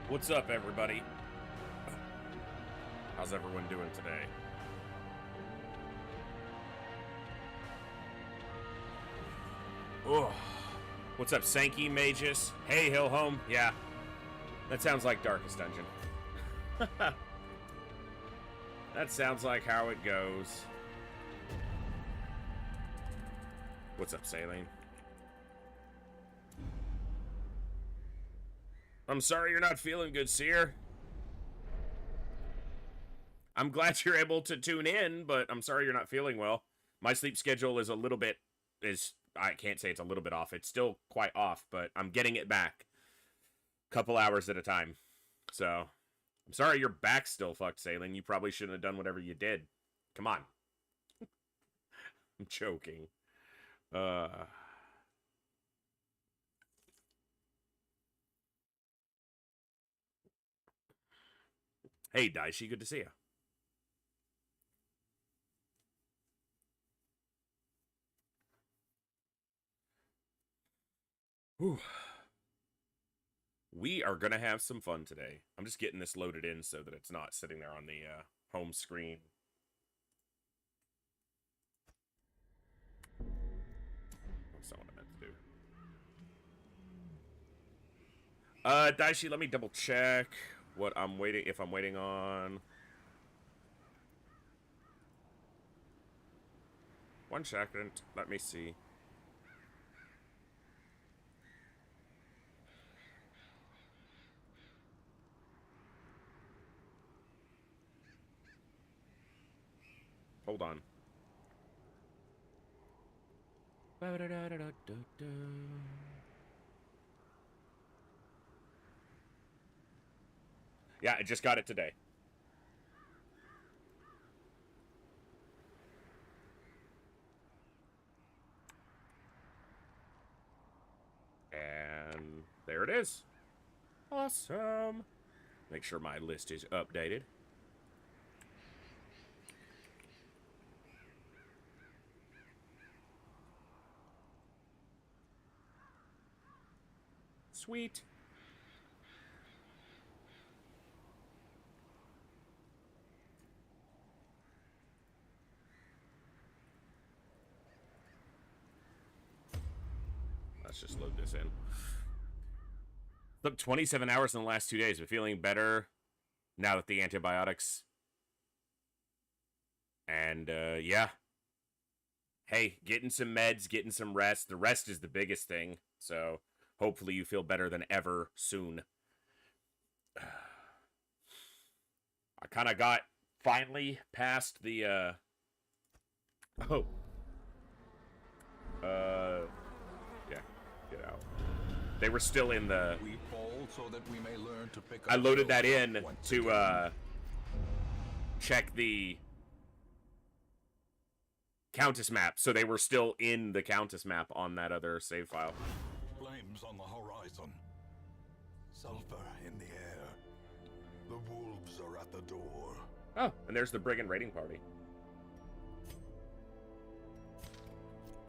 What's up, everybody? How's everyone doing today? Oh, what's up, Sankey Magus? Hey, Hillhome. Yeah, that sounds like Darkest Dungeon. That sounds like how it goes. What's up, Saline? I'm sorry you're not feeling good, Seer. I'm glad you're able to tune in, but I'm sorry you're not feeling well. My sleep schedule is a little bit, I can't say it's a little bit off. It's still quite off, but I'm getting it back. Couple hours at a time. So, I'm sorry your back's still fucked, Saline. You probably shouldn't have done whatever you did. Come on. I'm joking. Hey, Daishi, good to see you. Whew. We are going to have some fun today. I'm just getting this loaded in so that it's not sitting there on the home screen. That's not what I meant to do. Daishi, let me double check what I'm waiting, if I'm waiting on. 1 second. Let me see. Hold on. Yeah, I just got it today. And there it is. Awesome. Make sure my list is updated. Sweet. Let's just load this in. Look, 27 hours in the last 2 days, but feeling better now that the antibiotics. And, yeah. Hey, getting some meds, getting some rest. The rest is the biggest thing. So, hopefully you feel better than ever soon. I kind of got finally past the, yeah, get out. They were still in the... We fall so that we may learn to pick up. I loaded that in to, check the Countess map, so they were still in the Countess map on that other save file. Flames on the horizon. Sulfur in the air. The wolves are at the door. Oh, and there's the Brigand raiding party.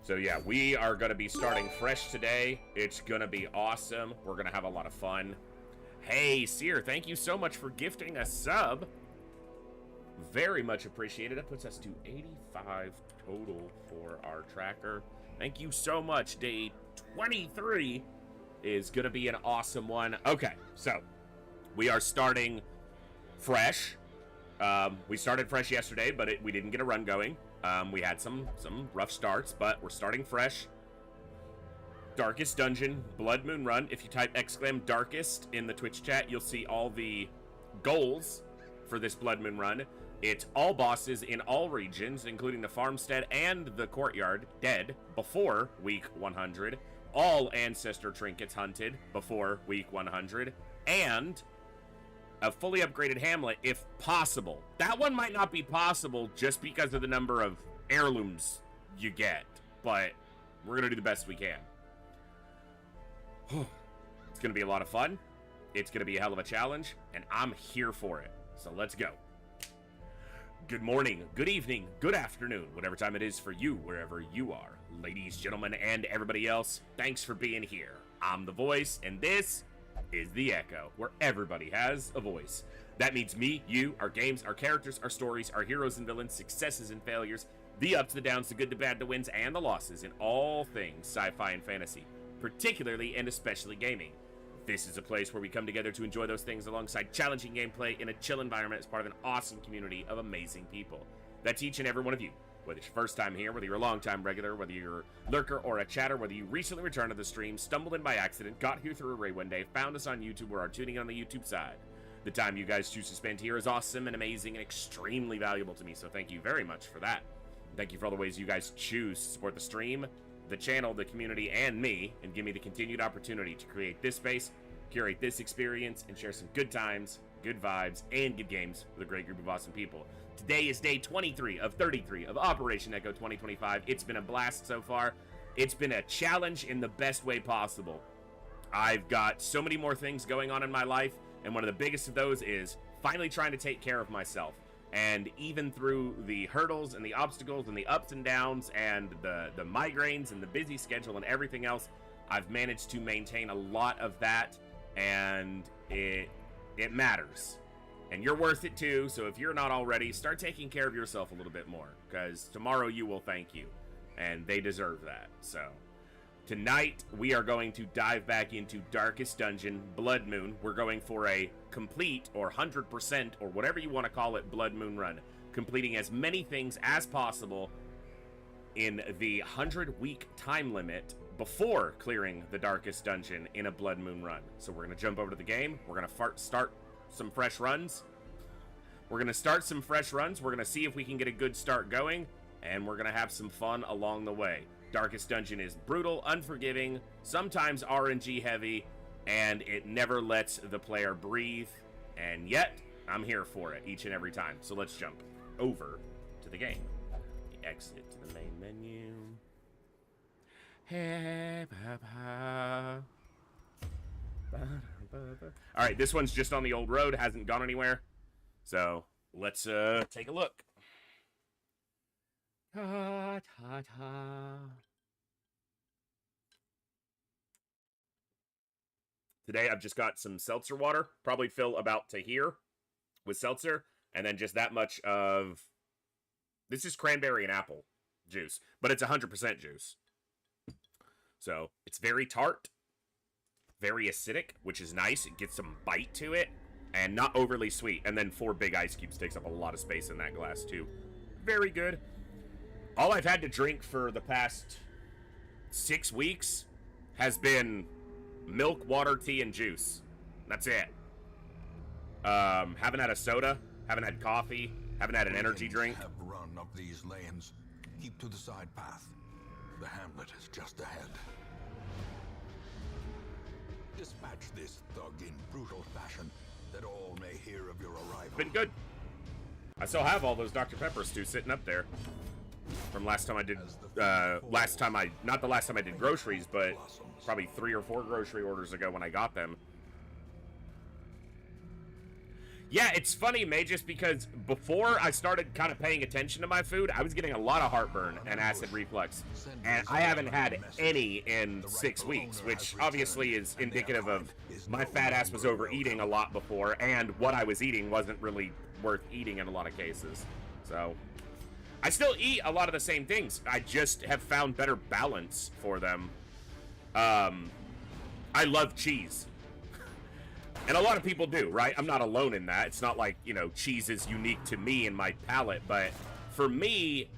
So yeah, we are going to be starting fresh today. It's going to be awesome. We're going to have a lot of fun. Hey, Seer, thank you so much for gifting a sub. Very much appreciated. That puts us to 85 total for our tracker. Thank you so much. Day 23 is going to be an awesome one. Okay, so we are starting fresh. We started fresh yesterday, but we didn't get a run going. We had some rough starts, but we're starting fresh. Darkest Dungeon, Blood Moon Run. If you type !Darkest in the Twitch chat, you'll see all the goals for this Blood Moon Run. It's all bosses in all regions, including the farmstead and the courtyard, dead before week 100. All ancestor trinkets hunted before week 100. And a fully upgraded hamlet, if possible. That one might not be possible just because of the number of heirlooms you get, but we're going to do the best we can. It's going to be a lot of fun. It's going to be a hell of a challenge, and I'm here for it. So let's go. Good morning, good evening, good afternoon, whatever time it is for you, wherever you are. Ladies, gentlemen, and everybody else, thanks for being here. I'm The Voice, and this is the Echo, where everybody has a voice. That means me, you, our games, our characters, our stories, our heroes and villains, successes and failures, the ups, the downs, the good, the bad, the wins, and the losses in all things sci-fi and fantasy, particularly and especially gaming. This is a place where we come together to enjoy those things alongside challenging gameplay in a chill environment as part of an awesome community of amazing people. That's each and every one of you. Whether it's your first time here, whether you're a long-time regular, whether you're a lurker or a chatter, whether you recently returned to the stream, stumbled in by accident, got here through a raid one day, found us on YouTube, or are tuning in on the YouTube side. The time you guys choose to spend here is awesome and amazing and extremely valuable to me, so thank you very much for that. Thank you for all the ways you guys choose to support the stream, the channel, the community, and me, and give me the continued opportunity to create this space, curate this experience, and share some good times, good vibes, and good games with a great group of awesome people. Today is day 23 of 33 of Operation Echo 2025. It's been a blast so far. It's been a challenge in the best way possible. I've got so many more things going on in my life, and one of the biggest of those is finally trying to take care of myself. And even through the hurdles and the obstacles and the ups and downs and the migraines and the busy schedule and everything else, I've managed to maintain a lot of that, and it matters. And you're worth it too, so if you're not already, start taking care of yourself a little bit more, because tomorrow you will thank you, and they deserve that. So, tonight we are going to dive back into Darkest Dungeon, Blood Moon. We're going for a complete, or 100%, or whatever you want to call it, Blood Moon run, completing as many things as possible in the 100-week time limit before clearing the Darkest Dungeon in a Blood Moon run. So we're going to jump over to the game, we're going to start some fresh runs. We're going to start some fresh runs. We're going to see if we can get a good start going, and we're going to have some fun along the way. Darkest Dungeon is brutal, unforgiving, sometimes RNG heavy, and it never lets the player breathe, and yet I'm here for it each and every time. So let's jump over to the game. Exit to the main menu. Hey, papa. All right, this one's just on the old road, hasn't gone anywhere. So let's take a look. Ta, ta, ta. Today I've just got some seltzer water, probably fill about to here with seltzer, and then just that much of, this is cranberry and apple juice, but it's 100% juice. So it's very tart, very acidic, which is nice. It gets some bite to it, and not overly sweet. And then 4 big ice cubes takes up a lot of space in that glass too. Very good. All I've had to drink for the past 6 weeks has been milk, water, tea, and juice. That's it. Haven't had a soda, haven't had coffee, haven't had an energy drink. Have run up these lanes. Keep to the side path. The hamlet is just ahead. Dispatch this thug in brutal fashion, that all may hear of your arrival. Been good. I still have all those Dr. Pepper stews sitting up there from last time I did, not the last time I did groceries, but probably 3 or 4 grocery orders ago when I got them. Yeah, it's funny, May, just because before I started kind of paying attention to my food, I was getting a lot of heartburn and acid reflux. And I haven't had any in 6 weeks, which obviously is indicative of my fat ass was overeating a lot before, and what I was eating wasn't really worth eating in a lot of cases. So, I still eat a lot of the same things. I just have found better balance for them. I love cheese. And a lot of people do, right? I'm not alone in that. It's not like, you know, cheese is unique to me and my palate, but for me,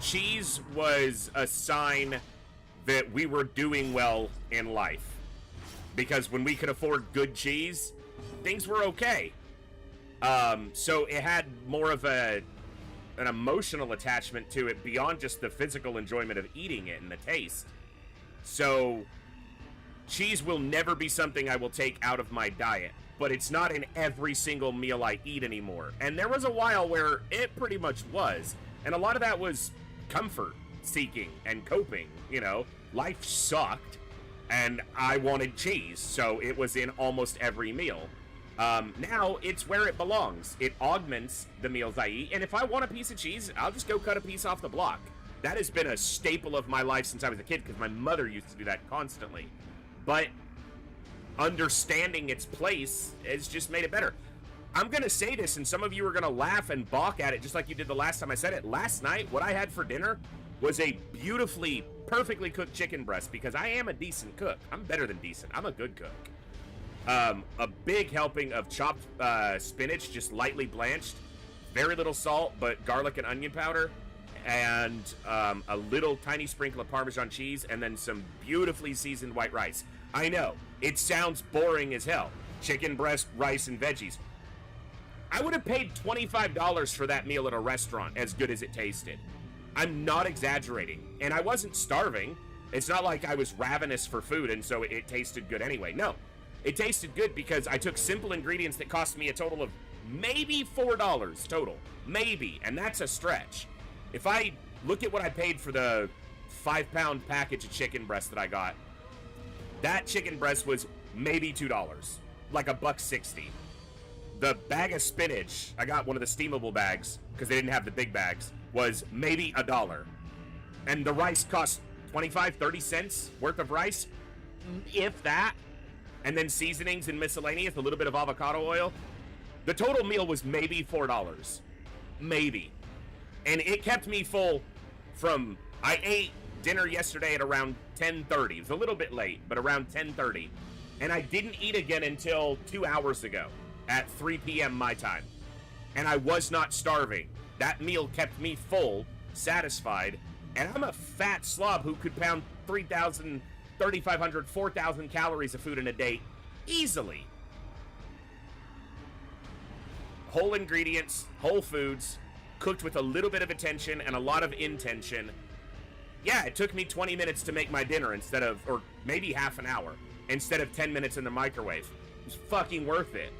cheese was a sign that we were doing well in life. Because when we could afford good cheese, things were okay. So it had more of an emotional attachment to it beyond just the physical enjoyment of eating it and the taste. So cheese will never be something I will take out of my diet, but it's not in every single meal I eat anymore. And there was a while where it pretty much was. And a lot of that was comfort seeking and coping, you know. Life sucked, and I wanted cheese, so it was in almost every meal. Now, it's where it belongs. It augments the meals I eat, and if I want a piece of cheese, I'll just go cut a piece off the block. That has been a staple of my life since I was a kid, because my mother used to do that constantly. But understanding its place has just made it better. I'm gonna say this, and some of you are gonna laugh and balk at it just like you did the last time I said it. Last night, what I had for dinner was a beautifully, perfectly cooked chicken breast, because I am a decent cook. I'm better than decent. I'm a good cook. A big helping of chopped spinach, just lightly blanched, very little salt, but garlic and onion powder, and a little tiny sprinkle of Parmesan cheese, and then some beautifully seasoned white rice. I know, it sounds boring as hell. Chicken breast, rice, and veggies. I would have paid $25 for that meal at a restaurant, as good as it tasted. I'm not exaggerating. And I wasn't starving. It's not like I was ravenous for food and so it tasted good anyway. No, it tasted good because I took simple ingredients that cost me a total of maybe $4 total. Maybe, and that's a stretch. If I look at what I paid for the 5-pound package of chicken breast that I got, that chicken breast was maybe $2, like $1.60. The bag of spinach, I got one of the steamable bags because they didn't have the big bags, was maybe $1. And the rice cost 25-30 cents worth of rice, if that. And then seasonings and miscellaneous, a little bit of avocado oil. The total meal was maybe $4. Maybe. And it kept me full from, I ate dinner yesterday at around 10:30. It was a little bit late, but around 10:30. And I didn't eat again until 2 hours ago at 3 p.m. my time. And I was not starving. That meal kept me full, satisfied, and I'm a fat slob who could pound 3,000, 3,500, 4,000 calories of food in a day easily. Whole ingredients, whole foods, cooked with a little bit of attention and a lot of intention. Yeah, it took me 20 minutes to make my dinner instead of, or maybe half an hour, instead of 10 minutes in the microwave. It was fucking worth it.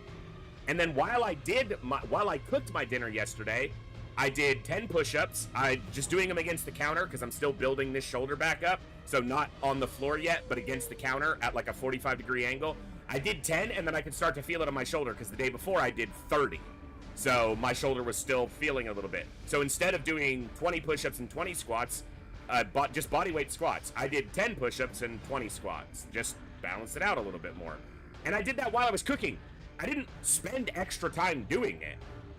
And then while I cooked my dinner yesterday, I did 10 push-ups. I just doing them against the counter because I'm still building this shoulder back up. So not on the floor yet, but against the counter at like a 45-degree angle. I did 10, and then I could start to feel it on my shoulder because the day before I did 30. So my shoulder was still feeling a little bit. So instead of doing 20 push-ups and 20 squats, just body weight squats, I did 10 push-ups and 20 squats. Just balanced it out a little bit more. And I did that while I was cooking. I didn't spend extra time doing it.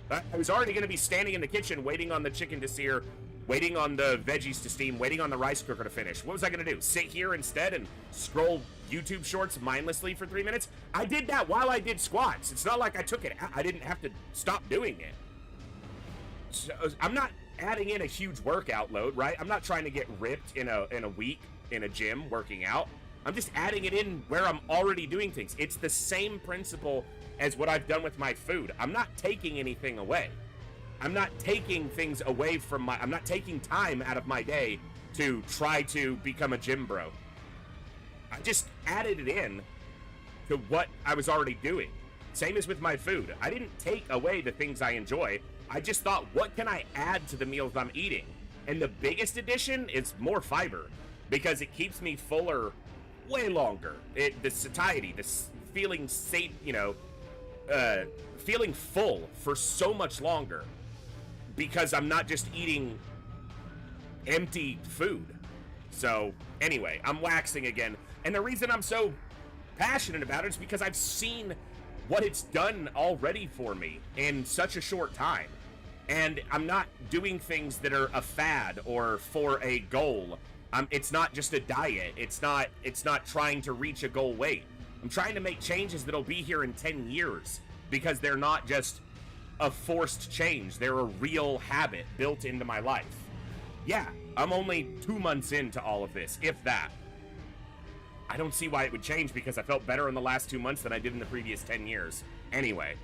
I was already going to be standing in the kitchen waiting on the chicken to sear, waiting on the veggies to steam, waiting on the rice cooker to finish. What was I going to do? Sit here instead and scroll YouTube shorts mindlessly for 3 minutes? I did that while I did squats. It's not like I took it. I didn't have to stop doing it. So I'm not adding in a huge workout load, right? I'm not trying to get ripped in a week in a gym working out. I'm just adding it in where I'm already doing things. It's the same principle as what I've done with my food. I'm not taking anything away. I'm not taking things away from I'm not taking time out of my day to try to become a gym bro. I just added it in to what I was already doing. Same as with my food. I didn't take away the things I enjoy. I just thought, what can I add to the meals I'm eating? And the biggest addition is more fiber, because it keeps me fuller way longer. The satiety, this feeling safe, feeling full for so much longer, because I'm not just eating empty food. So anyway, I'm waxing again. And the reason I'm so passionate about it is because I've seen what it's done already for me in such a short time. And I'm not doing things that are a fad or for a goal. It's not just a diet. It's not trying to reach a goal weight. I'm trying to make changes that'll be here in 10 years, because they're not just a forced change. They're a real habit built into my life. Yeah, I'm only 2 months into all of this, if that. I don't see why it would change, because I felt better in the last 2 months than I did in the previous 10 years. Anyway.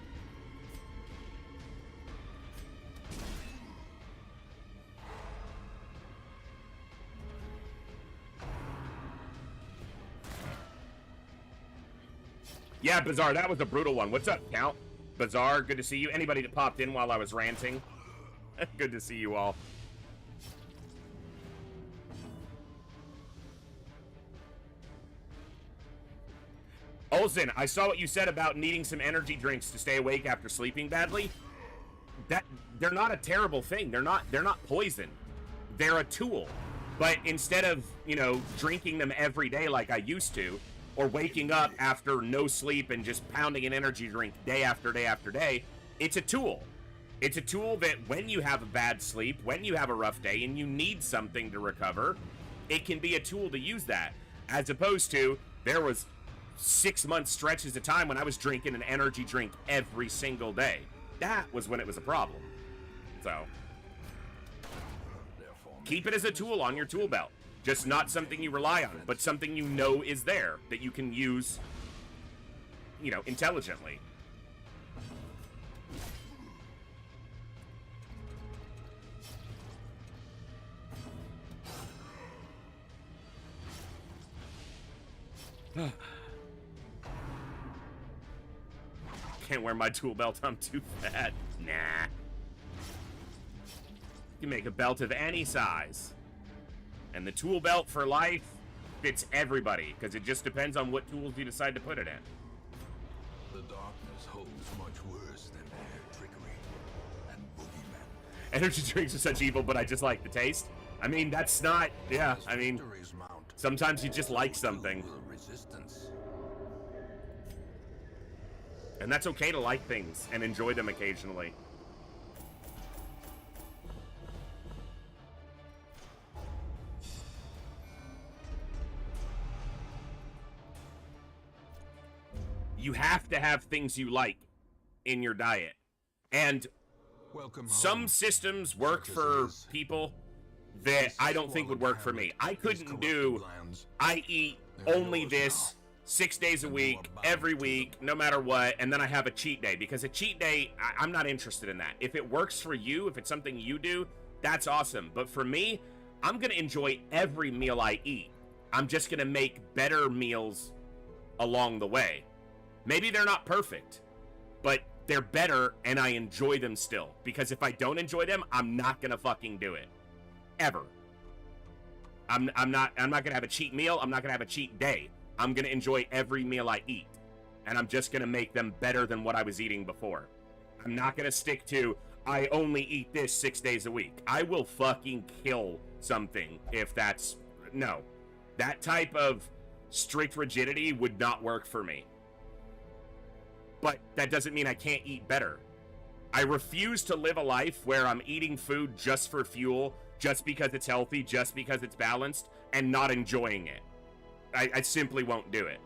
Yeah, Bizarre, that was a brutal one. What's up, Count? Bizarre, good to see you. Anybody that popped in while I was ranting, good to see you all. Olsen, I saw what you said about needing some energy drinks to stay awake after sleeping badly. They're not a terrible thing. They're not poison. They're a tool. But instead of, drinking them every day like I used to, or waking up after no sleep and just pounding an energy drink day after day after day. It's a tool. It's a tool that when you have a bad sleep, when you have a rough day, and you need something to recover, it can be a tool to use that. As opposed to, there was 6 month stretches of time when I was drinking an energy drink every single day. That was when it was a problem. So, keep it as a tool on your tool belt. Just not something you rely on, but something you know is there that you can use, you know, intelligently. Can't wear my tool belt, I'm too fat. Nah. You can make a belt of any size. And the tool belt for life fits everybody, because it just depends on what tools you decide to put it in. The darkness holds much worse than their trickery and boogeymen. Energy drinks are such evil, but I just like the taste. I mean, that's not... Yeah, I mean... Sometimes you just like something. And that's okay to like things and enjoy them occasionally. You have to have things you like in your diet. And some systems work for people that I don't think would work for me. I couldn't do, I eat only this 6 days a week, every week, no matter what, and then I have a cheat day. Because a cheat day, I'm not interested in that. If it works for you, if it's something you do, that's awesome. But for me, I'm going to enjoy every meal I eat. I'm just going to make better meals along the way. Maybe they're not perfect, but they're better and I enjoy them still. Because if I don't enjoy them, I'm not going to fucking do it. Ever. I'm not going to have a cheat meal. I'm not going to have a cheat day. I'm going to enjoy every meal I eat. And I'm just going to make them better than what I was eating before. I'm not going to stick to, I only eat this 6 days a week. I will fucking kill something if that's... No. That type of strict rigidity would not work for me. But that doesn't mean I can't eat better. I refuse to live a life where I'm eating food just for fuel, just because it's healthy, just because it's balanced, and not enjoying it. I simply won't do it.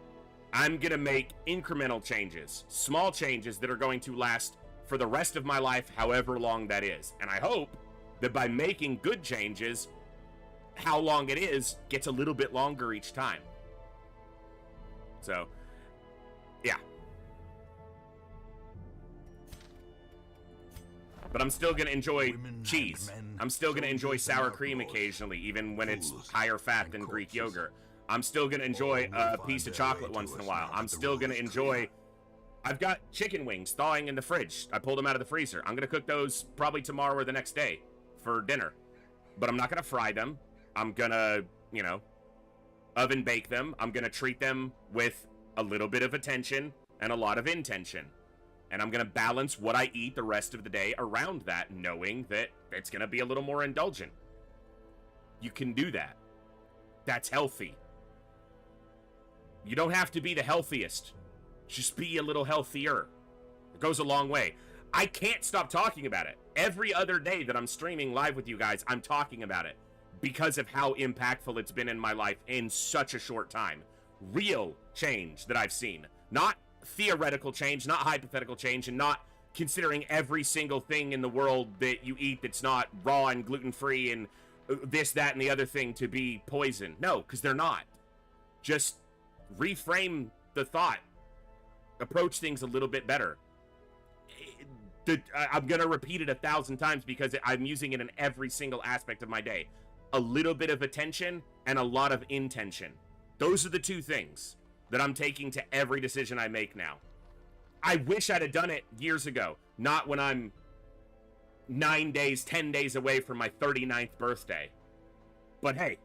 I'm going to make incremental changes, small changes that are going to last for the rest of my life, however long that is. And I hope that by making good changes, how long it is gets a little bit longer each time. So, yeah. But I'm still going to enjoy cheese. I'm still going to enjoy sour cream occasionally, even when it's higher fat than Greek yogurt. I'm still going to enjoy a piece of chocolate once in a while. I'm still going to enjoy... I've got chicken wings thawing in the fridge. I pulled them out of the freezer. I'm going to cook those probably tomorrow or the next day for dinner. But I'm not going to fry them. I'm going to, you know, oven bake them. I'm going to treat them with a little bit of attention and a lot of intention. And I'm going to balance what I eat the rest of the day around that, knowing that it's going to be a little more indulgent. You can do that. That's healthy. You don't have to be the healthiest. Just be a little healthier. It goes a long way. I can't stop talking about it. Every other day that I'm streaming live with you guys, I'm talking about it because of how impactful it's been in my life in such a short time. Real change that I've seen. Not theoretical change, not hypothetical change, and not considering every single thing in the world that you eat that's not raw and gluten-free and this, that, and the other thing to be poison. No, because they're not. Just reframe the thought. Approach things a little bit better. I'm going to repeat it 1,000 times because I'm using it in every single aspect of my day. A little bit of attention and a lot of intention. Those are the two things that I'm taking to every decision I make now. I wish I'd have done it years ago, not when I'm 9 days, 10 days away from my 39th birthday. But hey,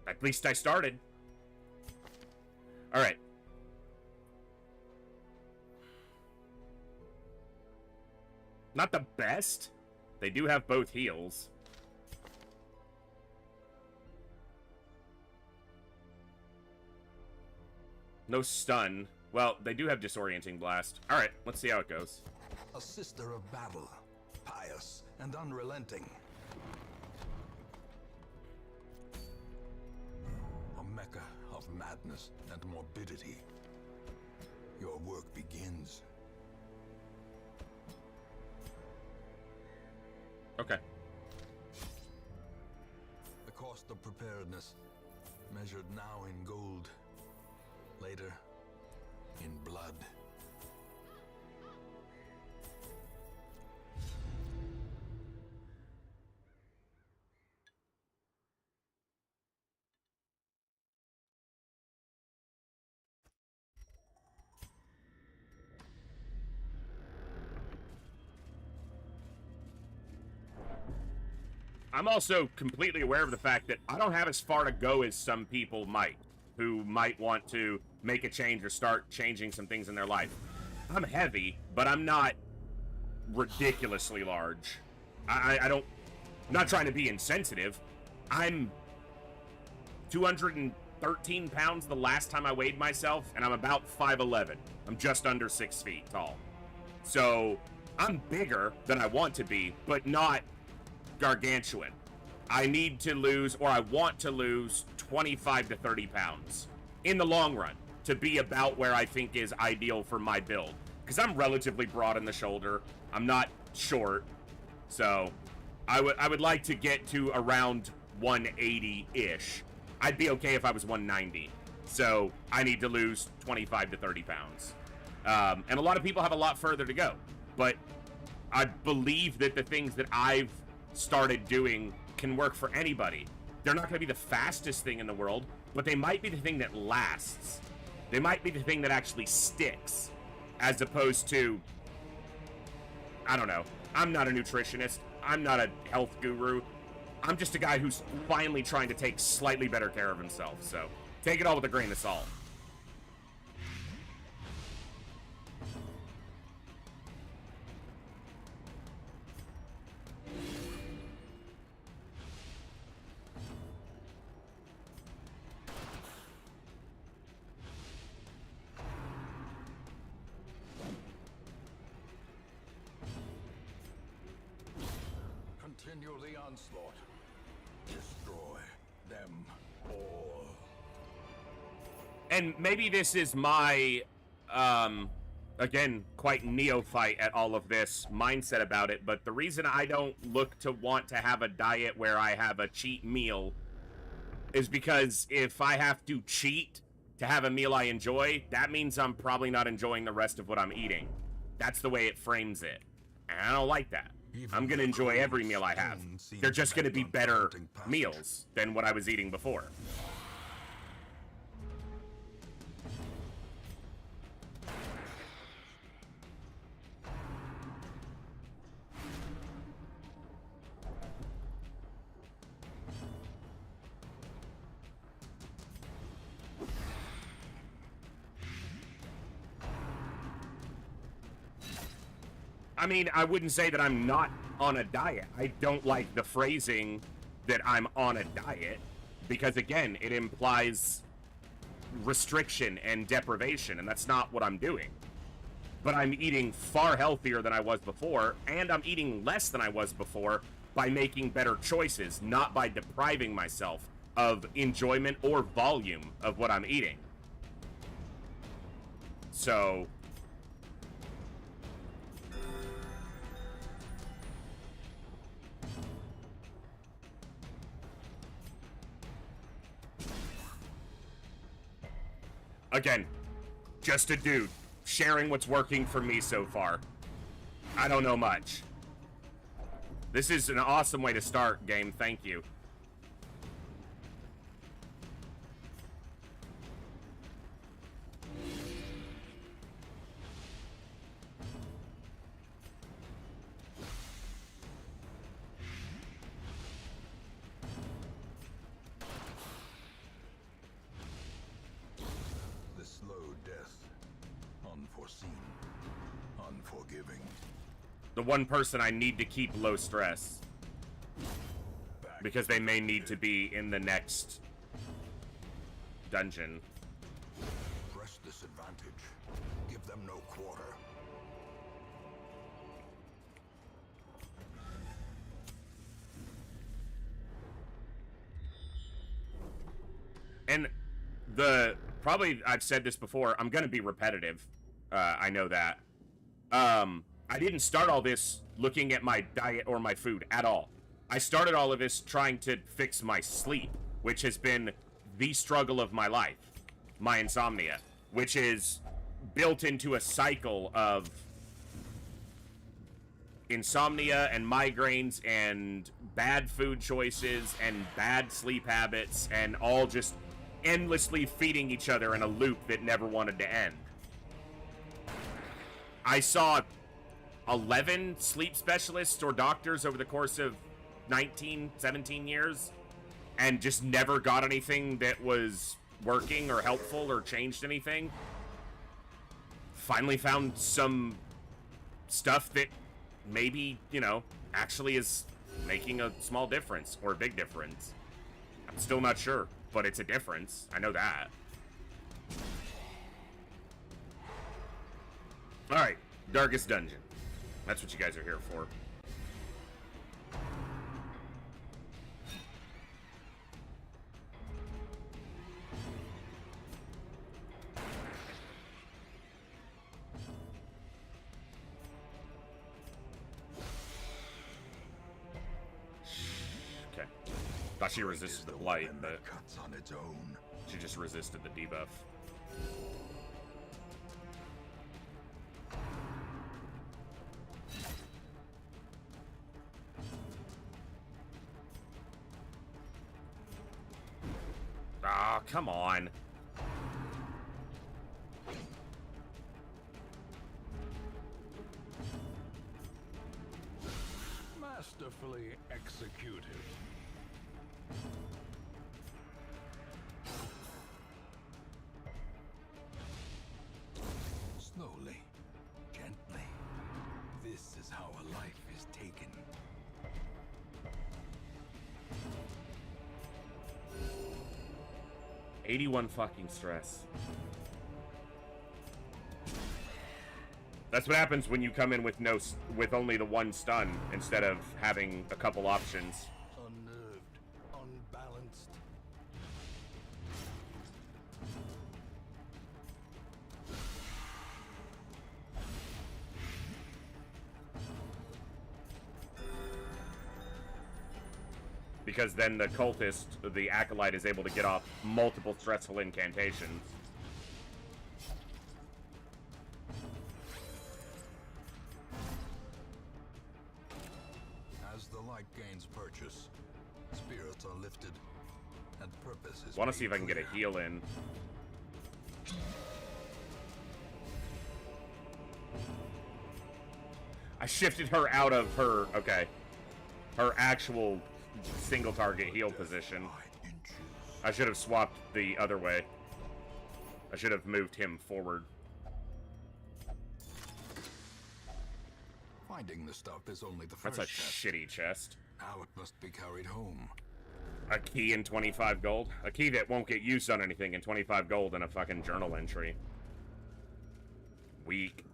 at least I started. All right. Not the best. They do have both heals. No stun. Well, they do have disorienting blast. All right, let's see how it goes. A sister of battle, pious and unrelenting. A mecca of madness and morbidity. Your work begins. Okay. The cost of preparedness, measured now in gold, later in blood. I'm also completely aware of the fact that I don't have as far to go as some people might, who might want to make a change or start changing some things in their life. I'm heavy, but I'm not ridiculously large. I'm not trying to be insensitive. I'm 213 pounds the last time I weighed myself, and I'm about 5'11". I'm just under 6 feet tall. So I'm bigger than I want to be, but not gargantuan. I need to lose, or I want to lose 25 to 30 pounds in the long run to be about where I think is ideal for my build. Because I'm relatively broad in the shoulder. I'm not short. So I would like to get to around 180-ish. I'd be okay if I was 190. So I need to lose 25 to 30 pounds. And a lot of people have a lot further to go. But I believe that the things that I've started doing can work for anybody. They're not going to be the fastest thing in the world, but they might be the thing that lasts. They might be the thing that actually sticks, as opposed to, I don't know. I'm not a nutritionist. I'm not a health guru. I'm just a guy who's finally trying to take slightly better care of himself. So take it all with a grain of salt. Continue the onslaught. Destroy them all. And maybe this is my, again, quite neophyte at all of this mindset about it, but the reason I don't look to want to have a diet where I have a cheat meal is because if I have to cheat to have a meal I enjoy, that means I'm probably not enjoying the rest of what I'm eating. That's the way it frames it. And I don't like that. I'm going to enjoy every meal I have. They're just going to be better meals than what I was eating before. I mean, I wouldn't say that I'm not on a diet. I don't like the phrasing that I'm on a diet because, again, it implies restriction and deprivation, and that's not what I'm doing. But I'm eating far healthier than I was before, and I'm eating less than I was before by making better choices, not by depriving myself of enjoyment or volume of what I'm eating. So again, just a dude sharing what's working for me so far. I don't know much. This is an awesome way to start, game. Thank you. The slow death. Unforeseen. Unforgiving. The one person I need to keep low stress. Because they may need to be in the next dungeon. Press them no quarter. And probably I've said this before, I'm gonna be repetitive. I know that. I didn't start all this looking at my diet or my food at all. I started all of this trying to fix my sleep, which has been the struggle of my life. My insomnia, which is built into a cycle of insomnia and migraines and bad food choices and bad sleep habits and all just endlessly feeding each other in a loop that never wanted to end. I saw 11 sleep specialists or doctors over the course of 19, 17 years and just never got anything that was working or helpful or changed anything. Finally found some stuff that maybe, you know, actually is making a small difference or a big difference. I'm still not sure, but it's a difference. I know that. Alright, Darkest Dungeon. That's what you guys are here for. Okay. Thought she resisted the blight, but cuts on its own. she just resisted the debuff. Ah, come on. Masterfully executed. Slowly, gently. This is how a life is taken. $81 fucking stress. That's what happens when you come in with with only the one stun instead of having a couple options. Unnerved, unbalanced. Because then the cultist, the acolyte, is able to get off multiple stressful incantations. As the light gains purchase, spirits are lifted, and purpose is Want to see if I can made get a clear. heal in. I shifted her out of her, okay, her actual single target heal position. I should have swapped the other way. I should have moved him forward. Finding the stuff is only the That's first a step. shitty chest. Now it must be carried home. A key and 25 gold. A key that won't get used on anything and 25 gold and a fucking journal entry. Weak.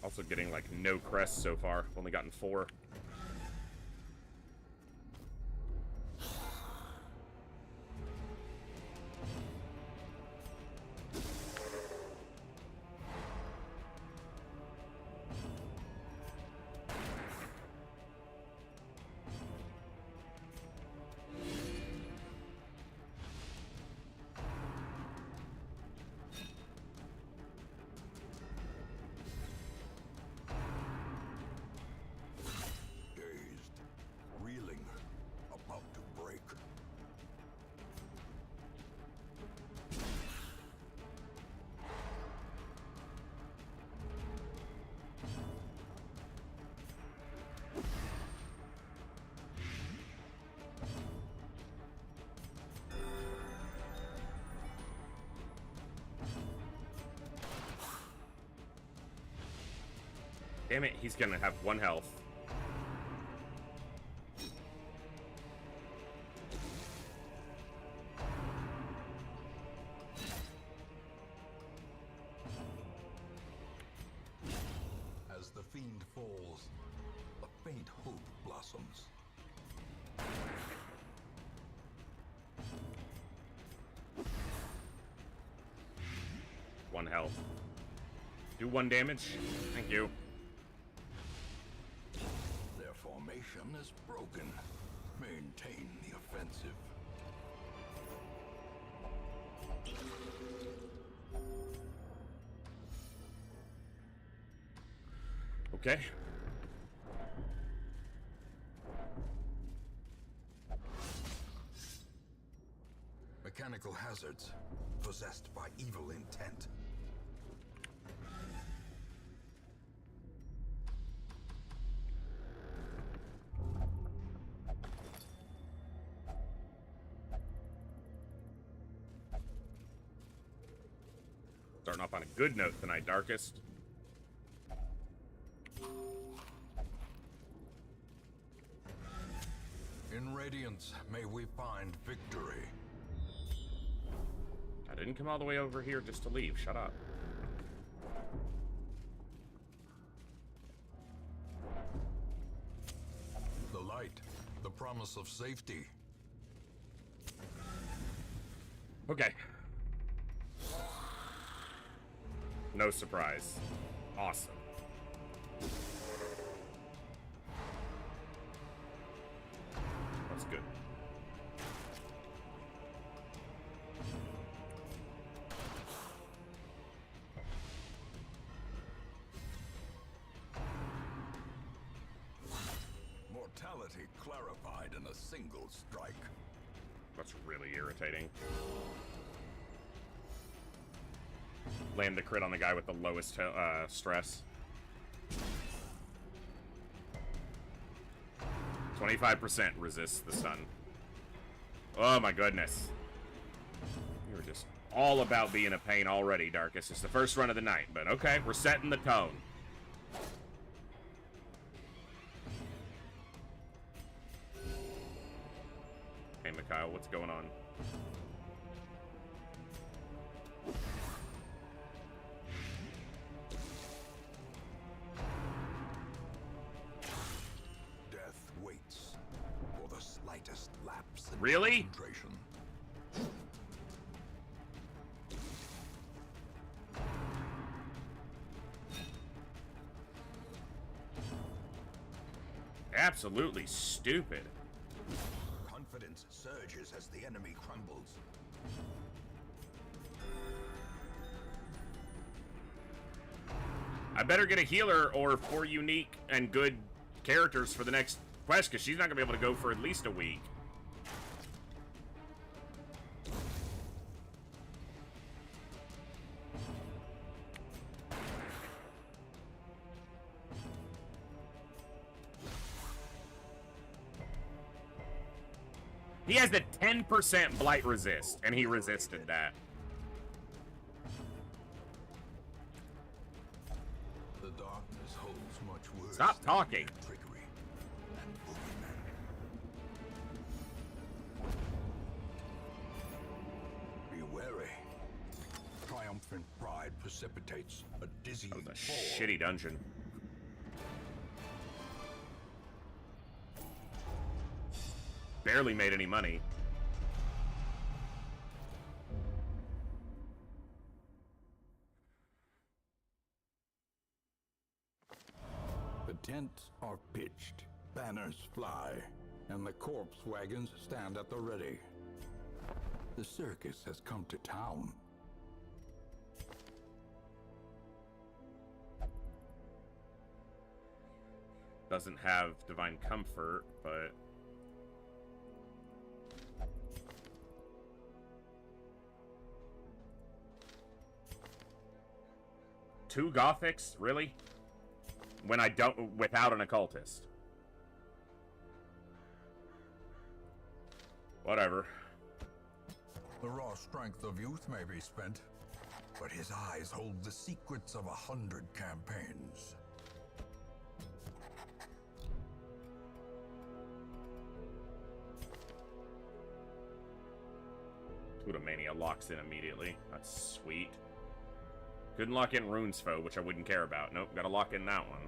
Also getting like no crests so far. Only gotten 4. Damn it, he's gonna have 1 health. As the fiend falls, a faint hope blossoms. 1 health. Do 1 damage. Thank you. Their formation is broken. Maintain the offensive. Okay. Mechanical hazards possessed by evil intent. Starting off on a good note tonight, Darkest. In Radiance, may we find victory. I didn't come all the way over here just to leave. Shut up. The light, the promise of safety. Okay. No surprise. Awesome. That's good. Mortality clarified in a single strike. That's really irritating. Land the crit on the guy with the lowest stress. 25% resists the sun. Oh my goodness. You were just all about being a pain already, Darkest. It's the first run of the night, but okay, we're setting the tone. Hey, Mikhail, what's going on? Death waits for the slightest lapse in Really? concentration. Absolutely stupid. Confidence surges as the enemy crumbles. I better get a healer or 4 unique and good characters for the next quest, because she's not going to be able to go for at least a week. He has the 10% blight resist, and he resisted that. The darkness holds much worse. Stop than talking. Trickery and boogeymen. Be wary. Triumphant pride precipitates a dizzying That was a fall. shitty dungeon. Barely made any money. The tents are pitched, banners fly, and the corpse wagons stand at the ready. The circus has come to town. Doesn't have divine comfort, but... Two Gothics? Really? When I don't... Without an occultist. Whatever. The raw strength of youth may be spent, but his eyes hold the secrets of 100 campaigns. Plutomania locks in immediately. That's sweet. Couldn't lock in Runes Foe, which I wouldn't care about. Nope, gotta lock in that one.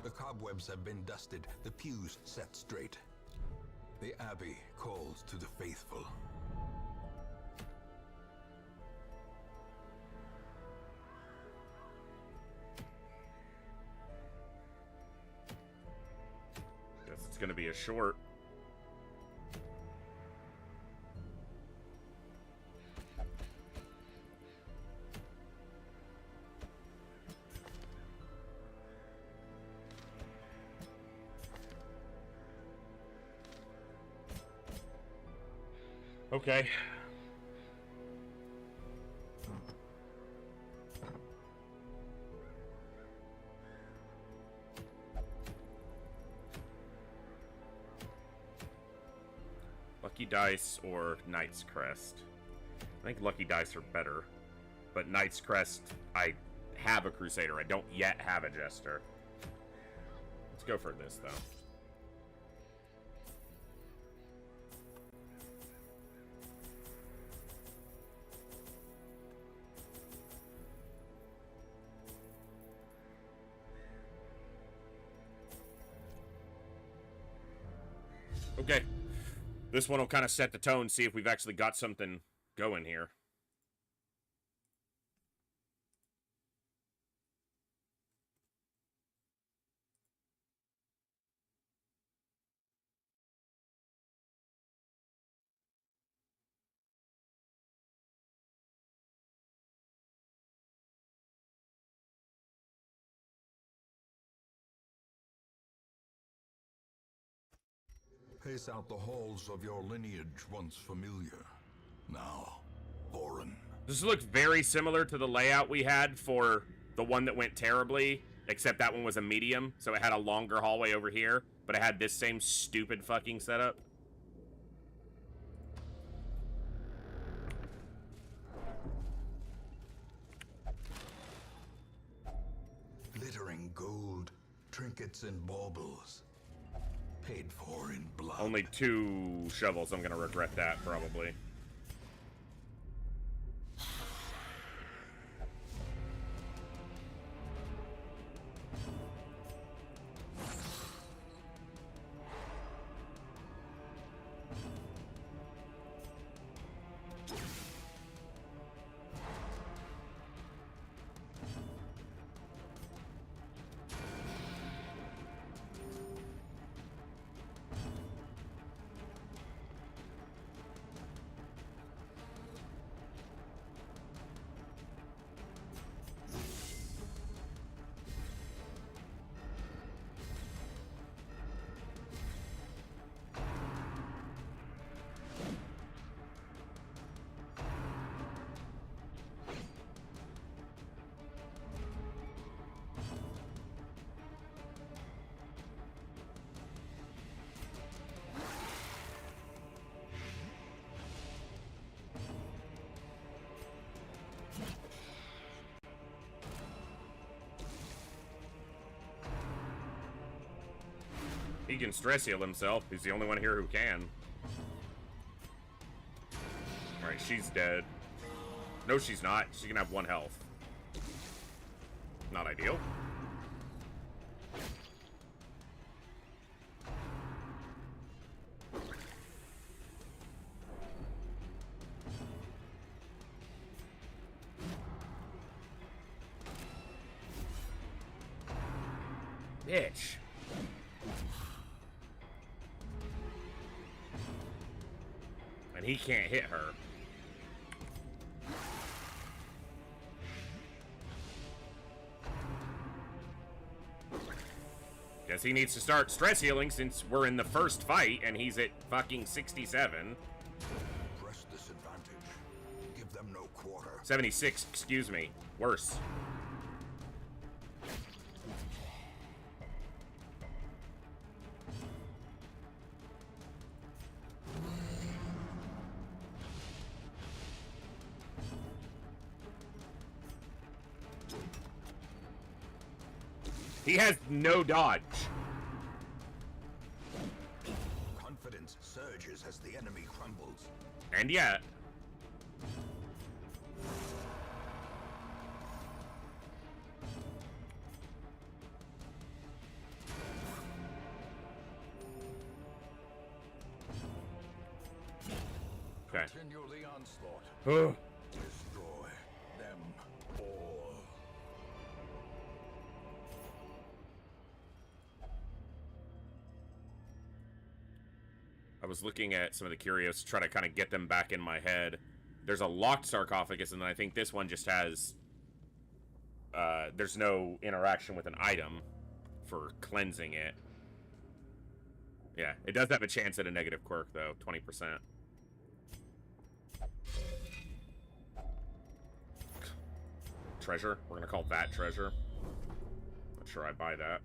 The cobwebs have been dusted, the pews set straight. The Abbey calls to the faithful. Guess it's gonna be a short. Okay. Lucky Dice or Knight's Crest. I think Lucky Dice are better. But Knight's Crest, I have a Crusader. I don't yet have a Jester. Let's go for this, though. Okay. This one will kind of set the tone, see if we've actually got something going here. Pace out the halls of your lineage once familiar. Now, foreign. This looks very similar to the layout we had for the one that went terribly, except that one was a medium, so it had a longer hallway over here, but it had this same stupid fucking setup. Glittering gold, trinkets and baubles. Paid for in blood. Only 2 shovels. I'm gonna regret that, probably. He can stress heal himself. He's the only one here who can. Alright, she's dead. No, she's not. She can have 1 health. Not ideal. Bitch. And he can't hit her. Guess he needs to start stress healing since we're in the first fight and he's at fucking 67. Press this advantage. Give them no quarter. 76, excuse me. Worse. He has no dodge. yet. Okay. Continue the onslaught. Ugh. Destroy them all. I was looking at some of the curios to try to kind of get them back in my head. There's a locked sarcophagus, and then I think this one just has... there's no interaction with an item for cleansing it. Yeah, it does have a chance at a negative quirk, though. 20%. Treasure? We're gonna call that treasure. Not sure I buy that.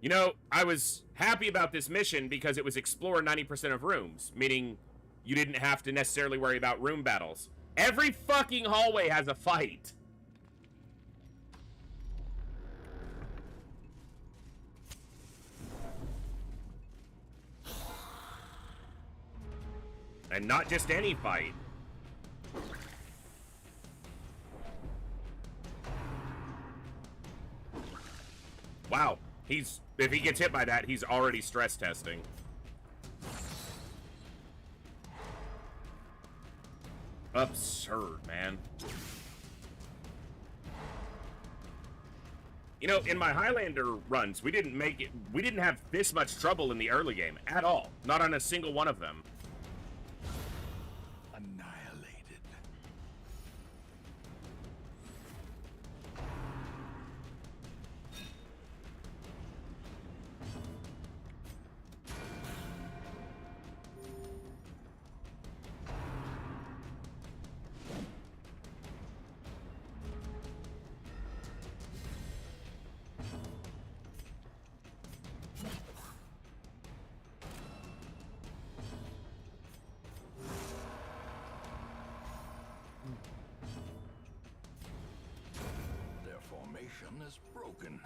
You know, I was happy about this mission because it was explore 90% of rooms, meaning you didn't have to necessarily worry about room battles. Every fucking hallway has a fight. And not just any fight. Wow. If he gets hit by that, he's already stress testing. Absurd, man. You know, in my Highlander runs, we didn't have this much trouble in the early game at all. Not on a single one of them. Annihilated. Their formation is broken.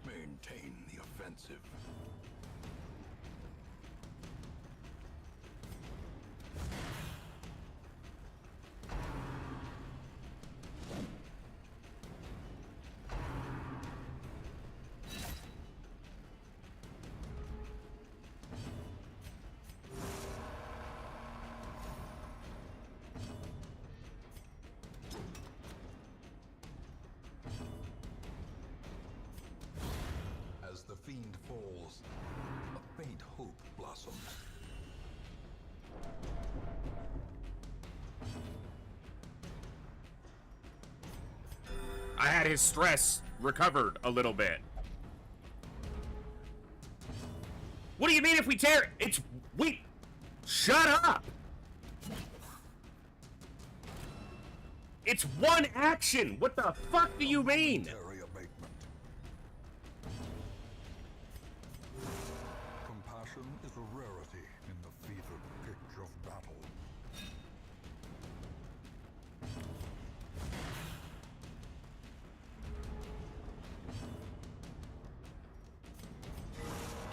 Maintain the offensive. As the fiend falls, a faint hope blossoms. I had his stress recovered a little bit. What do you mean if we tear it? Shut up! It's one action! What the fuck do you mean? Momentary abatement. Compassion is a rarity in the fevered pitch of battle.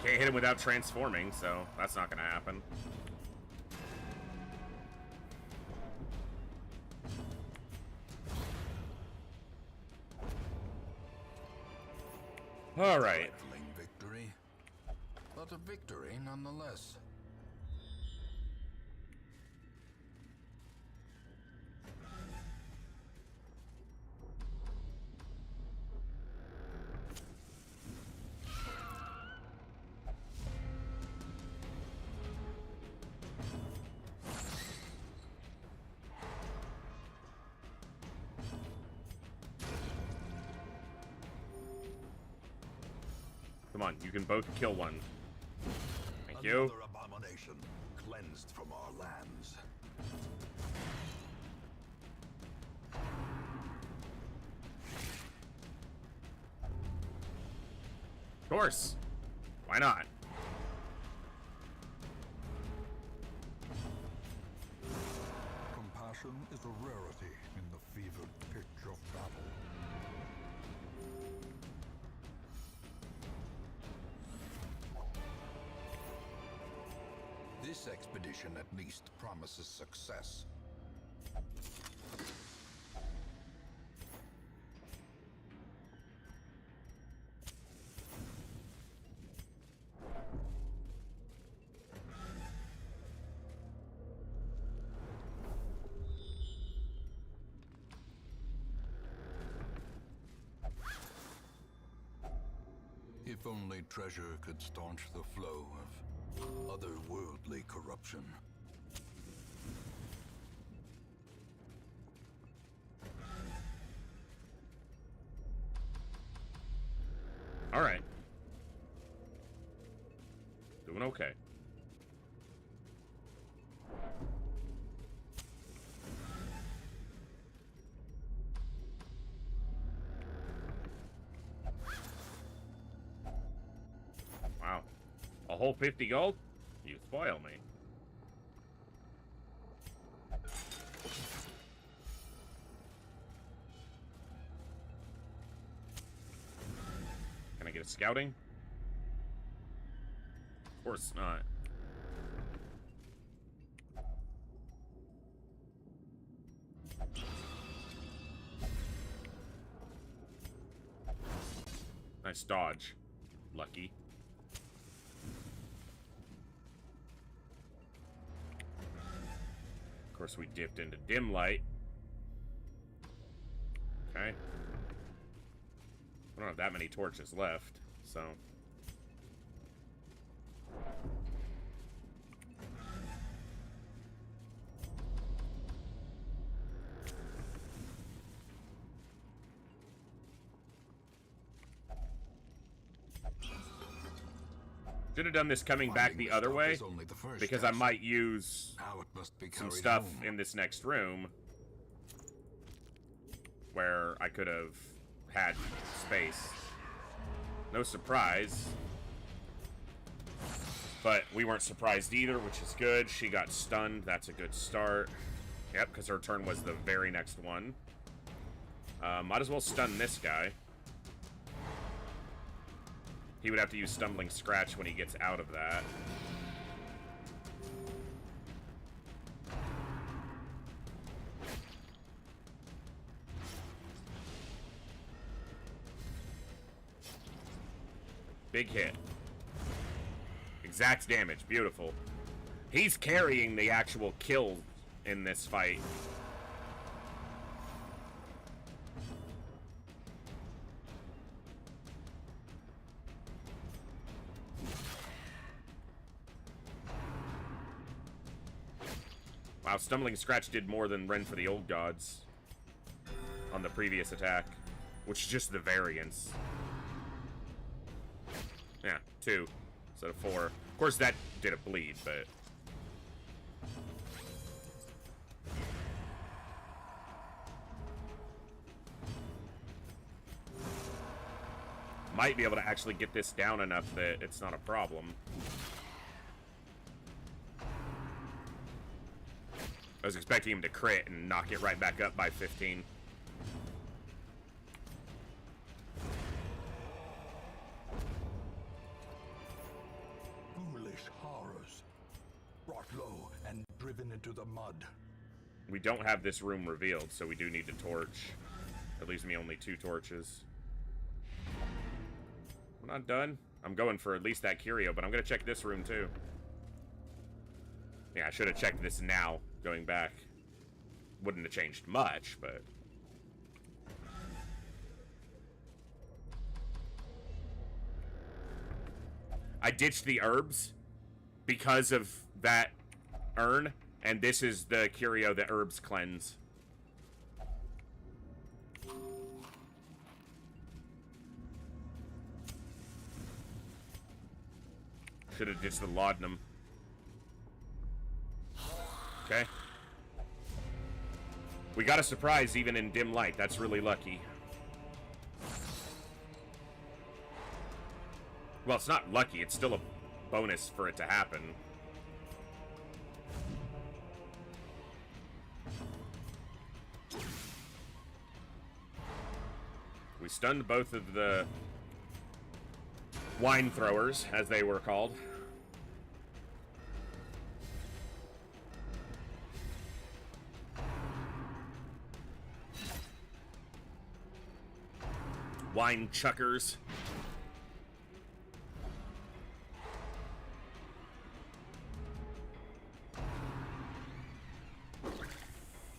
Can't hit him without transforming, so that's not gonna happen. All right. Trifling victory, but a victory nonetheless. Come on, you can both kill one. Thank you. Another abomination cleansed from our lands. Of course. Why not? Compassion is a rarity in the fevered pitch of battle. This expedition at least promises success. If only treasure could staunch the flow of otherworldly corruption. All right. Doing okay. Wow. A whole 50 gold? You spoil me. Can I get a scouting? Of course not. Nice dodge. Lucky. Of course, we dipped into dim light. Okay. I don't have that many torches left, so... Should have done this coming back the other way, because I might use some stuff in this next room where I could have had space. No surprise. But we weren't surprised either, which is good. She got stunned. That's a good start. Yep, because her turn was the very next one. Might as well stun this guy. He would have to use Stumbling Scratch when he gets out of that. Big hit. Exact damage. Beautiful. He's carrying the actual kill in this fight. Wow, Stumbling Scratch did more than Ren for the Old Gods on the previous attack, which is just the variance. Yeah, 2 instead of 4. Of course, that did a bleed, but... Might be able to actually get this down enough that it's not a problem. I was expecting him to crit and knock it right back up by 15. Foolish horrors, brought low and driven into the mud. We don't have this room revealed, so we do need to torch. That leaves me only 2 torches. I'm not done. I'm going for at least that curio, but I'm going to check this room too. Yeah, I should have checked this now, going back. Wouldn't have changed much, but... I ditched the herbs because of that urn, and this is the curio that herbs cleanse. Should have ditched the laudanum. Okay. We got a surprise even in dim light. That's really lucky. Well, it's not lucky. It's still a bonus for it to happen. We stunned both of the wine throwers, as they were called. wine chuckers.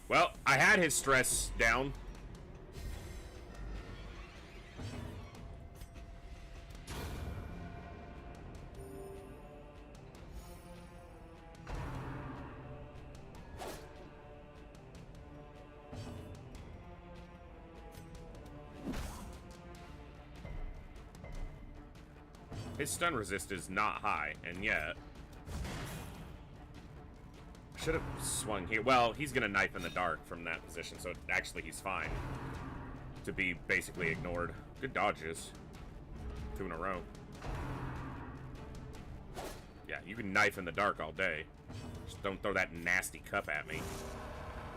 Well, I had his stress down. His stun resist is not high, and yet... Should have swung here. Well, he's gonna knife in the dark from that position, so actually he's fine to be basically ignored. Good dodges. 2 in a row. Yeah, you can knife in the dark all day. Just don't throw that nasty cup at me.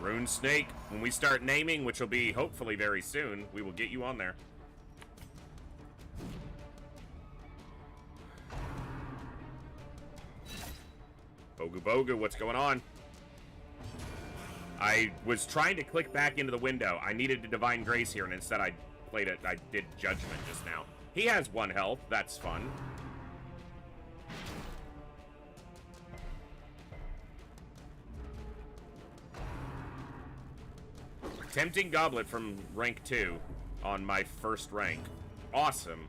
Rune Snake, when we start naming, which will be hopefully very soon, we will get you on there. Bogu Bogu, what's going on? I was trying to click back into the window. I needed to Divine Grace here, and instead I played it. I did Judgment just now. He has 1 health. That's fun. Tempting Goblet from rank 2 on my first rank. Awesome.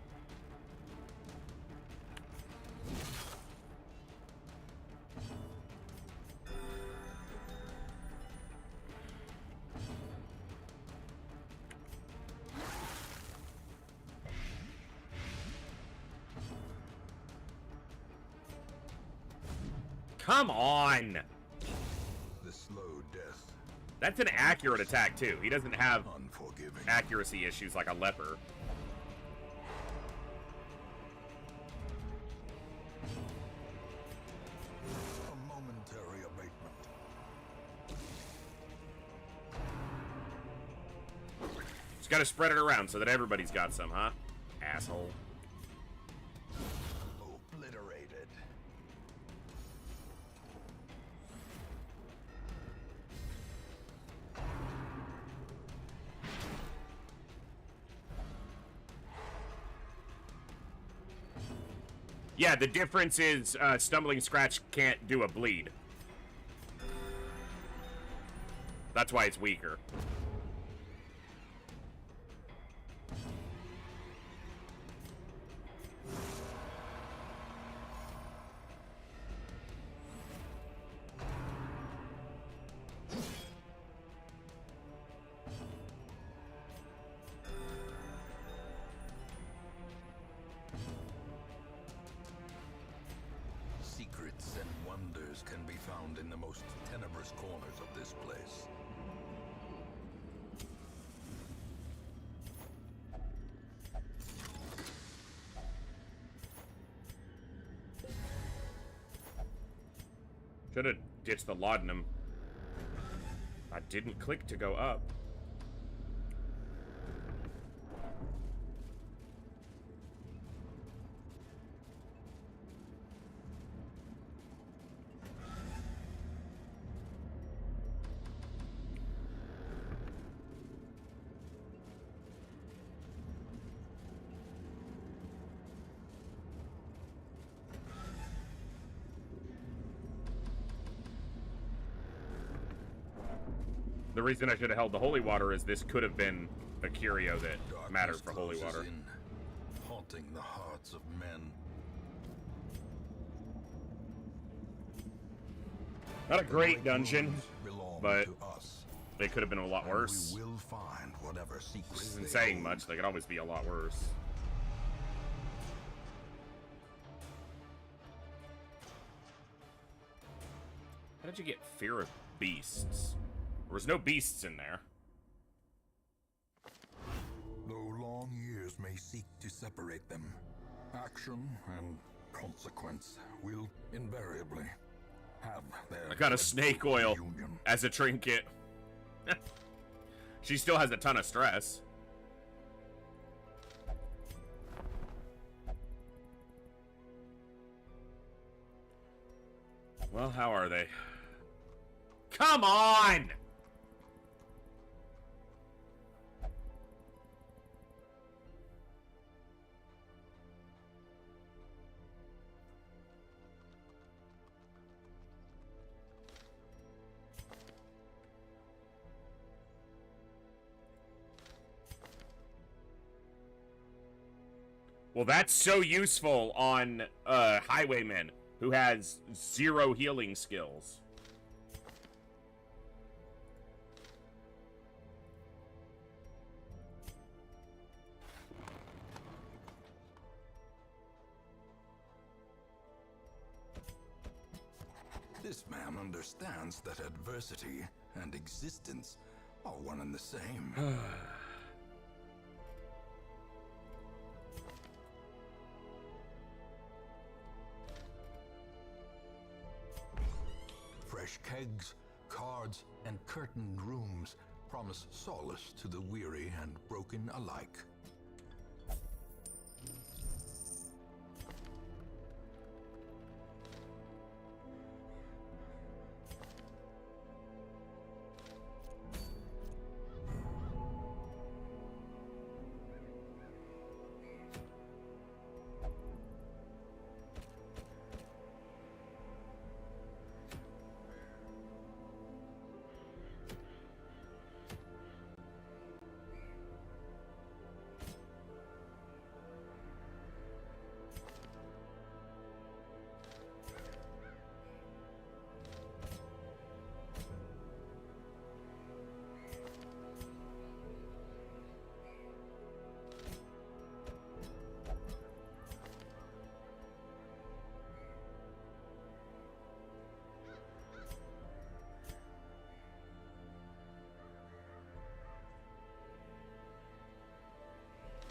Come on! The slow death. That's an accurate attack, too. He doesn't have Unforgiving. accuracy issues like a leper. A momentary abatement. Just gotta spread it around so that everybody's got some, huh? Asshole. Obliterated. Yeah, the difference is Stumbling Scratch can't do a bleed. That's why it's weaker. Secrets and wonders can be found in the most tenebrous corners of this place. Should have ditched the laudanum. I didn't click to go up. The reason I should have held the holy water is this could have been a curio that mattered for holy Darkness water. closes in, haunting the hearts of men. Not a great dungeon, Ruins belong but to us, it could have been a lot and worse. we will find whatever Which secrets isn't they saying hold. much. They could always be a lot worse. How did you get Fear of Beasts? There was no beasts in there. Though long years may seek to separate them, action and consequence will invariably have their I got a snake oil union. as a trinket. She still has a ton of stress. Well, how are they? Come on! Well, that's so useful on Highwayman, who has 0 healing skills. This man understands that adversity and existence are one and the same. Fresh kegs, cards, and curtained rooms promise solace to the weary and broken alike.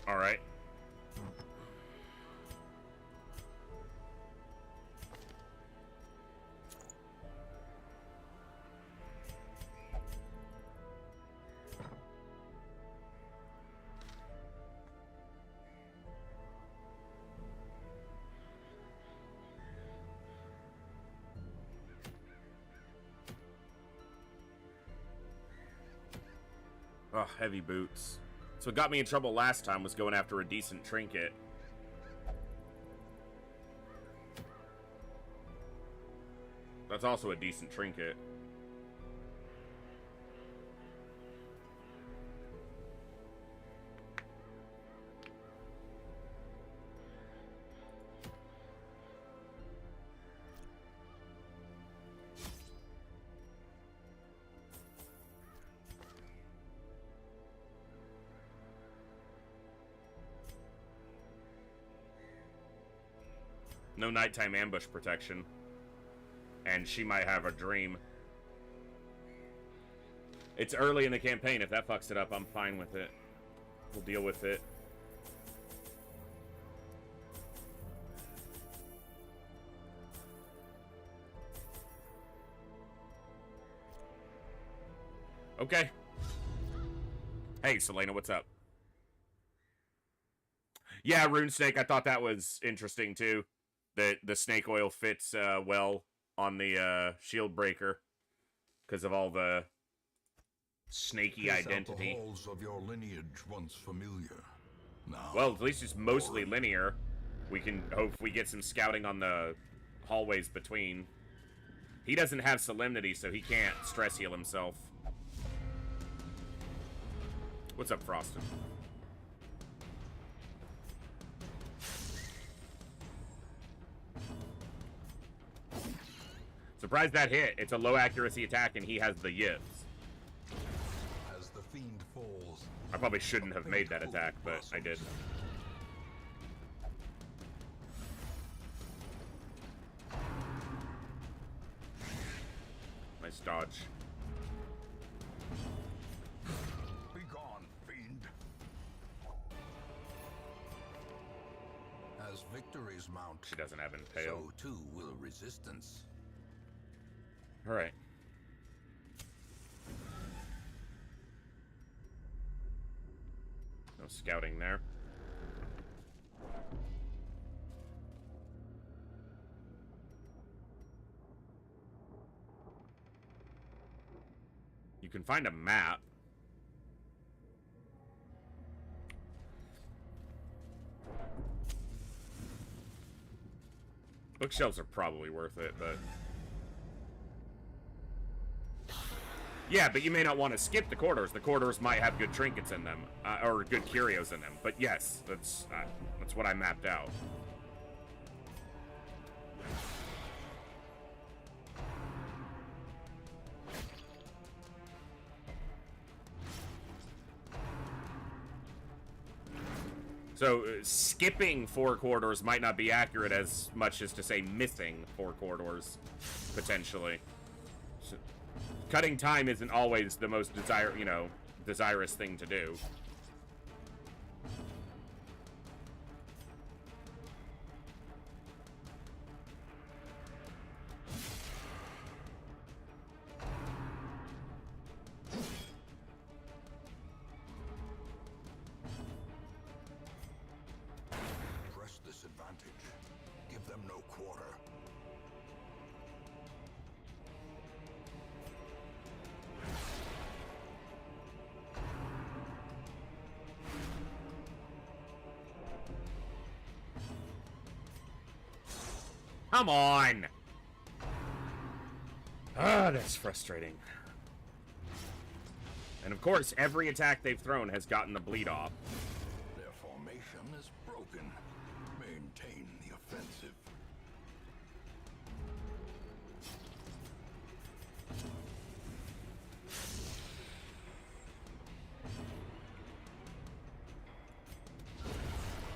All right. Oh, heavy boots. So what got me in trouble last time was going after a decent trinket. That's also a decent trinket. No nighttime ambush protection. And she might have a dream. It's early in the campaign. If that fucks it up, I'm fine with it. We'll deal with it. Okay. Hey, Selena, what's up? Yeah, RuneSnake, I thought that was interesting, too. That the snake oil fits well on the shield breaker because of all the snaky identity. The halls of your lineage once familiar. Now, well, at least it's mostly linear. We can hope we get some scouting on the hallways between. He doesn't have Solemnity, so he can't stress heal himself. What's up, Frosted? Surprised that hit. It's a low accuracy attack, and he has the yips. As the fiend falls, I probably shouldn't have made that attack, but I did. Nice dodge. Be gone, fiend. As victories mount, She doesn't have Impale. so too will resistance. All right. No scouting there. You can find a map. Bookshelves are probably worth it, but... Yeah, but you may not want to skip the corridors. The corridors might have good trinkets in them, or good curios in them. But yes, that's what I mapped out. So, skipping 4 corridors might not be accurate as much as to say missing 4 corridors, potentially. So, cutting time isn't always the most desirous thing to do. Come on! Ah, that's frustrating. And of course, every attack they've thrown has gotten the bleed off. Their formation is broken. Maintain the offensive.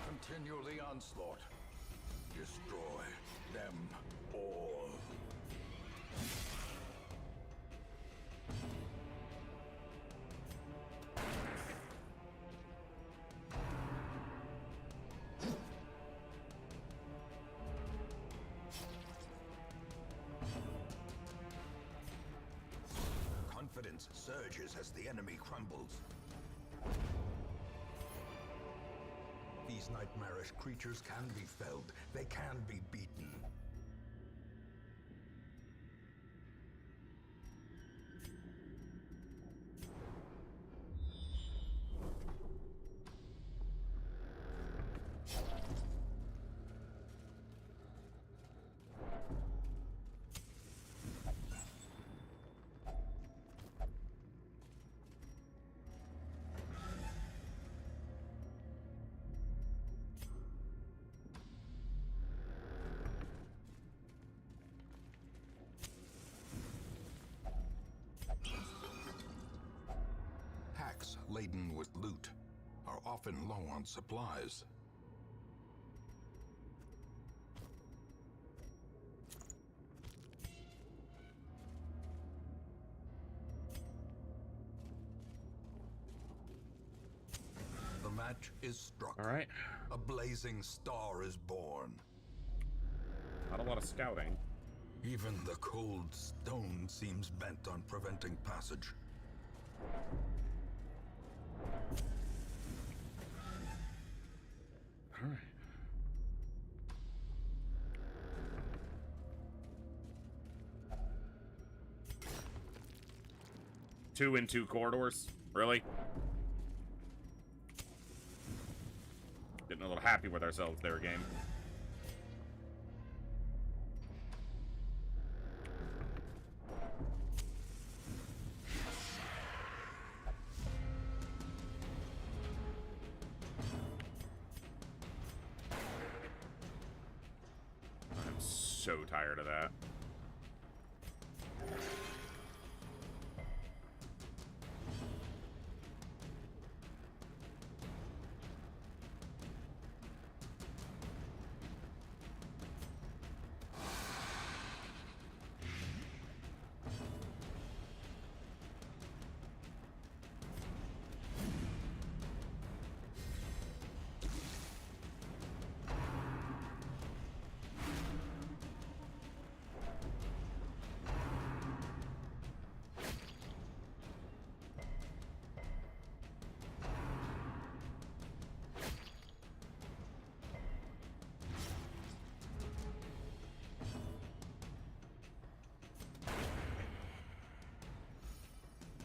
Continue the onslaught. Destroy them all. Confidence surges as the enemy crumbles. These nightmarish creatures can be felled. They can be beaten. Packs laden with loot are often low on supplies. The match is struck. All right. A blazing star is born. Not a lot of scouting. Even the cold stone seems bent on preventing passage. All right. Two in 2 corridors? Really? Getting a little happy with ourselves there, game. I'm so tired of that.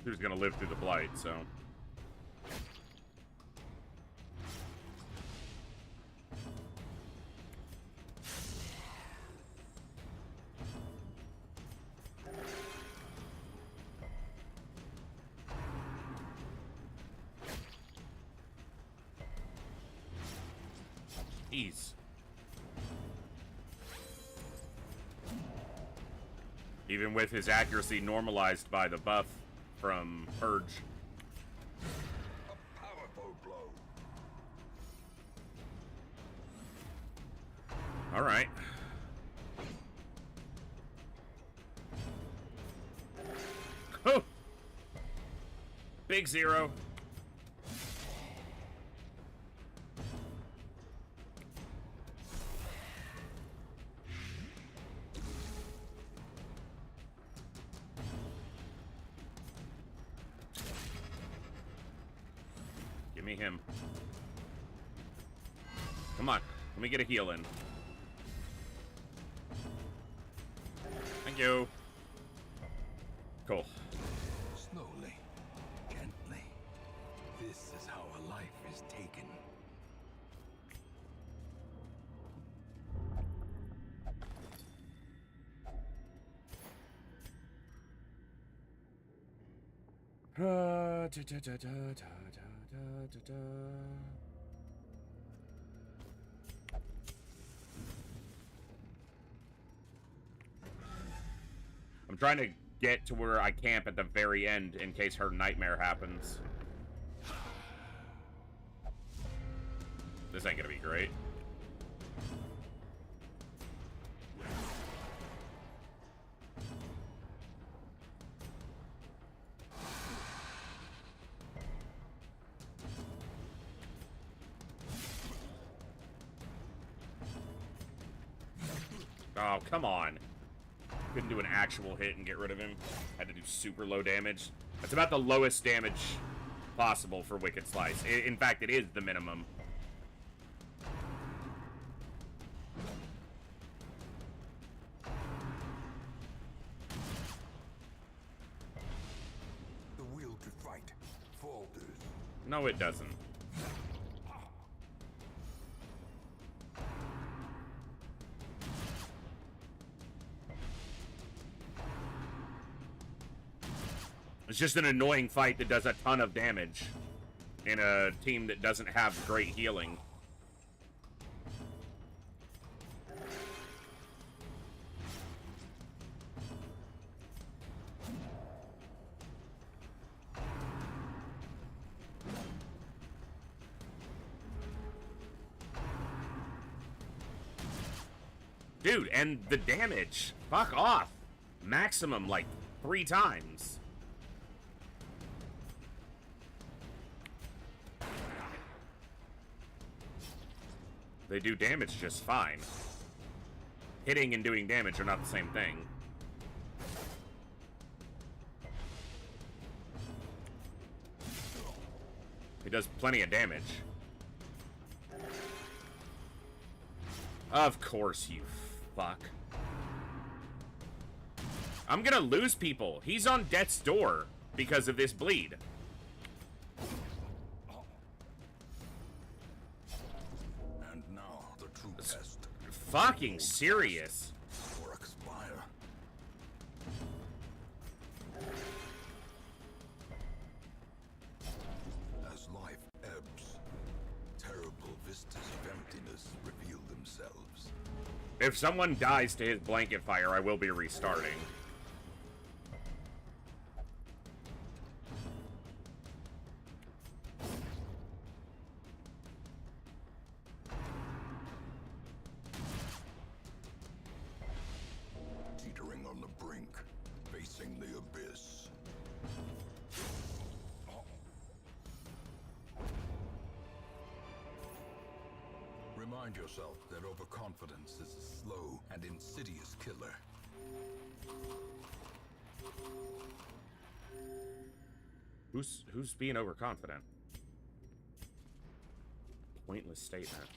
He was gonna live through the blight, so. Jeez. Even with his accuracy normalized by the buff from Purge. A powerful blow. All right. Oh! Big zero. Give me him. Come on. Let me get a heal in. Thank you. Cool. Slowly, gently. This is how a life is taken. I'm trying to get to where I camp at the very end in case her nightmare happens. This ain't gonna be great. Oh, come on. Couldn't do an actual hit and get rid of him. Had to do super low damage. That's about the lowest damage possible for Wicked Slice. In fact, it is the minimum. The will to fight falters. No, it doesn't. It's just an annoying fight that does a ton of damage in a team that doesn't have great healing. Dude, and the damage. Fuck off. Maximum, like, 3 times. They do damage just fine. Hitting and doing damage are not the same thing. It does plenty of damage. Of course, you fuck. I'm gonna lose people. He's on death's door because of this bleed. And now the true test. Fucking serious. Or expire. As life ebbs, terrible vistas of emptiness reveal themselves. If someone dies to his blanket fire, I will be restarting. Teetering on the brink, facing the abyss. Remind yourself that overconfidence is a slow and insidious killer. Who's being overconfident? Pointless statement.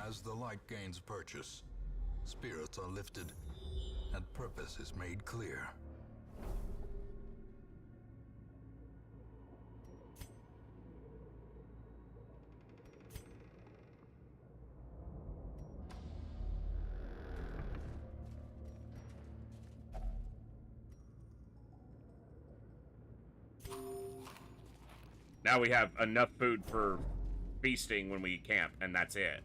As the light gains purchase, spirits are lifted, and purpose is made clear. Now we have enough food for feasting when we camp, and that's it.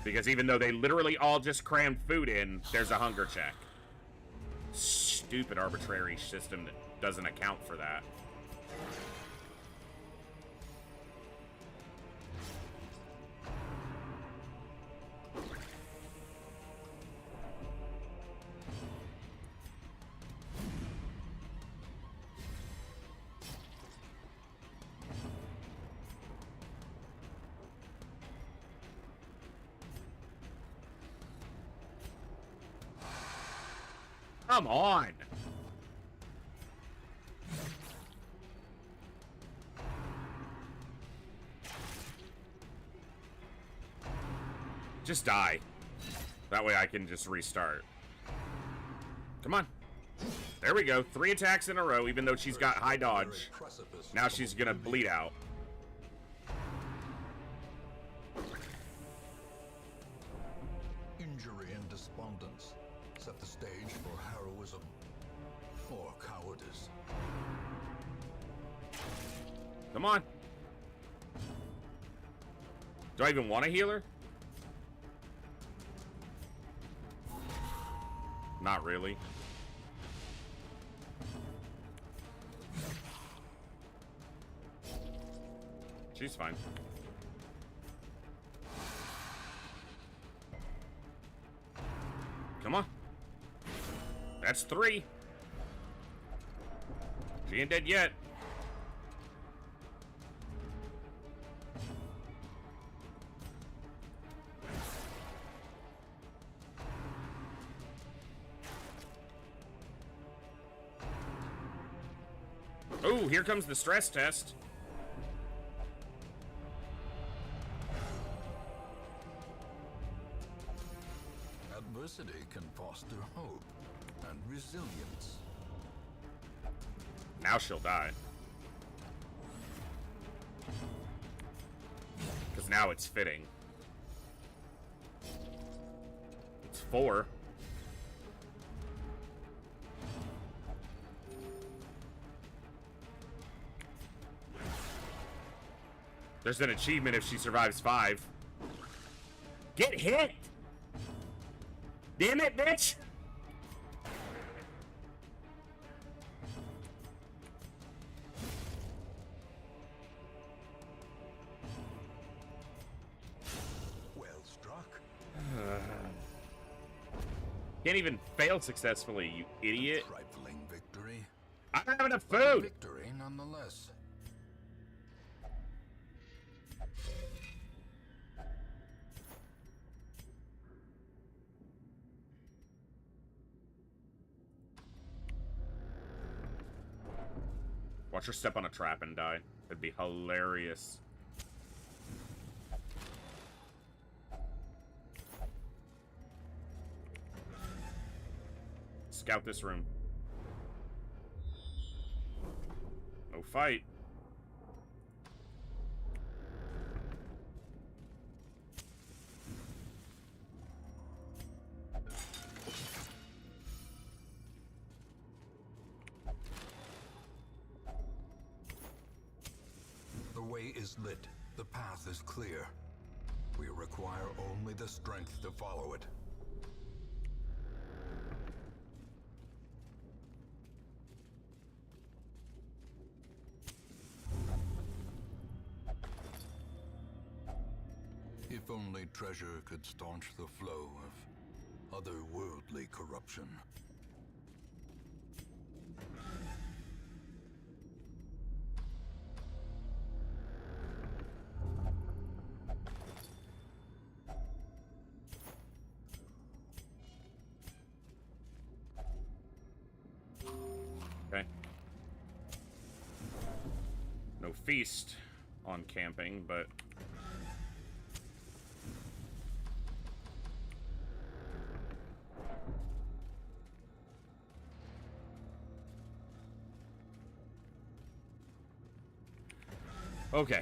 Because even though they literally all just crammed food in, there's a hunger check. Stupid arbitrary system that doesn't account for that. Come on! Just die. That way I can just restart. Come on. There we go. 3 attacks in a row, even though she's got high dodge. Now she's gonna bleed out. Injury and despondence set the stage for heroism or cowardice. Come on. Do I even want a healer? Not really. She's fine. Come on. That's 3. She ain't dead yet. Oh, here comes the stress test. Adversity can foster hope and resilience. Now she'll die. Because now it's fitting. It's 4. There's an achievement if she survives 5. Get hit! Damn it, bitch! Well struck. Can't even fail successfully, you idiot. Trifling victory. I don't have enough food! Victory nonetheless. Watch her step on a trap and die. It'd be hilarious. Scout this room. No fight. The way is lit. The path is clear. We require only the strength to follow it. If only treasure could staunch the flow of otherworldly corruption. Okay. No feast on camping, but... Okay.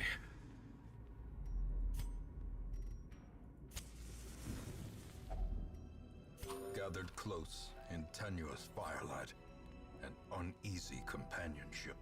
Gathered close in tenuous firelight, and uneasy companionship.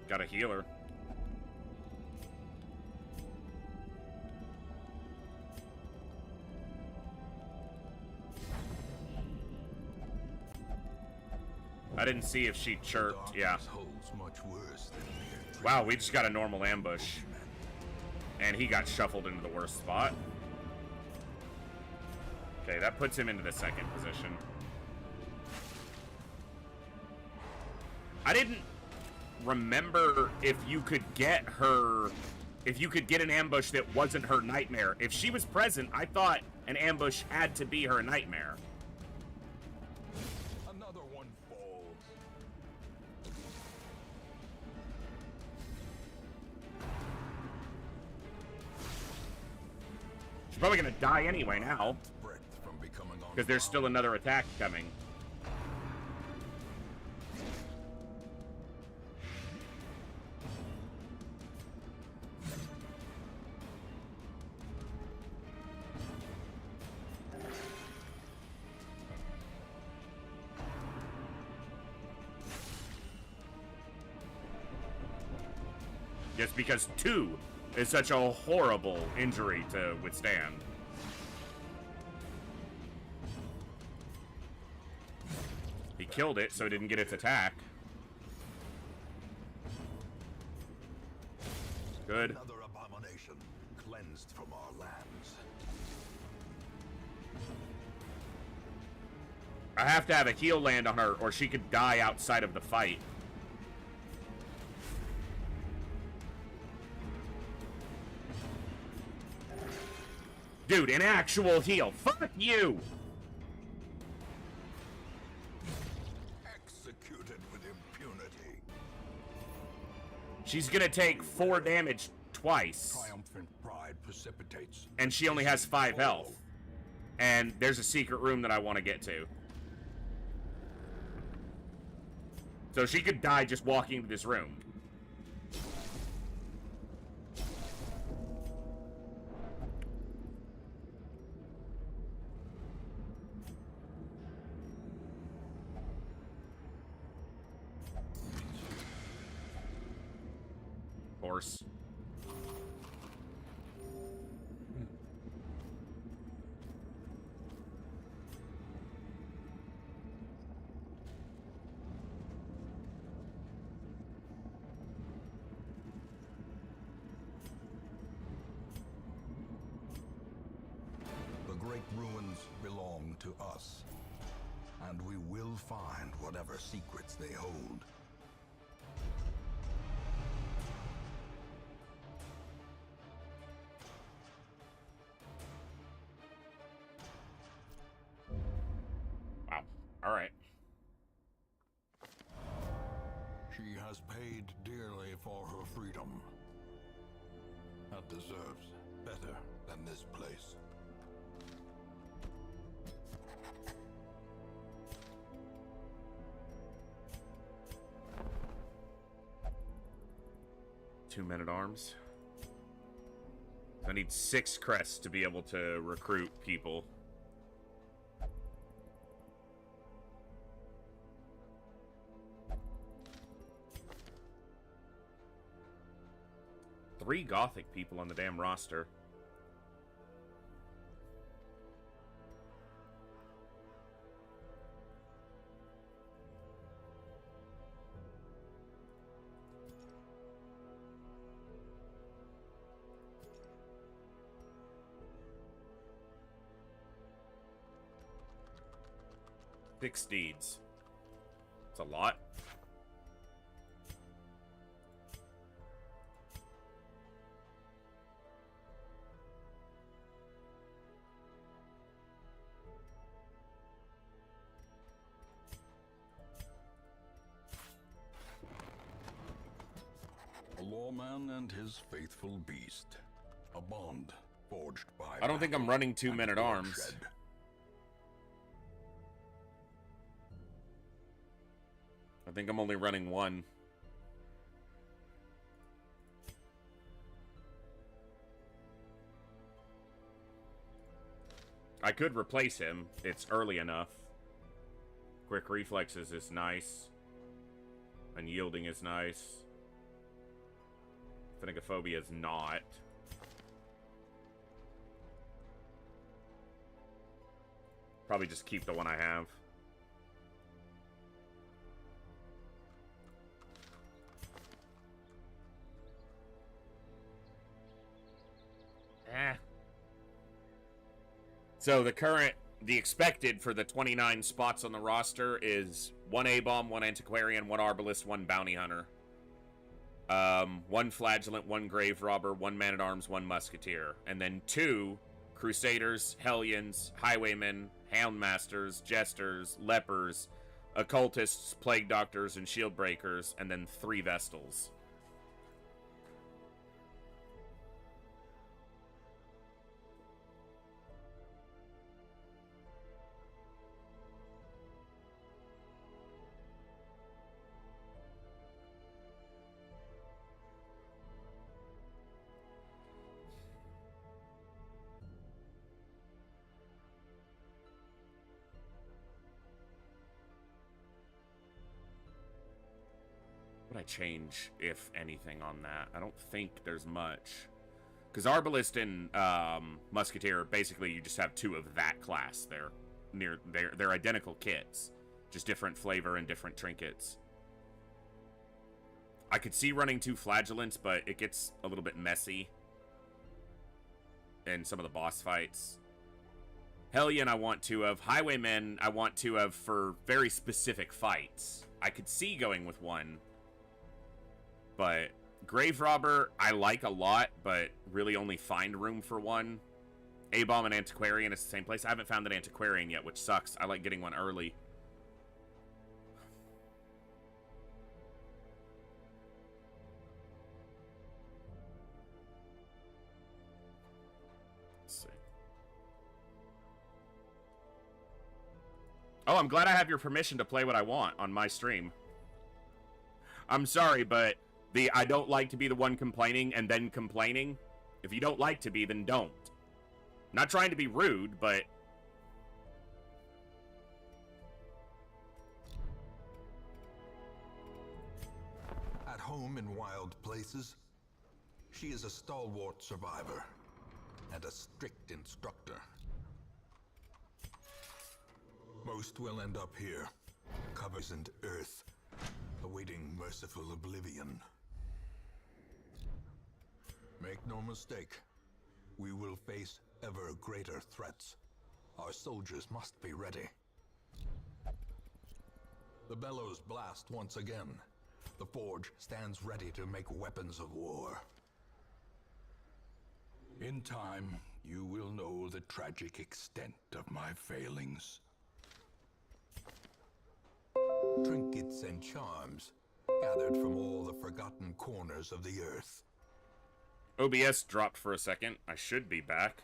Got a healer. I didn't see if she chirped. Yeah. Wow, we just got a normal ambush. And he got shuffled into the worst spot. Okay, that puts him into the second position. I didn't remember if you could get her, if you could get an ambush that wasn't her nightmare. If she was present, I thought an ambush had to be her nightmare. Another one falls. She's probably gonna die anyway now, because there's still another attack coming. Just because 2 is such a horrible injury to withstand. He killed it, so it didn't get its attack. Good. Another abomination cleansed from our lands. I have to have a heal land on her, or she could die outside of the fight. Dude, an actual heal. Fuck you! Executed with impunity. She's gonna take 4 damage twice. Triumphant pride precipitates. And she only has 5 health. And there's a secret room that I want to get to. So she could die just walking to this room. Horse. The great ruins belong to us, and we will find whatever secrets they hold. Wow. Alright. She has paid dearly for her freedom, and deserves better than this place. Two men-at-arms. I need 6 crests to be able to recruit people. Three Gothic people on the damn roster. epic steeds. It's a lot. A lawman and his faithful beast. A bond forged by... I don't think I'm running 2 men-at-arms. bloodshed. I think I'm only running 1. I could replace him. It's early enough. Quick reflexes is nice. Unyielding is nice. Phoenophobia is not. Probably just keep the one I have. So the expected for the 29 spots on the roster is 1 A-Bomb, 1 Antiquarian, 1 Arbalist, 1 Bounty Hunter. 1 Flagellant, 1 Grave Robber, 1 Man-at-Arms, 1 Musketeer. And then 2 Crusaders, Hellions, Highwaymen, Houndmasters, Jesters, Lepers, Occultists, Plague Doctors, and Shield Breakers. And then 3 Vestals. What would I change, if anything, on that? I don't think there's much. Because Arbalist and Musketeer, basically, you just have 2 of that class. They're identical kits, just different flavor and different trinkets. I could see running 2 Flagellants, but it gets a little bit messy in some of the boss fights. Hellion I want 2 of. Highwaymen I want 2 of for very specific fights. I could see going with 1. But Grave Robber I like a lot, but really only find room for 1. A-Bomb and Antiquarian is the same place. I haven't found an Antiquarian yet, which sucks. I like getting one early. Let's see. Oh, I'm glad I have your permission to play what I want on my stream. I'm sorry, but I don't like to be the one complaining and then complaining. If you don't like to be, then don't. Not trying to be rude, but... At home in wild places, she is a stalwart survivor and a strict instructor. Most will end up here, covers in earth, awaiting merciful oblivion. Make no mistake, we will face ever greater threats. Our soldiers must be ready. The bellows blast once again. The forge stands ready to make weapons of war. In time, you will know the tragic extent of my failings. Trinkets and charms, gathered from all the forgotten corners of the earth. OBS dropped for a second. I should be back.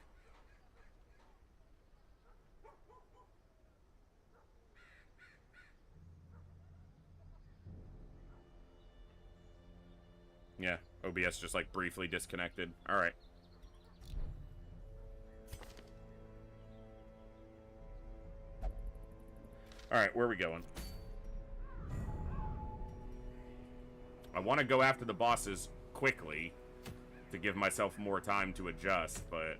Yeah, OBS just like briefly disconnected. Alright. Alright, where are we going? I want to go after the bosses quickly to give myself more time to adjust, but...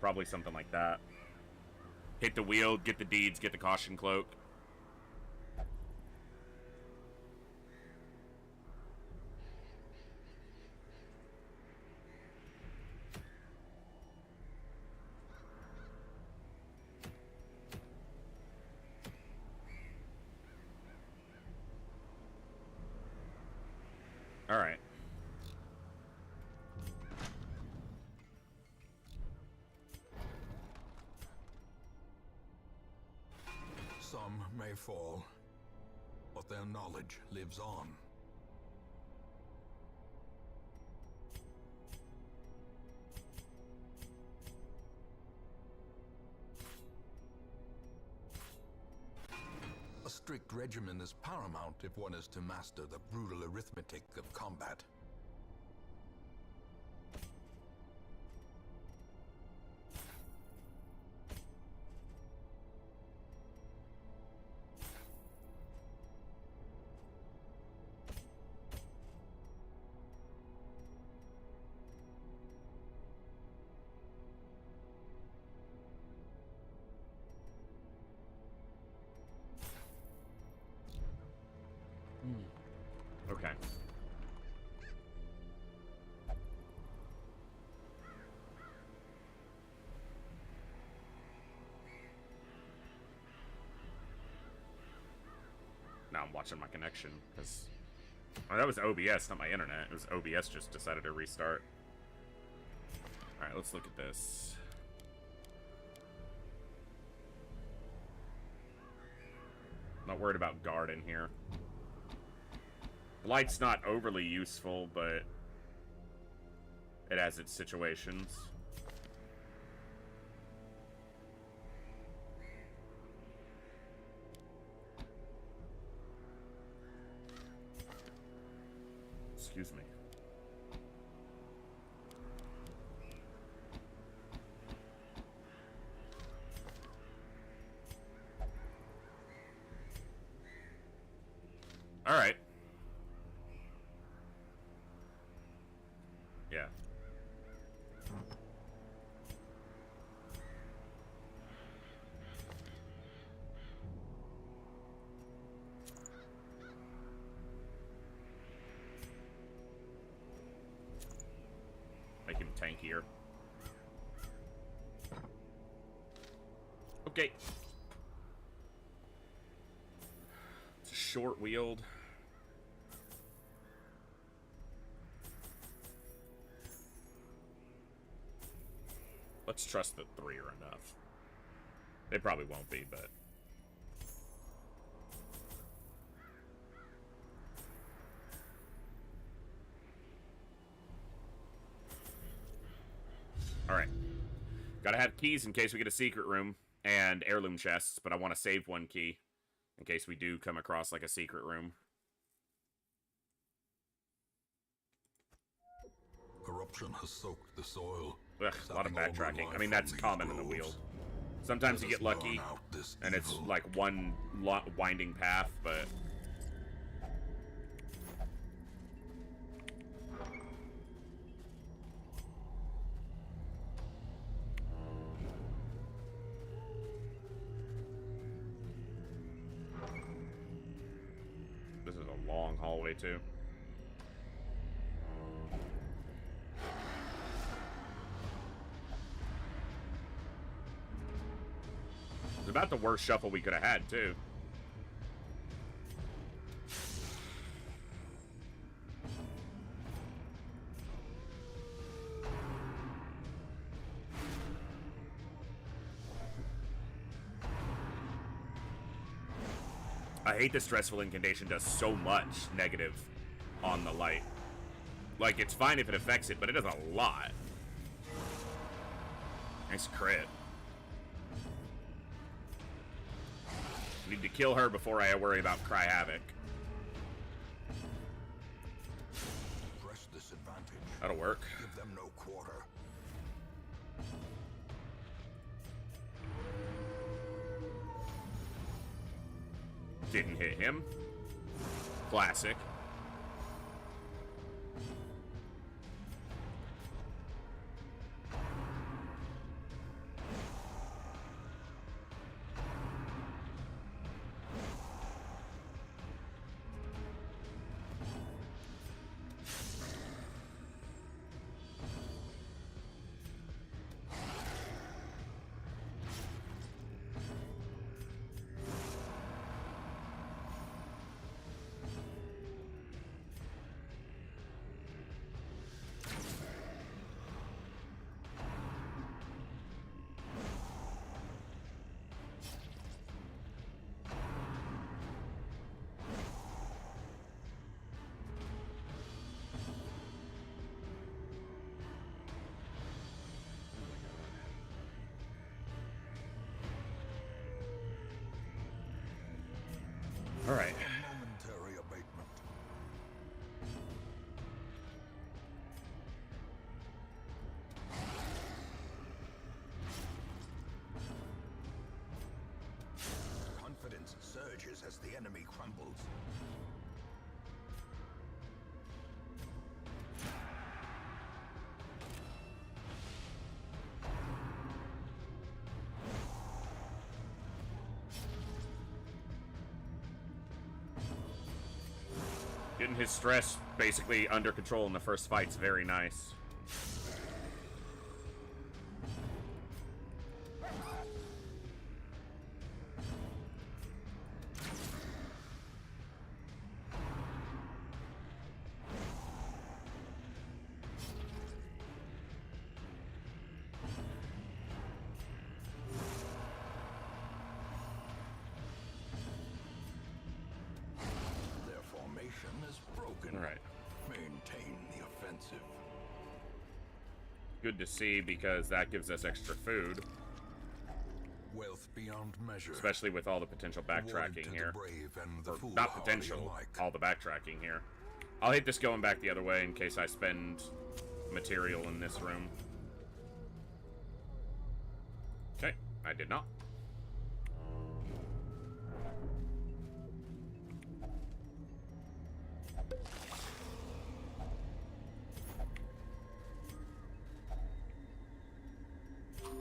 Probably something like that. Hit the wheel, get the deeds, get the caution cloak. All right. Some may fall, but their knowledge lives on. A strict regimen is paramount if one is to master the brutal arithmetic of combat. Okay. Now I'm watching my connection, because... Oh, that was OBS, not my internet. It was OBS just decided to restart. Alright, let's look at this. Not worried about guard in here. Light's not overly useful, but it has its situations. Excuse me. All right. Yeah. Make him tankier. Okay. It's short-wheeled. Let's trust that 3 are enough. They probably won't be, but... Alright. Gotta have keys in case we get a secret room and heirloom chests, but I want to save 1 key in case we do come across, like, a secret room. Corruption has soaked the soil. Ugh, a lot of backtracking. I mean, that's common in the wheel. Sometimes you get lucky, and it's like one winding path, but... This is a long hallway, too. It's about the worst shuffle we could have had, too. I hate the Stressful Incantation does so much negative on the light. Like, it's fine if it affects it, but it does a lot. Nice crit. Need to kill her before I worry about Cry Havoc. Press this advantage. That'll work. Give them no quarter. Didn't hit him. Classic. All right. Momentary abatement. Confidence surges as the enemy crumbles. Getting his stress basically under control in the first fight's very nice. Their formation is broken. All right. Maintain the offensive. Good to see because that gives us extra food, Wealth beyond measure. especially with all the potential Awarded backtracking to here. the brave and the Or foolhardy not potential, alike. all the backtracking here. I'll hit this going back the other way in case I spend material in this room. Okay, I did not.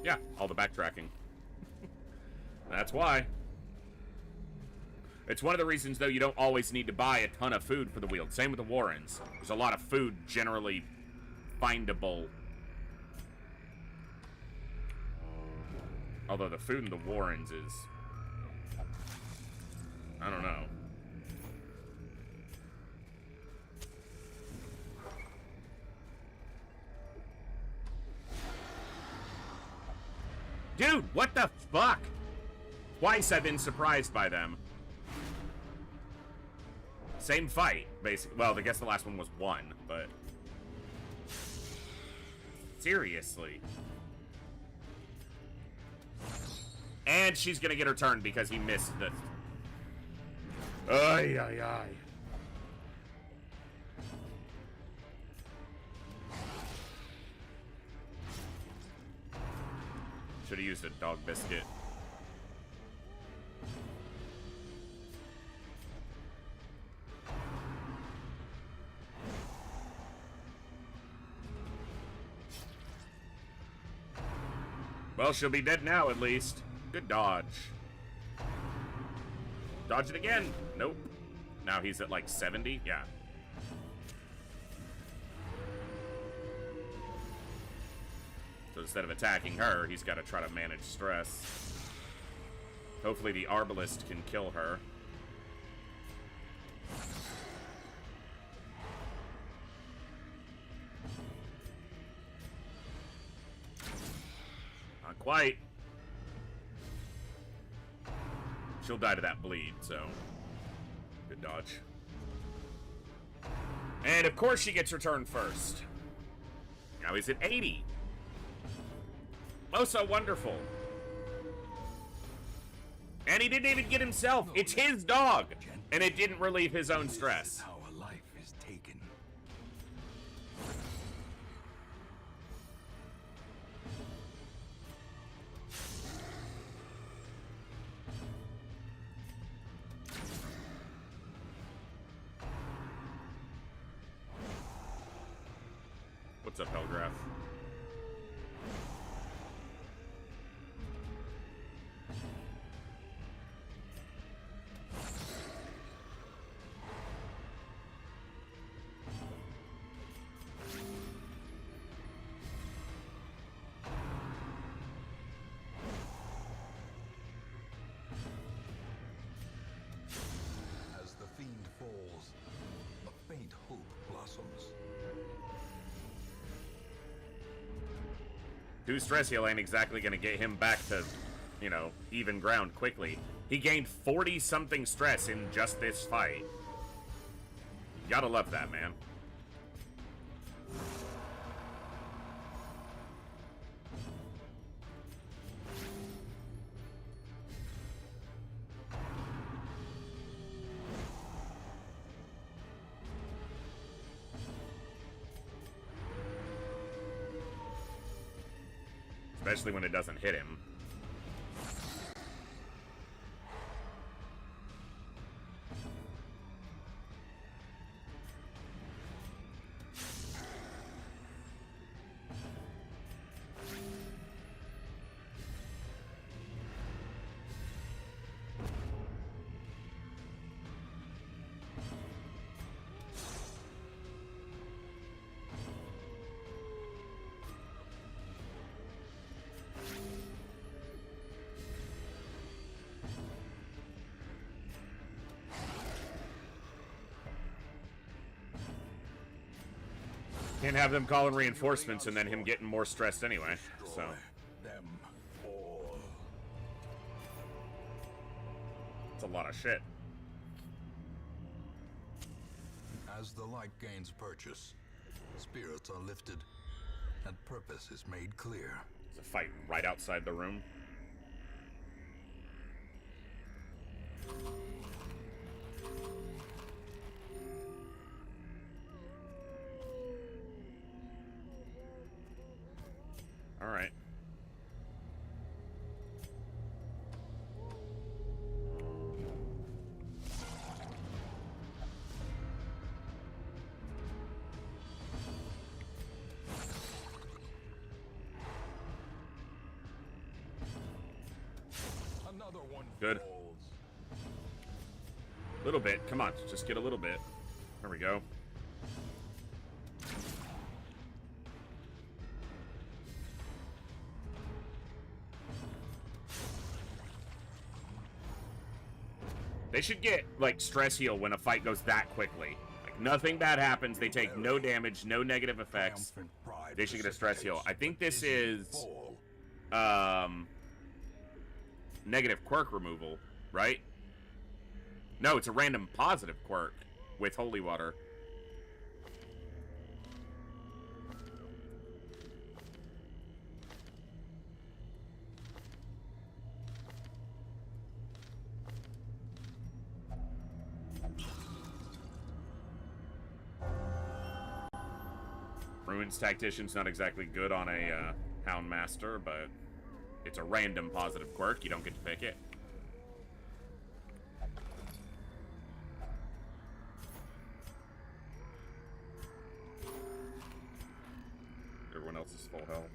Yeah, all the backtracking. That's why. It's one of the reasons, though, you don't always need to buy a ton of food for the Weald. Same with the Warrens. There's a lot of food generally findable. Although the food in the Warrens is... I don't know. Dude, what the fuck? Twice I've been surprised by them. Same fight, basically. Well, I guess the last one was 1, but... Seriously. And she's gonna get her turn because he missed the... Ay, ay, ay. Should have used a dog biscuit. Well, she'll be dead now, at least. Good dodge. Dodge it again. Nope. Now he's at like 70? Yeah. So instead of attacking her, he's got to try to manage stress. Hopefully the Arbalest can kill her. Not quite. She'll die to that bleed, so good dodge. And of course she gets her turn first. Now he's at 80. Oh, so wonderful. And he didn't even get himself. It's his dog. And it didn't relieve his own stress. How a life is taken. What's up, Helgraf? As the fiend falls, a faint hope blossoms. 2 stress heal ain't exactly gonna get him back to, you know, even ground quickly. He gained 40-something stress in just this fight. You gotta love that, man. especially when it doesn't hit him. Can't have them calling reinforcements and then him getting more stressed anyway, so. Them all. It's a lot of shit. As the light gains purchase, spirits are lifted, and purpose is made clear. There's a fight right outside the room. All right. Another one Good. falls. Little bit. Come on, just get a little bit. There we go. They should get, like, stress heal when a fight goes that quickly. Like, nothing bad happens. They take no damage, no negative effects. Triumphant pride They should get a stress heal. I think this is, fall. negative quirk removal, right? No, it's a random positive quirk with holy water. Ruins Tactician's not exactly good on a Hound Master, but it's a random positive quirk. You don't get to pick it. Everyone else is full health.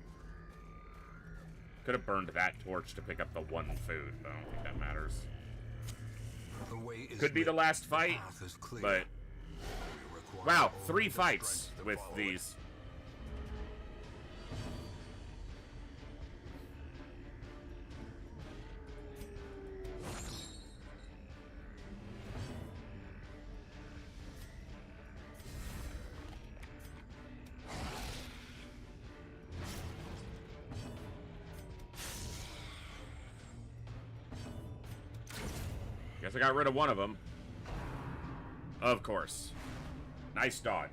Could have burned that torch to pick up the one food, but I don't think that matters. The way is Could be the lit, last fight, path is clear. but We require wow, only 3 the fights strength to with follow it. these. Guess I got rid of one of them. Of course. Nice dodge.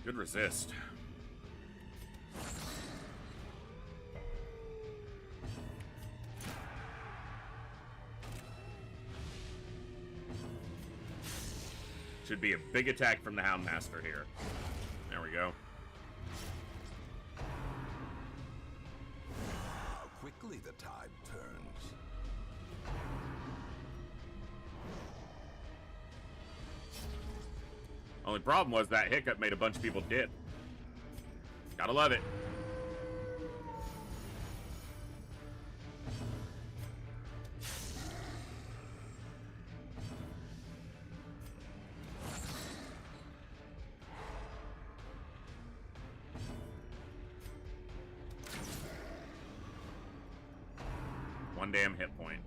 Good resist. Should be a big attack from the Hound Master here. There we go. How quickly the tide turns. Only problem was that hiccup made a bunch of people dip. Gotta love it. One damn hit point.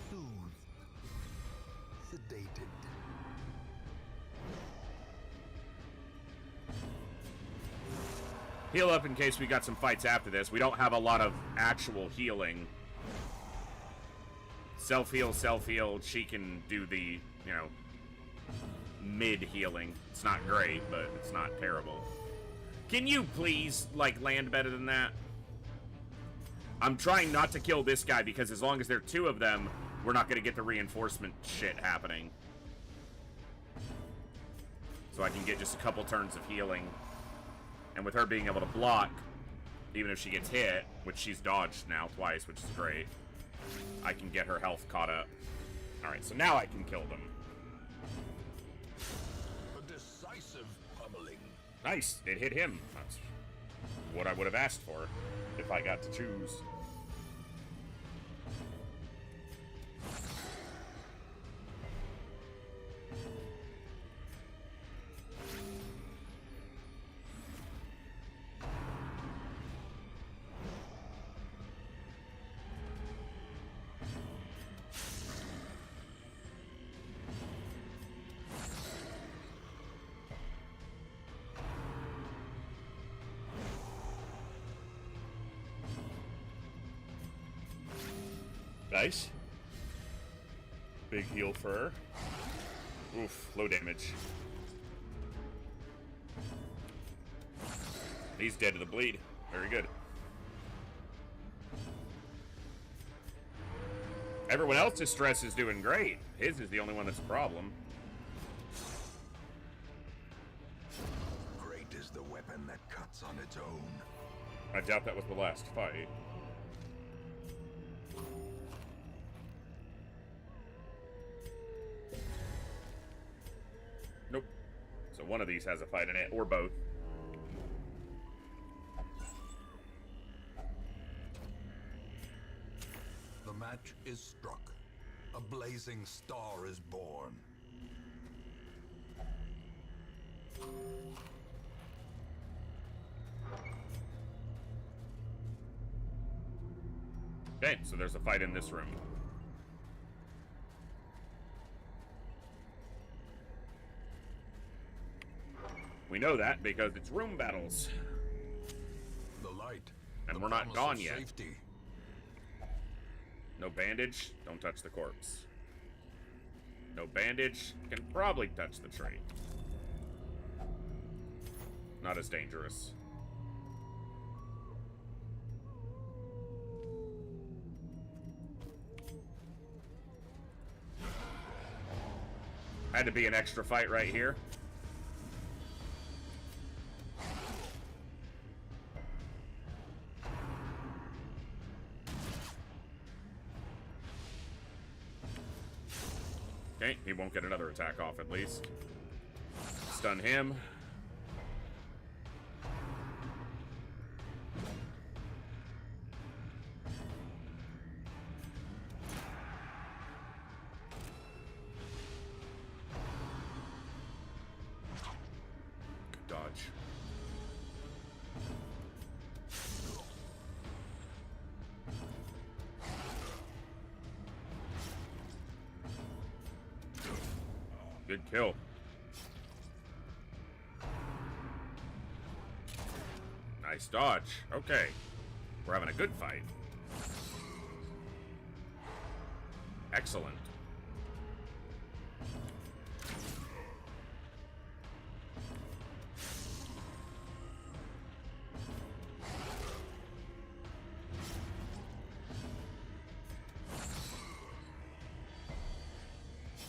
Soothed. Sedated. Heal up in case we got some fights after this. We don't have a lot of actual healing. Self-heal, self-heal. She can do the, you know, mid-healing. It's not great, but it's not terrible. Can you please, like, land better than that? I'm trying not to kill this guy because as long as there are two of them, we're not going to get the reinforcement shit happening. So I can get just a couple turns of healing. And with her being able to block, even if she gets hit, which she's dodged now twice, which is great, I can get her health caught up. Alright, so now I can kill them. A decisive pummeling. Nice, it hit him. That's what I would have asked for if I got to choose. Nice. Big heal for her. Oof, low damage. He's dead to the bleed. Very good. Everyone else's stress is doing great. His is the only one that's a problem. Great is the weapon that cuts on its own. I doubt that was the last fight. Nope. So one of these has a fight in it, or both. The match is struck. A blazing star is born. Okay, so there's a fight in this room. We know that because it's room battles. The light. And the we're not promise gone of yet. Safety. No bandage, don't touch the corpse. No bandage, can probably touch the tree. Not as dangerous. Had to be an extra fight right here. Okay, he won't get another attack off at least. Stun him. Good dodge. Good kill. Nice dodge. Okay. We're having a good fight. Excellent.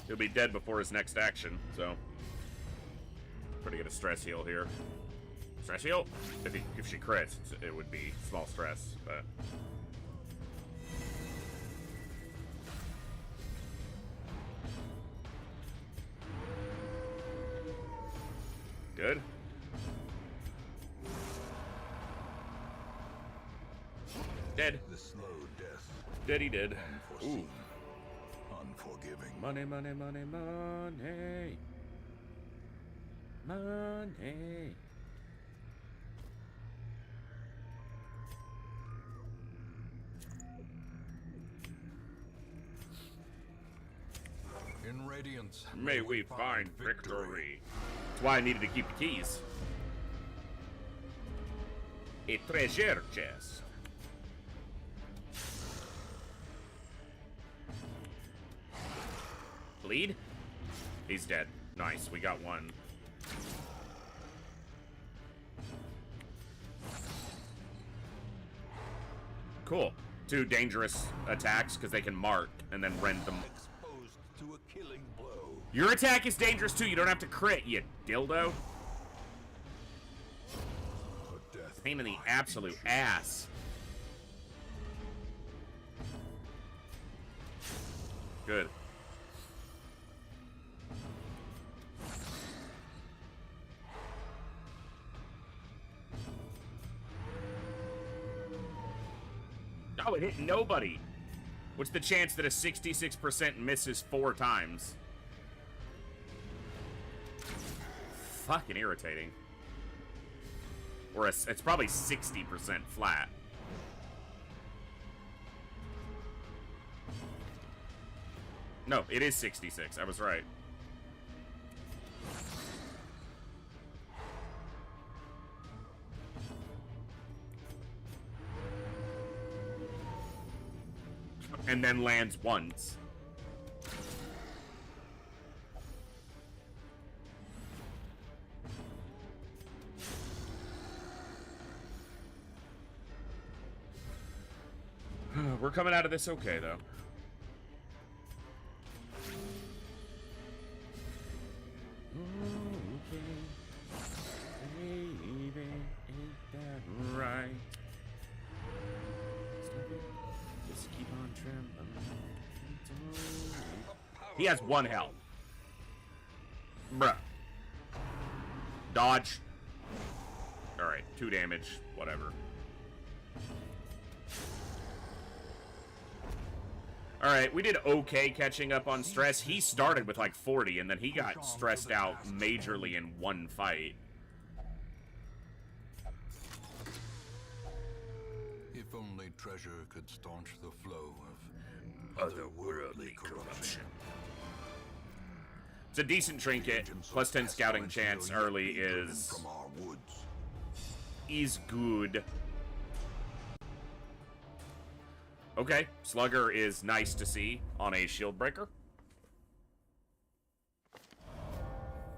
He'll be dead before his next action, so try to get a stress heal here. Stress heal? If she crits, it would be small stress, but good. Dead. The slow death. Dead he did. Ooh. Unforeseen. Unforgiving. Money, money, money, money. Money. In Radiance, May we find victory. That's why I needed to keep the keys. A treasure chest. Bleed? He's dead. Nice, we got one. Cool. 2 dangerous attacks because they can mark and then rend them. Exposed to a killing blow. Your attack is dangerous too. You don't have to crit, you dildo. A death Pain in the absolute ass. Good. Oh, it hit nobody. What's the chance that a 66% misses 4 times? Fucking irritating. Or it's probably 60% flat. No, it is 66. I was right. And then lands once. We're coming out of this okay, though. Baby, ain't that right? Just keep on trembling. He has 1 health. Bruh. Dodge. Alright, 2 damage. Whatever. Alright, we did okay catching up on stress. He started with like 40, and then he got stressed out majorly in 1 fight. If only treasure could staunch the flow of otherworldly corruption. It's a decent trinket. Plus 10 scouting chance early is From our woods. good. Okay, Slugger is nice to see on a shield breaker.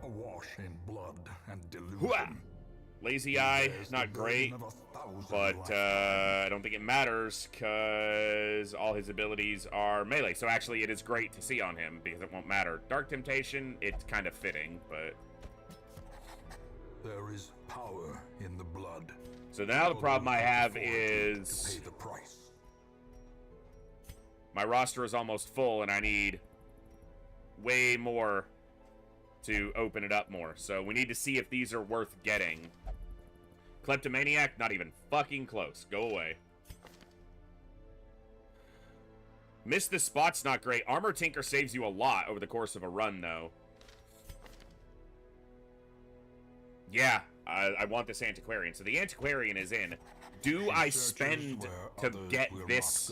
Awash in blood and Hooah! delusion. Lazy Eye, not great, but I don't think it matters because all his abilities are melee. So actually, it is great to see on him because it won't matter. Dark Temptation, it's kind of fitting, but There is power in the blood. so now the problem I have To is pay the price. my roster is almost full and I need way more to open it up more. So we need to see if these are worth getting. Kleptomaniac, not even fucking close. Go away. Miss the spot's not great. Armor Tinker saves you a lot over the course of a run, though. Yeah, I want this Antiquarian. So the Antiquarian is in. Do I spend to get this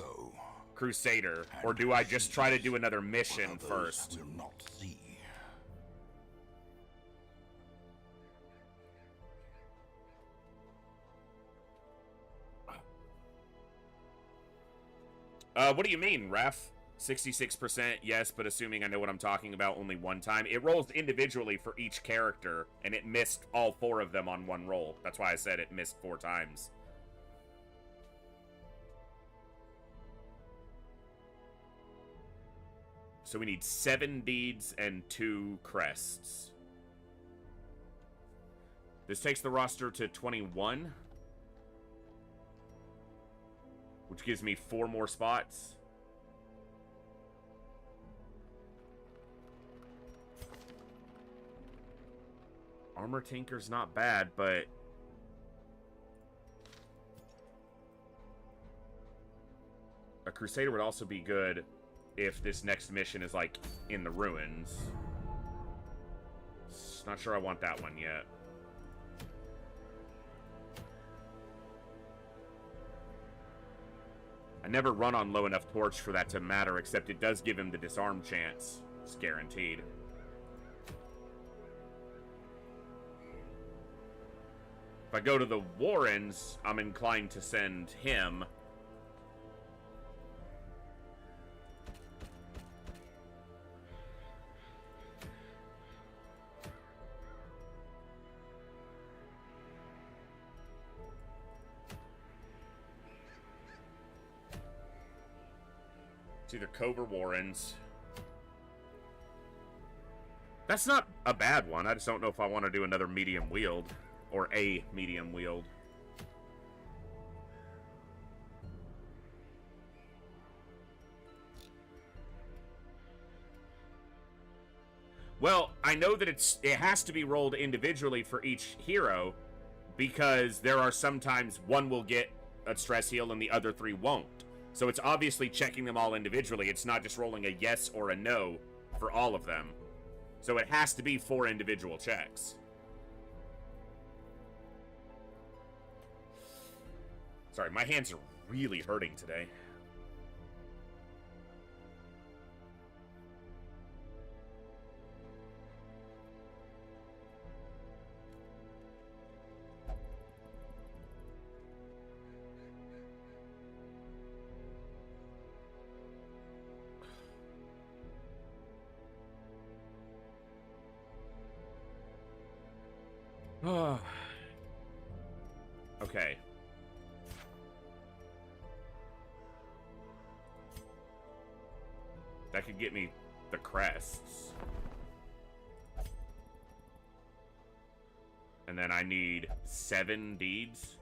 Crusader, or do I just try to do another mission first? Will not see. What do you mean, ref? 66%, yes, but assuming I know what I'm talking about only 1 time. It rolls individually for each character, and it missed all 4 of them on 1 roll. That's why I said it missed 4 times. So we need 7 deeds and 2 crests. This takes the roster to 21. Which gives me 4 more spots. Armor Tinker's not bad, but a Crusader would also be good if this next mission is, like, in the ruins. Not sure I want that one yet. I never run on low enough torch for that to matter, except it does give him the disarm chance. It's guaranteed. If I go to the Warrens, I'm inclined to send him. It's either Cove or Warrens. That's not a bad one. I just don't know if I want to do another medium wield. Or a medium wield. Well, I know that it has to be rolled individually for each hero, because there are sometimes one will get a stress heal and the other three won't. So it's obviously checking them all individually. It's not just rolling a yes or a no for all of them. So it has to be 4 individual checks. Sorry, my hands are really hurting today. Okay. That could get me the crests. And then I need 7 deeds.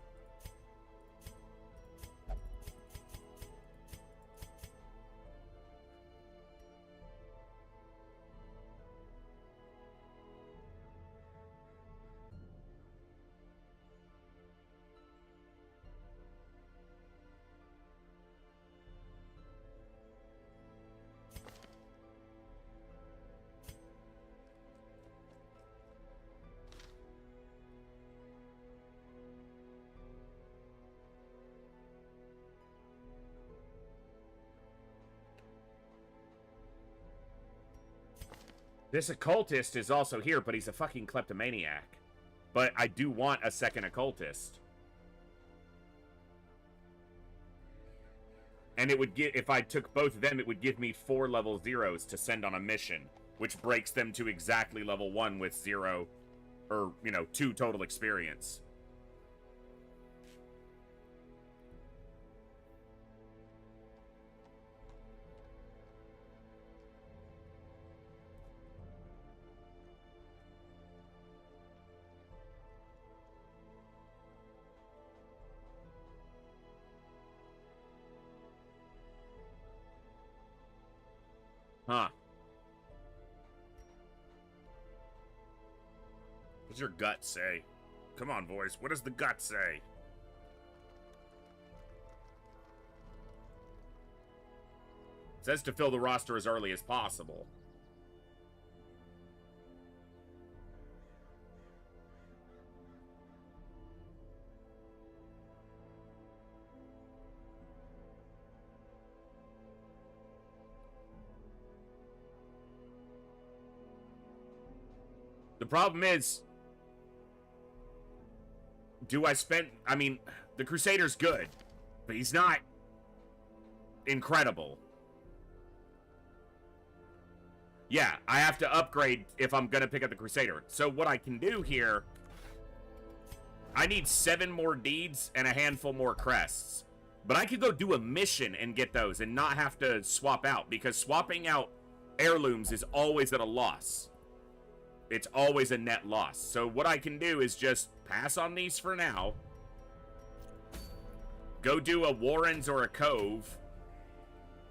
This occultist is also here, but he's a fucking kleptomaniac. But I do want a second occultist. And it would get, if I took both of them, it would give me 4 level 0s to send on a mission, which breaks them to exactly level 1 with 0, or, 2 total experience. Huh. What's your gut say? Come on, boys. What does the gut say? It says to fill the roster as early as possible. The problem is, the Crusader's good, but he's not incredible. Yeah, I have to upgrade if I'm gonna pick up the Crusader. So what I can do here, I need 7 more deeds and a handful more crests. But I could go do a mission and get those and not have to swap out, because swapping out heirlooms is always at a loss. It's always a net loss. So what I can do is just pass on these for now. Go do a Warrens or a Cove.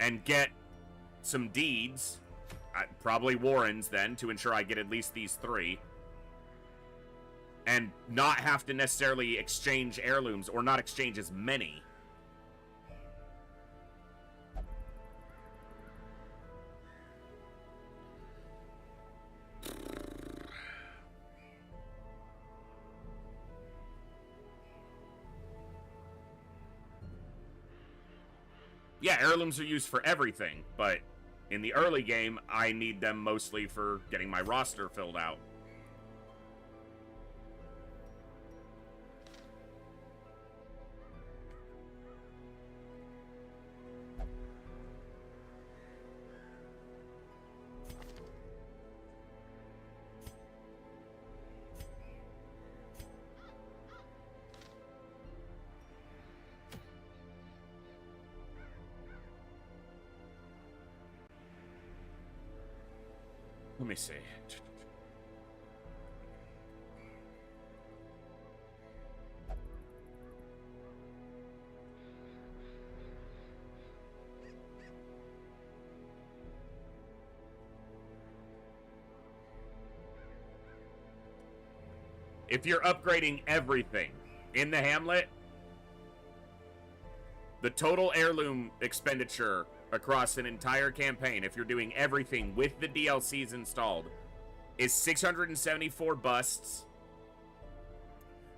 And get some deeds. Probably Warrens then, to ensure I get at least these 3. And not have to necessarily exchange heirlooms, or not exchange as many. Yeah, heirlooms are used for everything, but in the early game, I need them mostly for getting my roster filled out. Let me see. If you're upgrading everything in the hamlet, the total heirloom expenditure across an entire campaign, if you're doing everything with the DLCs installed, is 674 busts,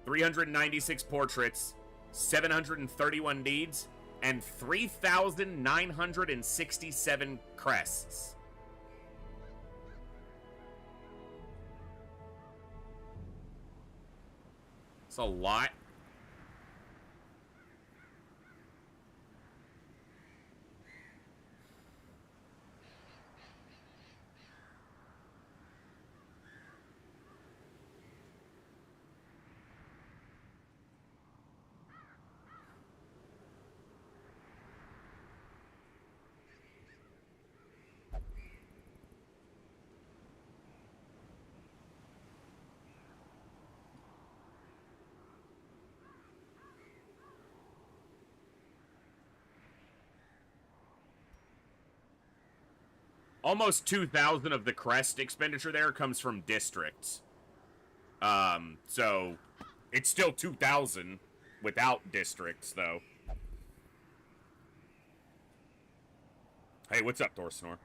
396 portraits, 731 deeds, and 3,967 crests. It's a lot. Almost 2,000 of the crest expenditure there comes from districts. So it's still 2,000 without districts, though. Hey, what's up, Thorsnor?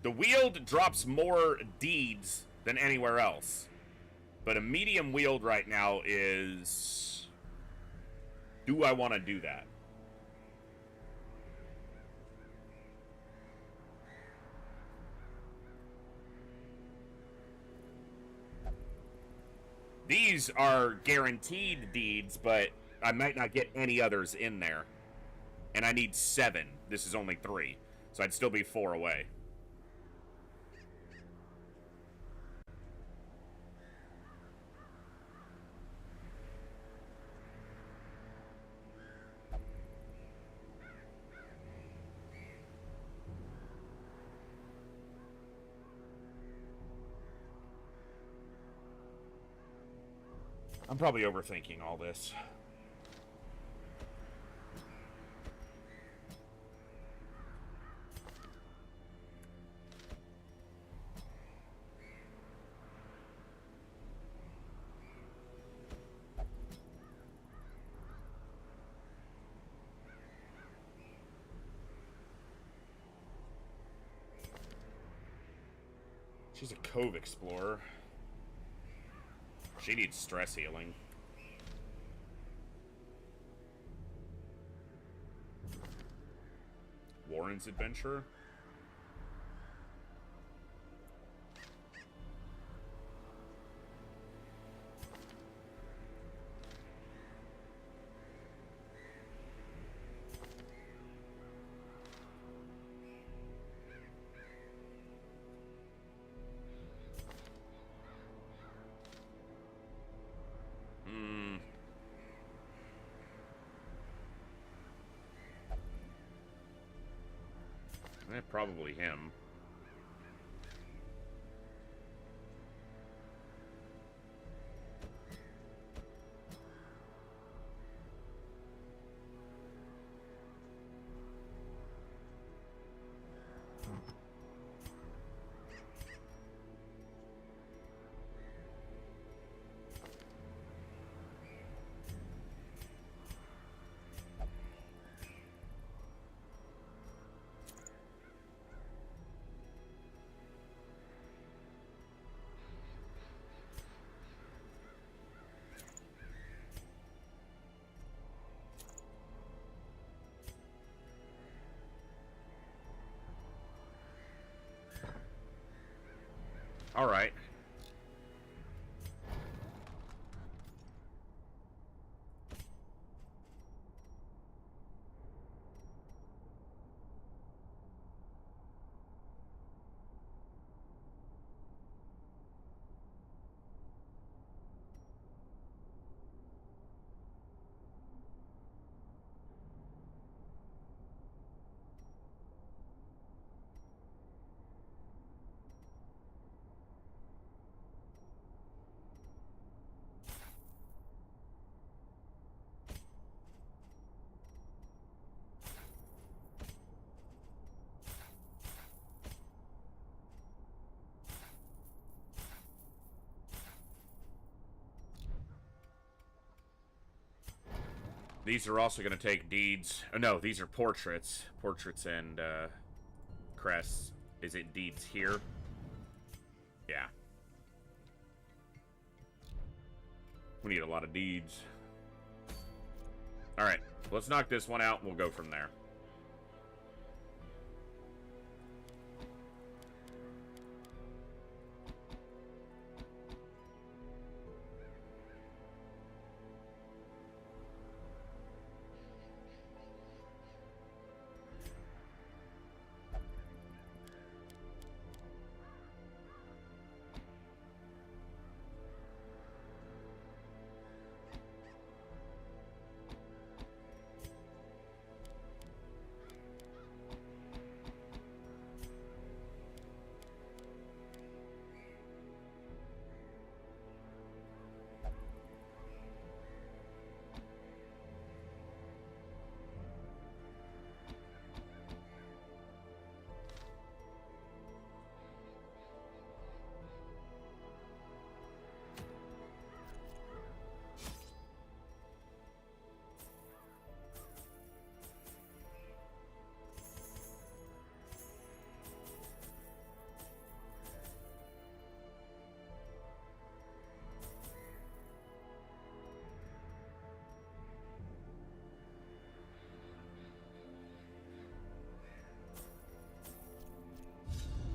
The Weald drops more deeds than anywhere else. But a medium Weald right now is... Do I want to do that? These are guaranteed deeds, but I might not get any others in there. And I need 7. This is only 3. So I'd still be 4 away. I'm probably overthinking all this. She's a Cove Explorer. She needs stress healing. Warren's Adventure? Probably him. All right. These are also going to take deeds. Oh, no, these are portraits. Portraits and crests. Is it deeds here? Yeah. We need a lot of deeds. Alright, let's knock this one out and we'll go from there.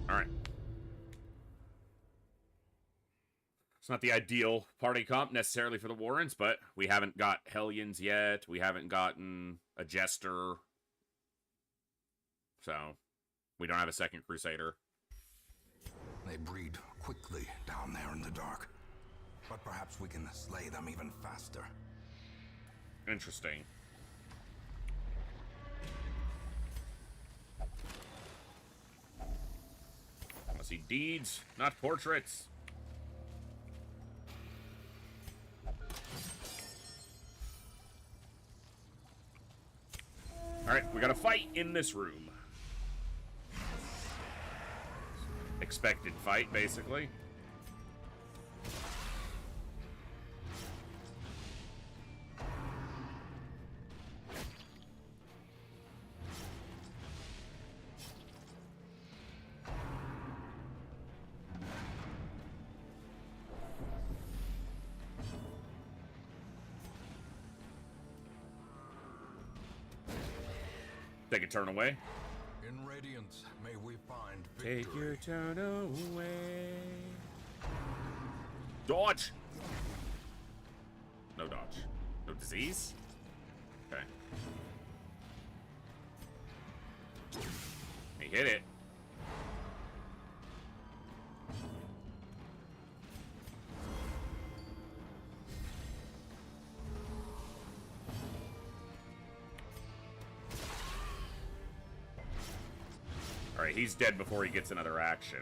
Alright. It's not the ideal party comp necessarily for the Warrens, but we haven't got Hellions yet. We haven't gotten a Jester. So, we don't have a second Crusader. They breed quickly down there in the dark. But perhaps we can slay them even faster. Interesting. I want to see deeds, not portraits. Alright, we got a fight in this room. Expected fight, basically. Take a turn away. In Radiance, may we find victory. Take your turn away. Dodge! No dodge. No disease? Okay. He hit it. Alright, he's dead before he gets another action.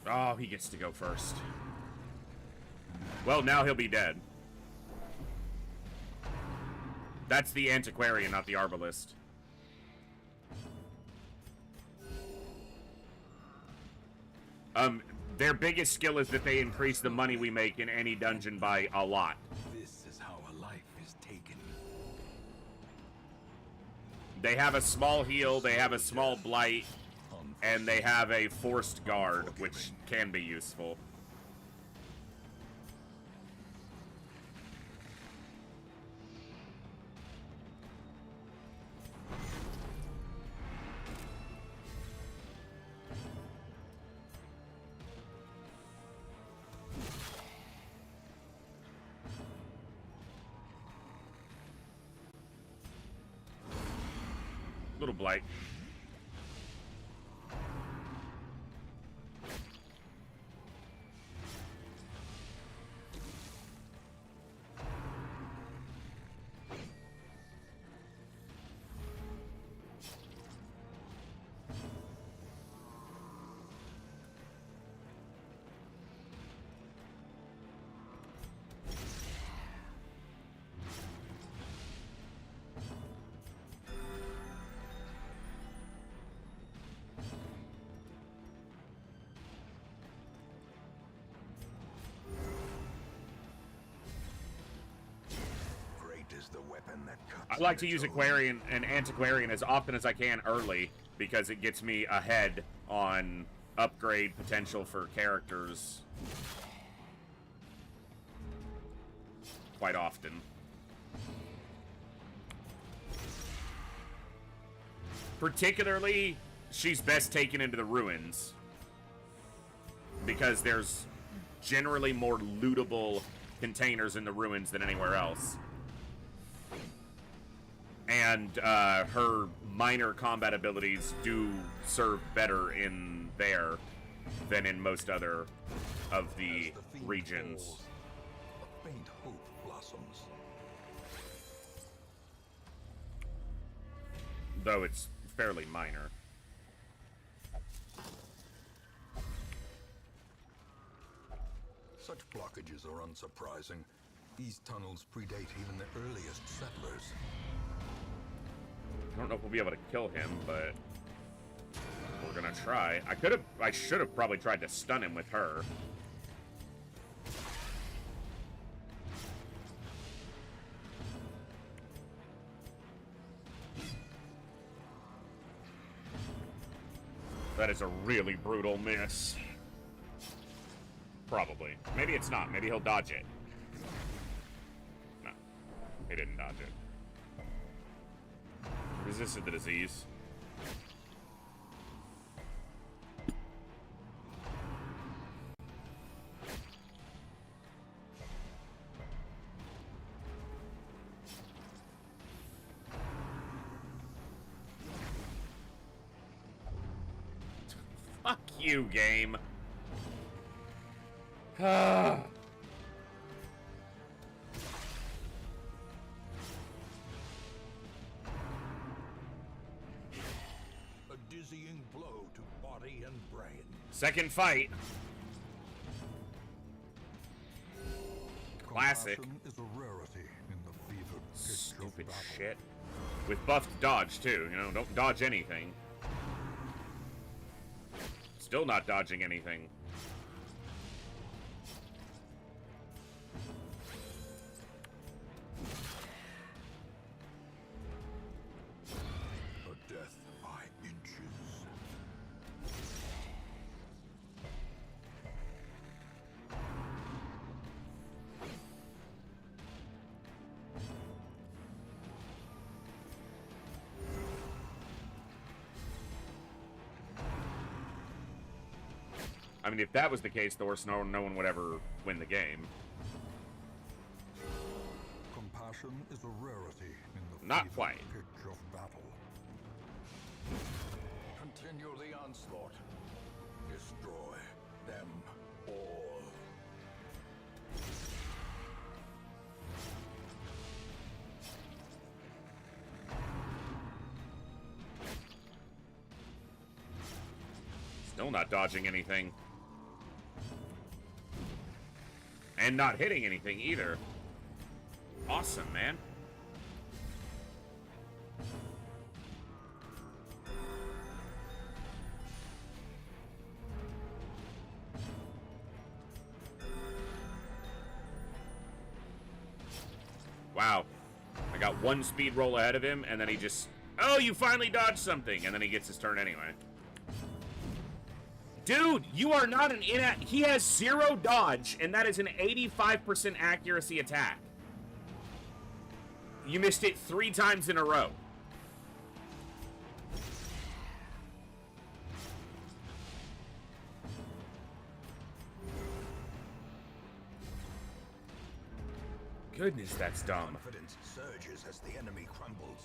Oh, he gets to go first. Well, now he'll be dead. That's the Antiquarian, not the Arbalist. Their biggest skill is that they increase the money we make in any dungeon by a lot. This is how a life is taken. They have a small heal, they have a small blight, and they have a forced guard, which can be useful. Little blight. weapon that cuts I like to on use its own. Aquarian and Antiquarian as often as I can early because it gets me ahead on upgrade potential for characters quite often. Particularly, she's best taken into the ruins because there's generally more lootable containers in the ruins than anywhere else. And her minor combat abilities do serve better in there than in most other of the As the fiend regions. falls, a faint hope blossoms. Though it's fairly minor. Such blockages are unsurprising. These tunnels predate even the earliest settlers. I don't know if we'll be able to kill him, but we're gonna try. I should have probably tried to stun him with her. That is a really brutal miss. Probably. Maybe it's not. Maybe he'll dodge it. No. He didn't dodge it. Resisted the disease. Fuck you, game. A dizzying blow to body and brain. Second fight. Classic. Compassion is a rarity in the fevered pitch Stupid of battle. shit. With buffed dodge, too. You know, don't dodge anything. Still not dodging anything. A death by inches. I mean, if that was the case, Thor, no one would ever win the game. Compassion is a rarity in the Not fevered quite. pitch of battle. Continue the onslaught. Destroy them all. Still not dodging anything. And not hitting anything either. Awesome, man. Wow. I got one speed roll ahead of him, and then he just... Oh, you finally dodged something! And then he gets his turn anyway. Dude, you are not an he has 0 dodge, and that is an 85% accuracy attack. You missed it 3 times in a row. Goodness, that's dumb. Confidence surges as the enemy crumbles.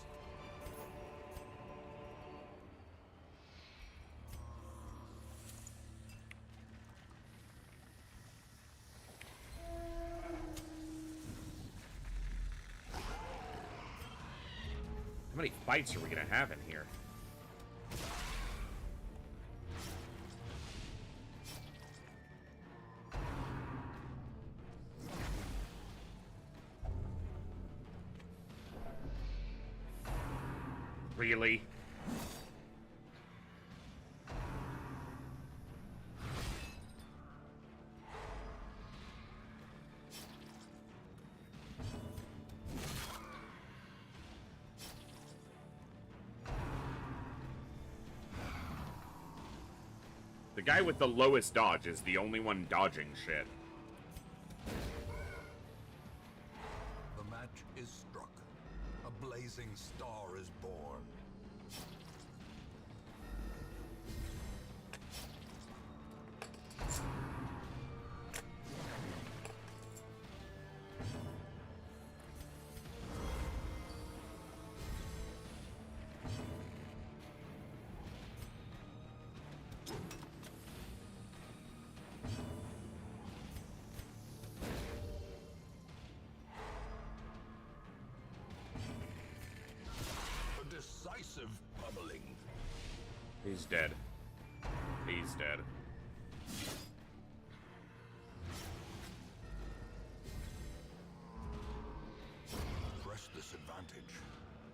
How many fights are we gonna have in here? Really? guy with the lowest dodge is the only one dodging shit. The match is struck. A blazing star is born. Decisive pummeling. He's dead. He's dead. Press this advantage.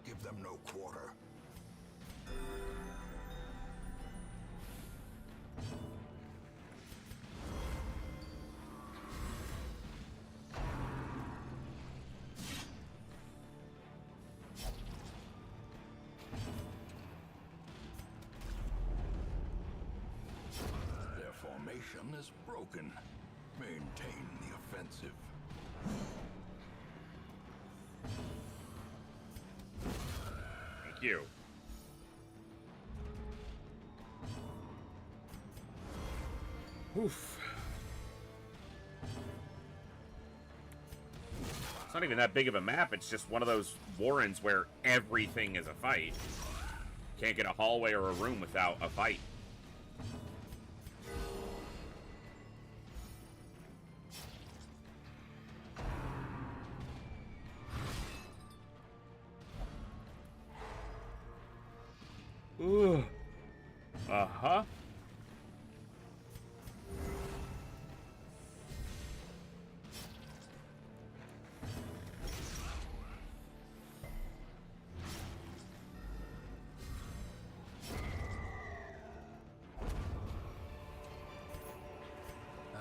Give them no quarter. Their formation is broken. Maintain the offensive. Thank you. Oof. It's not even that big of a map, it's just one of those warrens where everything is a fight. Can't get a hallway or a room without a fight. Ooh. Uh-huh.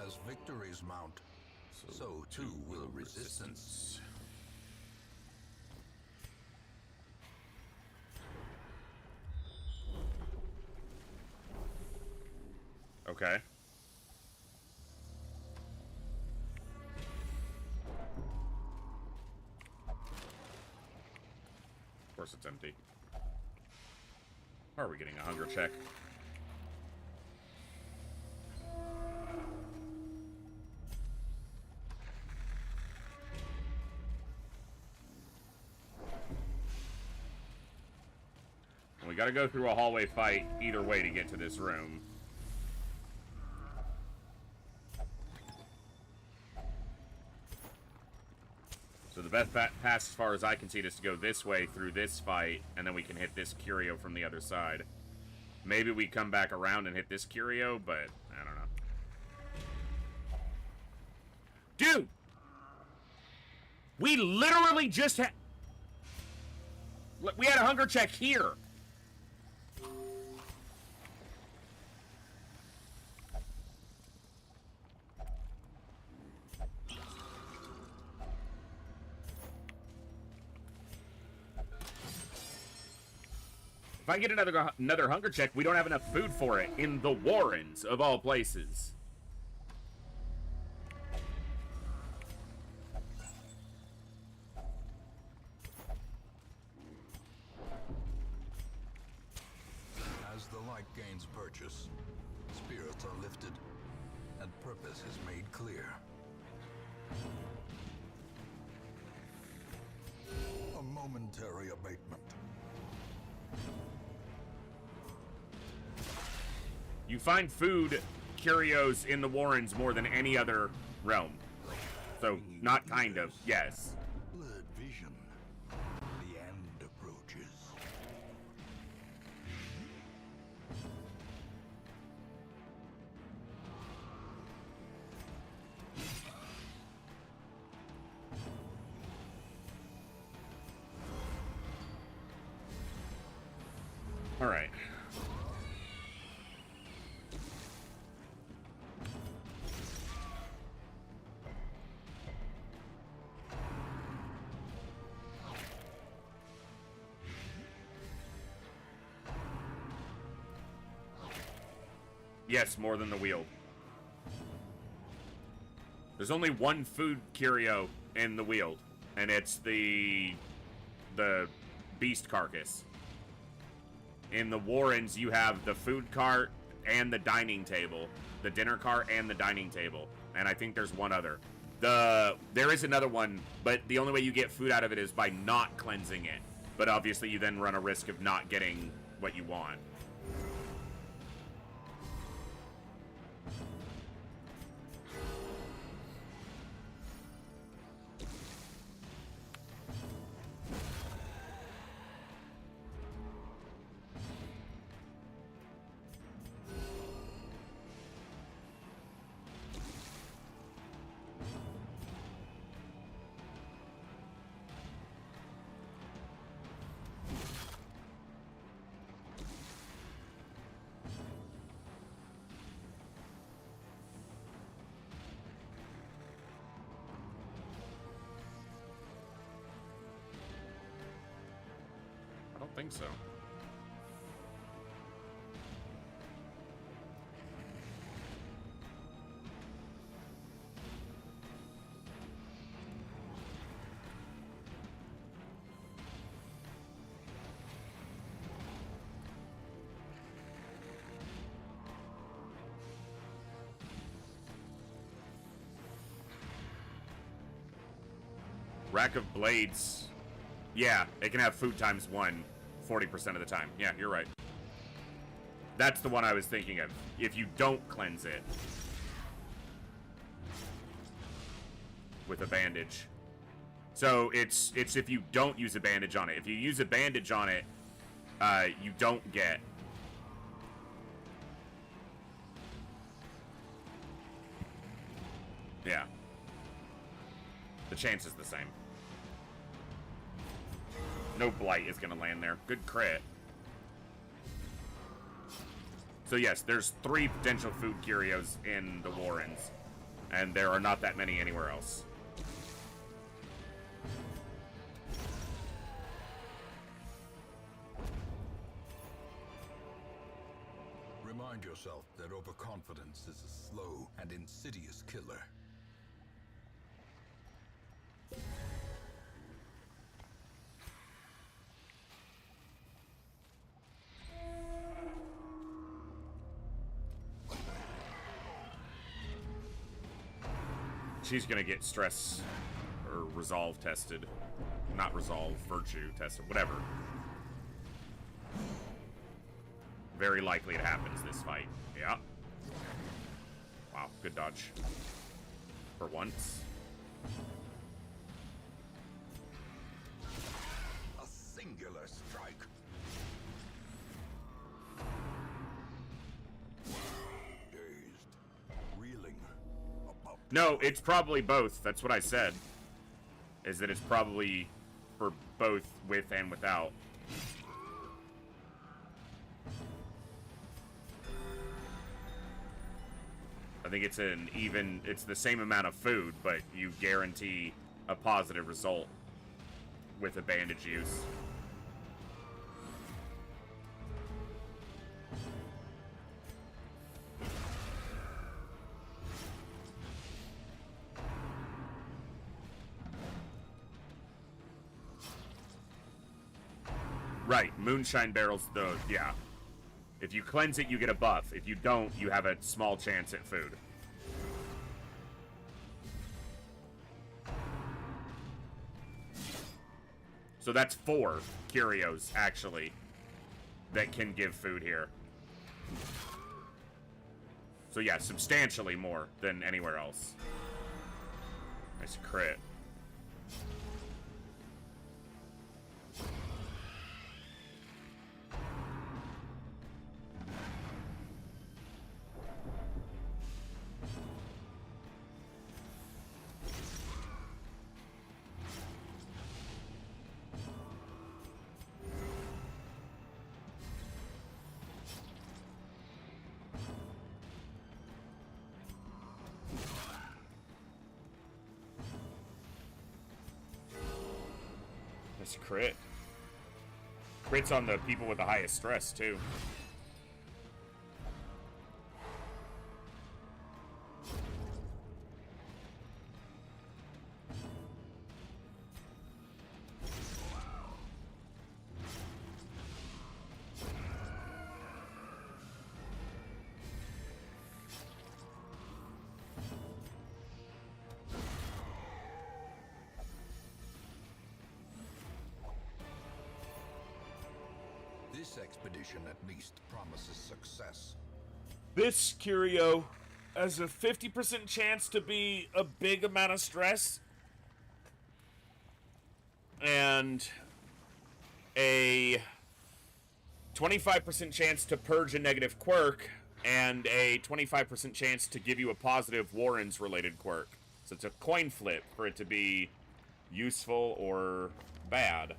As victories mount, so too will resistance. Okay. Of course it's empty. Are we getting a hunger check? We gotta go through a hallway fight either way to get to this room. So the best pass, as far as I can see, is to go this way through this fight, and then we can hit this curio from the other side. Maybe we come back around and hit this curio, but I don't know. Dude! We literally just had... We had a hunger check here! If I get another hunger check, we don't have enough food for it in the Warrens, of all places. As the light gains purchase, spirits are lifted, and purpose is made clear. A momentary abatement. You find food curios in the Warrens more than any other realm. So, not kind of, yes. Blurred vision. The end approaches. All right. Yes, more than the Wield. There's only one food curio in the Wield, and it's the beast carcass. In the Warrens, you have the food cart and the dining table. The dinner cart and the dining table. And I think there's one other. There is another one, but the only way you get food out of it is by not cleansing it. But obviously you then run a risk of not getting what you want. I don't think so. Rack of Blades. Yeah, it can have food times 1, 40% of the time. Yeah, you're right. That's the one I was thinking of. If you don't cleanse it with a bandage. So it's if you don't use a bandage on it. If you use a bandage on it, you don't get. Yeah. The chance is the same. No blight is going to land there. Good crit. So yes, there's 3 potential food curios in the Warrens. And there are not that many anywhere else. Remind yourself that overconfidence is a slow and insidious killer. She's gonna get stress or resolve tested. Not resolve, virtue tested, whatever. Very likely it happens this fight. Yeah. Wow, good dodge. For once. A singular strike. Dazed, reeling. No, it's probably both. That's what I said. Is that it's probably for both with and without. I think it's it's the same amount of food, but you guarantee a positive result with a bandage use. Right, moonshine barrels, though, yeah. If you cleanse it, you get a buff. If you don't, you have a small chance at food. So that's 4 curios, actually, that can give food here. So yeah, substantially more than anywhere else. Nice crit. Nice crit. Crits on the people with the highest stress, too. This expedition at least promises success. This curio has a 50% chance to be a big amount of stress and a 25% chance to purge a negative quirk and a 25% chance to give you a positive Warren's related quirk. So it's a coin flip for it to be useful or bad.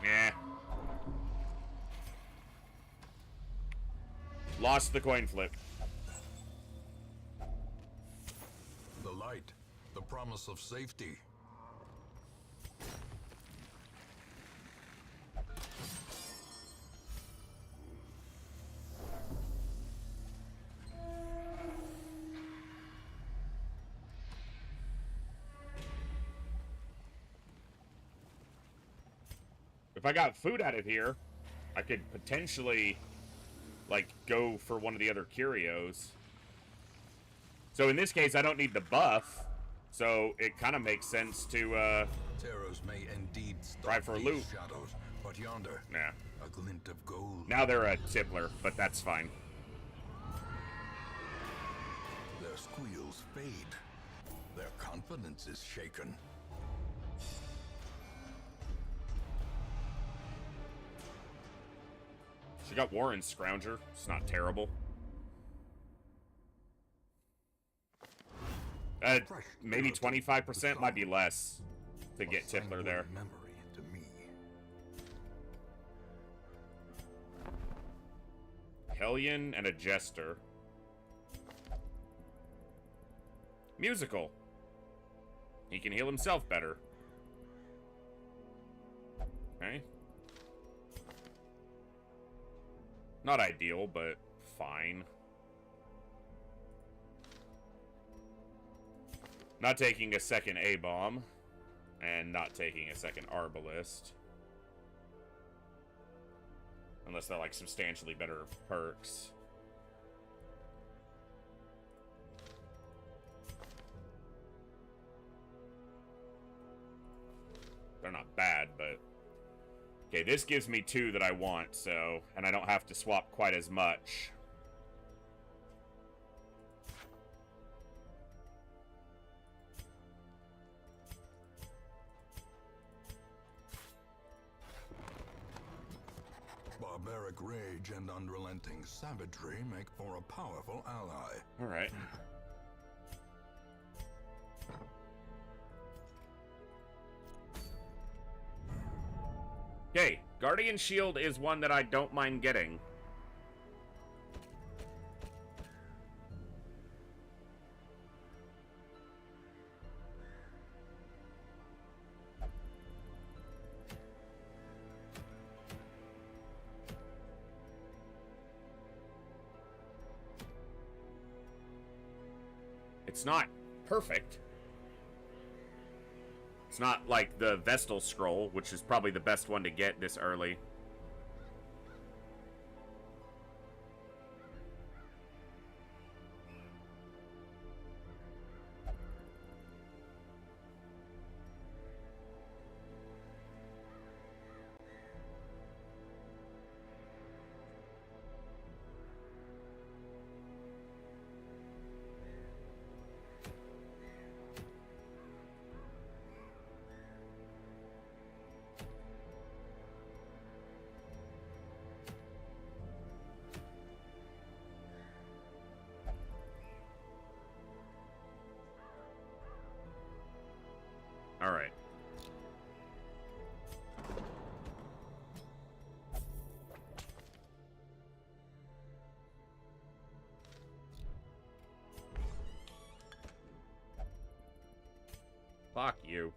Yeah. Lost the coin flip. The light, the promise of safety. If I got food out of here, I could potentially, like, go for one of the other curios. So in this case, I don't need the buff, so it kind of makes sense to, Terrors may indeed stop try for a these loot. shadows, but yonder, Nah. a glint of gold. Now they're a tippler, but that's fine. Their squeals fade. Their confidence is shaken. She got Warren's Scrounger. It's not terrible. Maybe 25%, might be less to get Tippler there. Memory to me. Hellion and a Jester. Musical. He can heal himself better. Okay. Not ideal, but fine. Not taking a second A-bomb. And not taking a second Arbalist. Unless they're like substantially better perks. They're not bad, but... Okay, this gives me 2 that I want, so... And I don't have to swap quite as much. Barbaric rage and unrelenting savagery make for a powerful ally. Alright. Okay, Guardian Shield is one that I don't mind getting. It's not perfect. It's not like the Vestal Scroll, which is probably the best one to get this early. All right. Fuck you.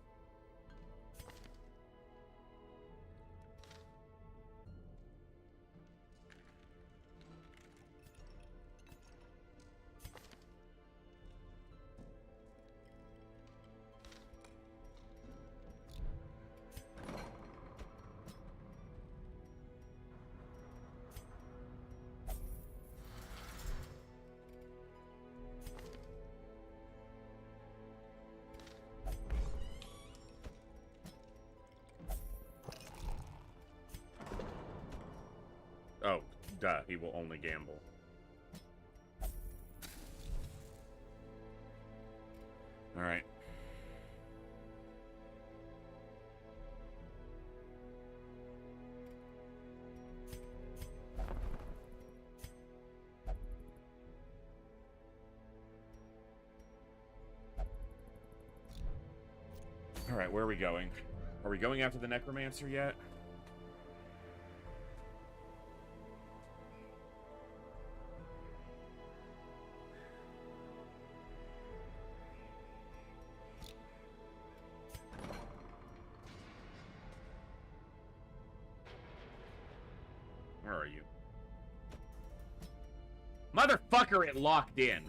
Duh, he will only gamble. Alright. Alright, where are we going? Are we going after the Necromancer yet? Where are you? Motherfucker, it locked in.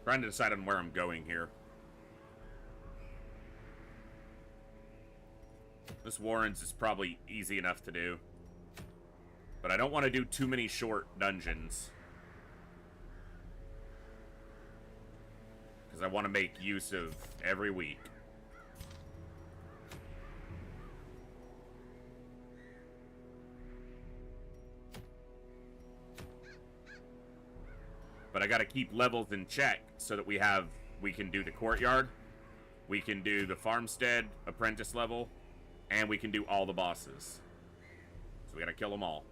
Trying to decide on where I'm going here. This Warrens is probably easy enough to do. But I don't want to do too many short dungeons. Because I want to make use of every week. But I gotta keep levels in check so that we can do the courtyard, we can do the farmstead apprentice level, and we can do all the bosses. So we gotta kill them all.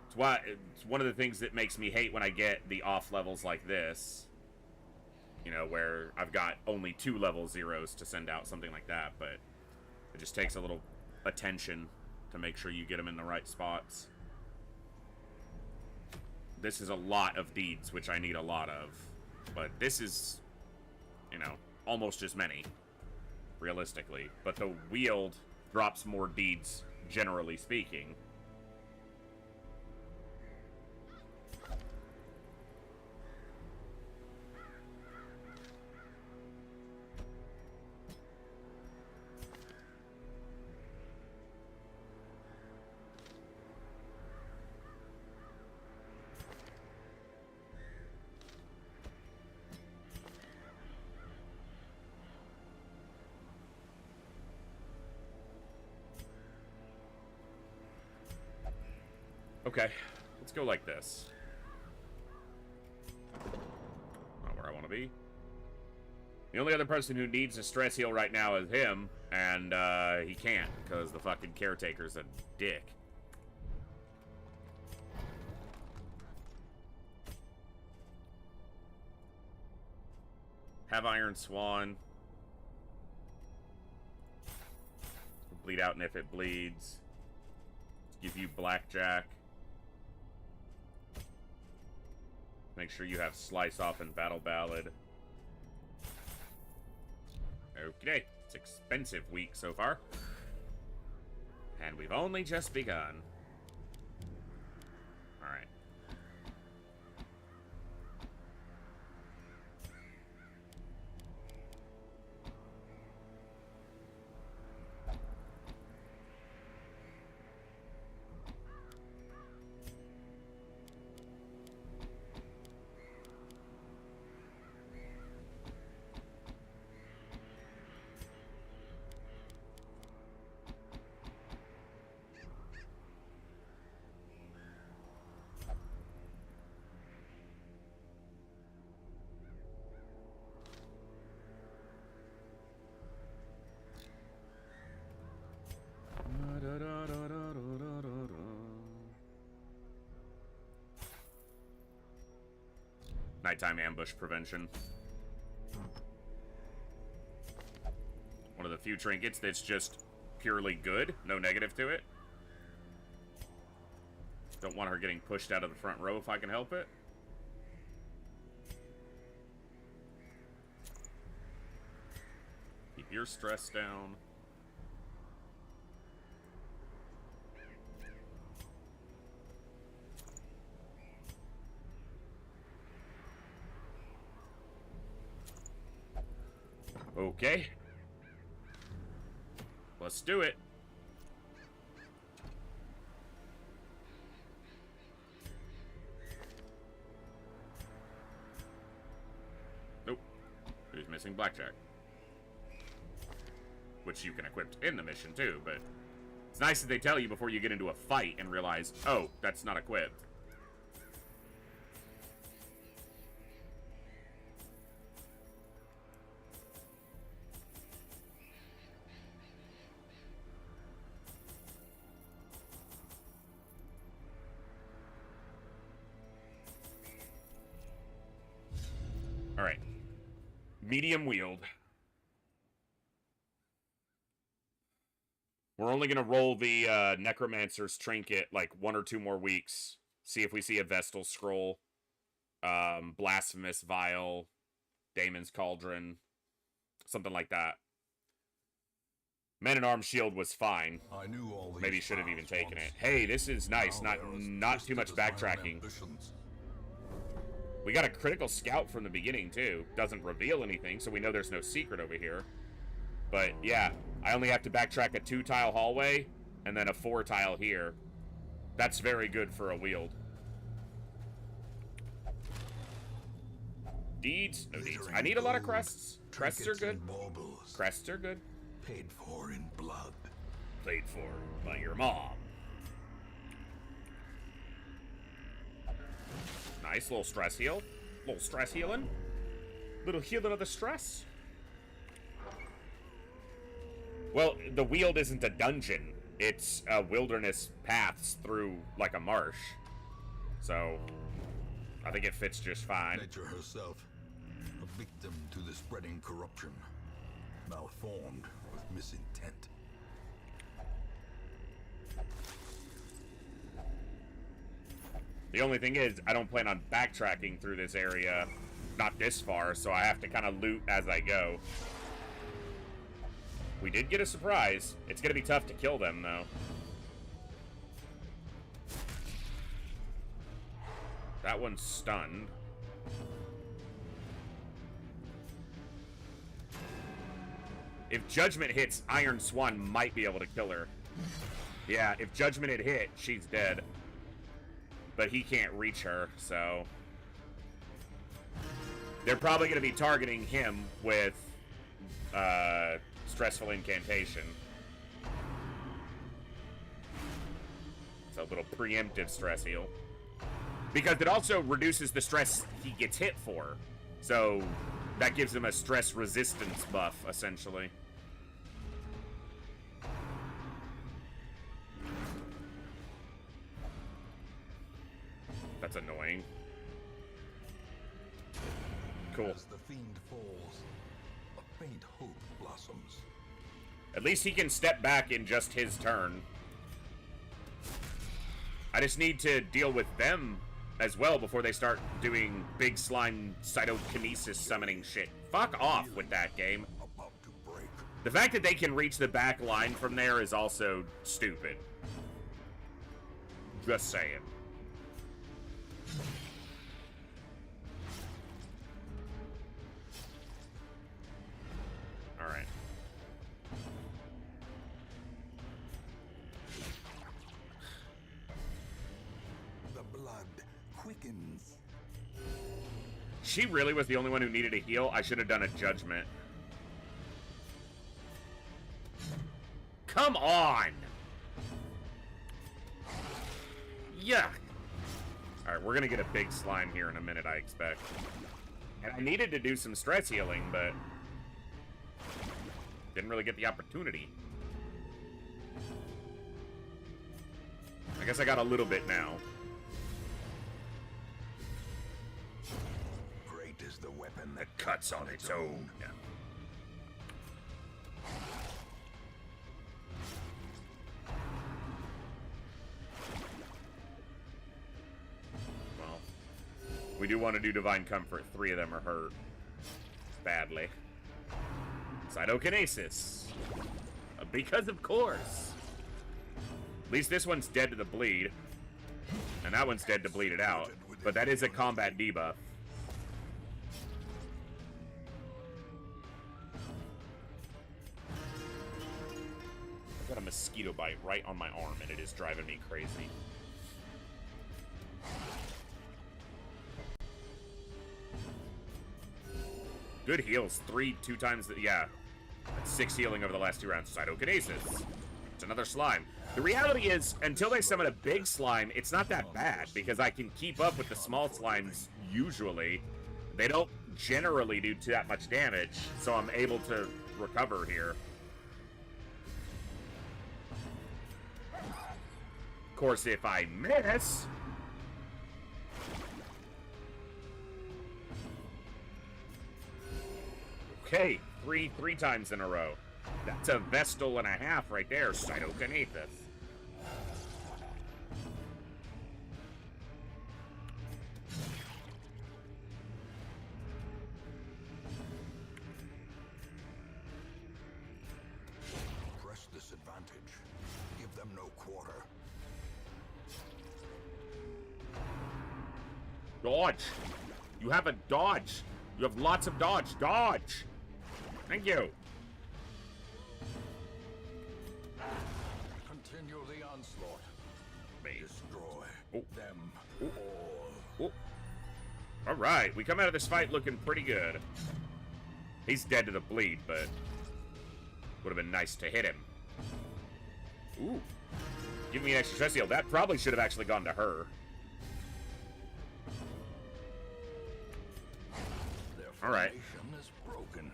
It's one of the things that makes me hate when I get the off levels like this. You know, where I've got only 2 level 0s to send out, something like that, but it just takes a little attention to make sure you get them in the right spots. This is a lot of deeds, which I need a lot of. But this is, you know, almost as many, realistically. But the Weald drops more deeds, generally speaking. Okay, let's go like this. Not where I want to be. The only other person who needs a stress heal right now is him, and he can't because the fucking caretaker's a dick. Have Iron Swan. Bleed out, and if it bleeds, give you Blackjack. Make sure you have Slice Off and Battle Ballad. Okay, it's expensive week so far. And we've only just begun. Alright. nighttime ambush prevention. One of the few trinkets that's just purely good, no negative to it. Don't want her getting pushed out of the front row if I can help it. Keep your stress down. Okay. Let's do it. Nope. Who's missing Blackjack? Which you can equip in the mission too, but it's nice that they tell you before you get into a fight and realize, oh, that's not equipped. All right. Medium wield. We're only going to roll the Necromancer's Trinket like 1 or 2 more weeks. See if we see a Vestal Scroll, Blasphemous Vial, Daemon's Cauldron, something like that. Man-at-Arms Shield was fine. I knew all these Maybe should have even taken once. it. Hey, this is nice. Now Not too much backtracking. We got a critical scout from the beginning, too. Doesn't reveal anything, so we know there's no secret over here. But, yeah, I only have to backtrack a 2-tile hallway, and then a 4-tile here. That's very good for a wield. Deeds? No deeds. I need a lot of crests. Crests are good. Crests are good. Paid for in blood. Paid for by your mom. Nice little stress heal. Little stress healing. Little healing of the stress. Well, the wield isn't a dungeon. It's wilderness paths through, like, a marsh. So, I think it fits just fine. Nature herself, a victim to the spreading corruption, malformed with misintent. The only thing is, I don't plan on backtracking through this area, not this far, so I have to kind of loot as I go. We did get a surprise. It's going to be tough to kill them, though. That one's stunned. If Judgment hits, Iron Swan might be able to kill her. Yeah, if Judgment had hit, she's dead. But he can't reach her, so... They're probably going to be targeting him with Stressful Incantation. It's a little preemptive stress heal. Because it also reduces the stress he gets hit for. So that gives him a stress resistance buff, essentially. That's annoying. Cool. As the fiend falls, a faint hope blossoms. At least he can step back in just his turn. I just need to deal with them as well before they start doing big slime cytokinesis summoning shit. Fuck off with that game. About to break. The fact that they can reach the back line from there is also stupid. Just saying. Alright. The blood quickens. She really was the only one who needed a heal. I should have done a judgment. Come on! Yuck! Alright, we're gonna get a big slime here in a minute, I expect. And I needed to do some stress healing, but... didn't really get the opportunity. I guess I got a little bit now. and that cuts on its own. Yeah. Well, we do want to do Divine Comfort. 3 of them are hurt. Badly. Cytokinesis. Because of course. At least this one's dead to the bleed. And that one's dead to bleed it out. But that is a combat debuff. I've got a mosquito bite right on my arm and it is driving me crazy. Good heals. 2 times the, yeah. That's 6 healing over the last 2 rounds. Cytokinesis. It's another slime. The reality is, until they summon a big slime, it's not that bad, because I can keep up with the small slimes, usually. They don't generally do that much damage, so I'm able to recover here. Of course, if I miss... Okay, three times in a row. That's a Vestal and a half right there, Cytokinesis. press this advantage. Give them no quarter. Dodge. You have a dodge. You have lots of dodge. Dodge. Thank you. Continue the onslaught. Destroy them all. All right, we come out of this fight looking pretty good. He's dead to the bleed, but would have been nice to hit him. Ooh. Give me an extra stress heal. That probably should have actually gone to her. All right. Is broken.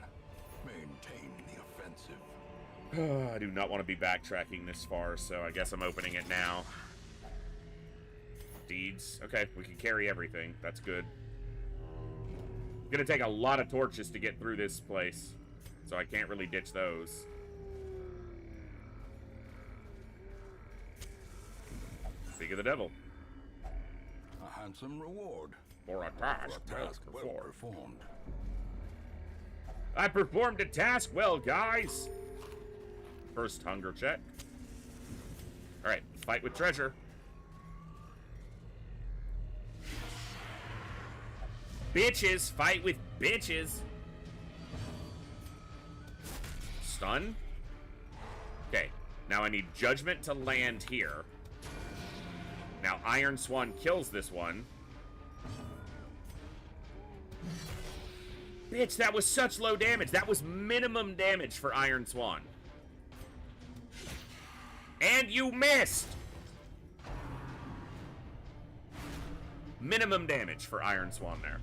Maintain the offensive. I do not want to be backtracking this far, so I guess I'm opening it now. Deeds. Okay, we can carry everything. That's good. Gonna take a lot of torches to get through this place, so I can't really ditch those. Speak of the devil. A handsome reward For a task for a task well performed. performed. I performed a task well, guys. First hunger check. All right, fight with treasure. Bitches, fight with bitches. Stun. Okay, now I need Judgment to land here. Now Iron Swan kills this one. Bitch, that was such low damage. That was minimum damage for Iron Swan. And you missed! Minimum damage for Iron Swan there.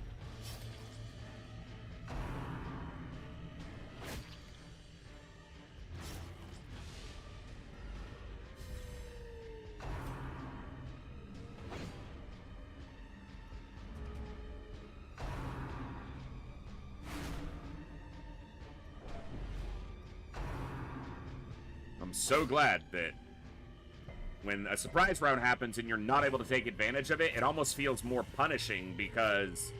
I'm so glad that when a surprise round happens and you're not able to take advantage of it, it almost feels more punishing because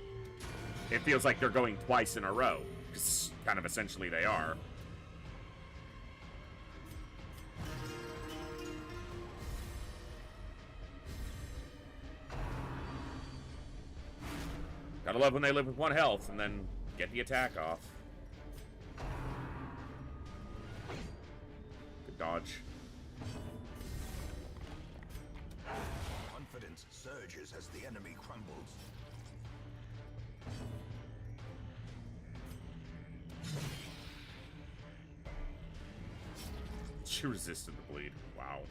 it feels like they're going twice in a row. 'Cause kind of essentially they are. Gotta love when they live with 1 health and then get the attack off. Good dodge. Confidence surges as the enemy crumbles. She resisted the bleed. Wow.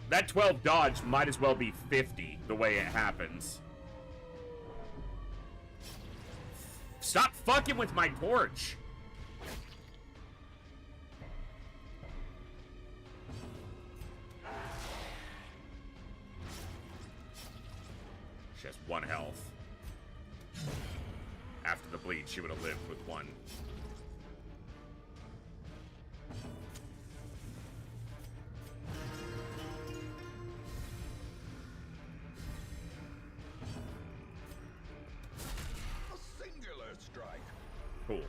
That 12 dodge might as well be 50 the way it happens. Stop fucking with my torch. She has 1 health. After the bleed, she would have lived with 1. A singular strike. Cool.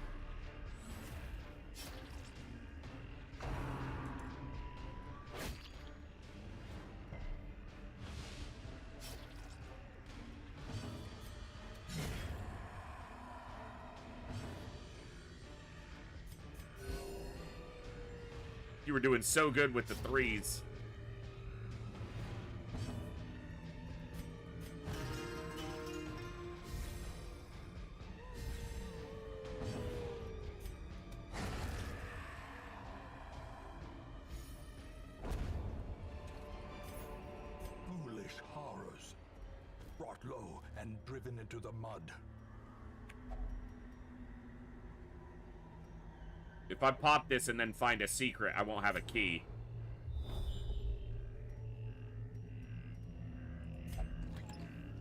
You were doing so good with the 3s. Foolish horrors. Brought low and driven into the mud. If I pop this and then find a secret, I won't have a key.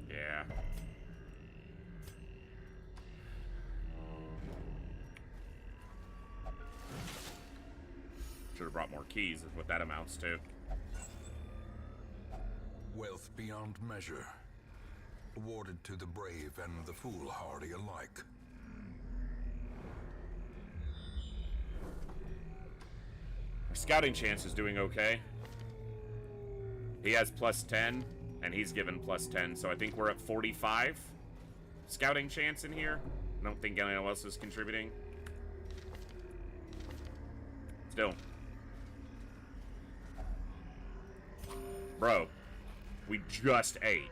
Yeah. Should have brought more keys, is what that amounts to. Wealth beyond measure. Awarded to the brave and the foolhardy alike. Scouting chance is doing okay. He has +10, and he's given +10, so I think we're at 45 scouting chance in here. I don't think anyone else is contributing. Still. Bro, we just ate.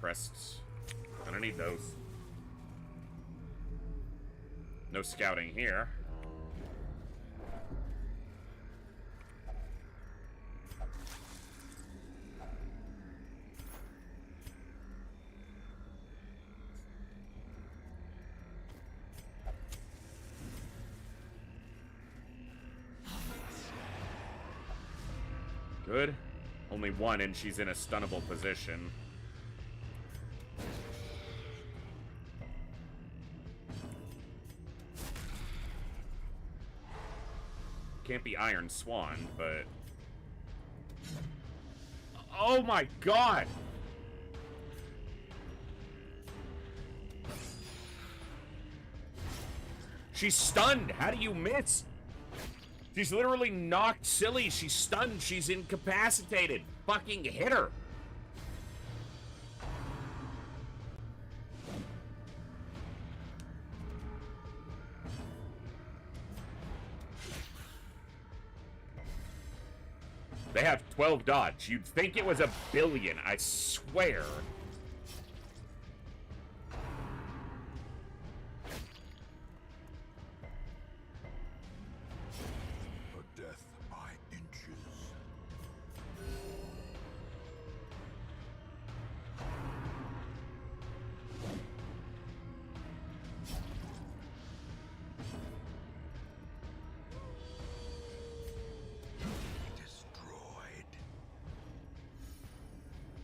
Crests. I don't need those. No scouting here. Good. Only 1 and she's in a stunnable position. Can't be Iron Swan, but... Oh my god! She's stunned! How do you miss? She's literally knocked silly. She's stunned. She's incapacitated. Fucking hit her. They have 12 dodge. You'd think it was a billion, I swear. A death by inches.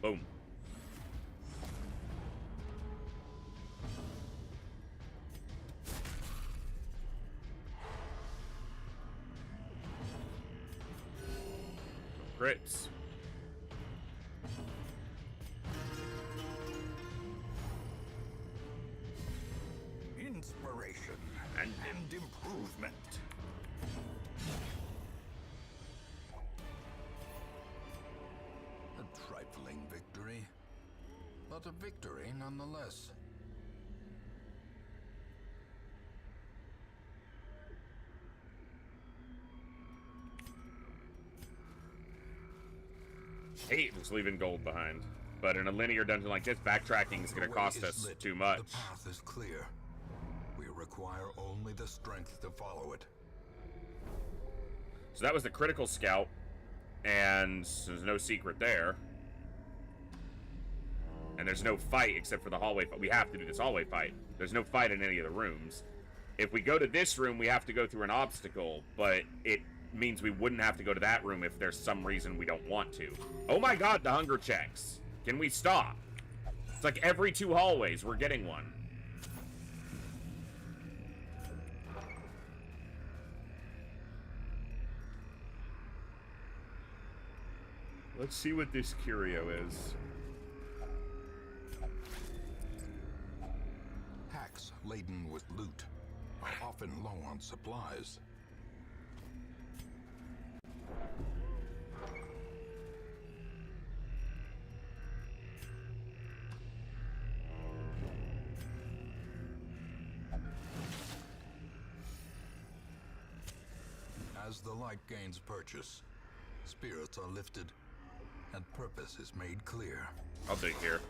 Boom. Crits. Inspiration and improvement. A trifling victory, but a victory nonetheless. Hate was leaving gold behind. But in a linear dungeon like this, backtracking is going to The way cost is us lit. too much. The path is clear. We require only the strength to follow it. So that was the critical scout, and there's no secret there. And there's no fight except for the hallway fight. We have to do this hallway fight. There's no fight in any of the rooms. If we go to this room, we have to go through an obstacle, but it means we wouldn't have to go to that room if there's some reason we don't want to. Oh my god, the hunger checks. Can we stop? It's like every 2 hallways, we're getting one. Let's see what this curio is. Hacks laden with loot are often low on supplies. As the light gains purchase, spirits are lifted and purpose is made clear. I'll dig here.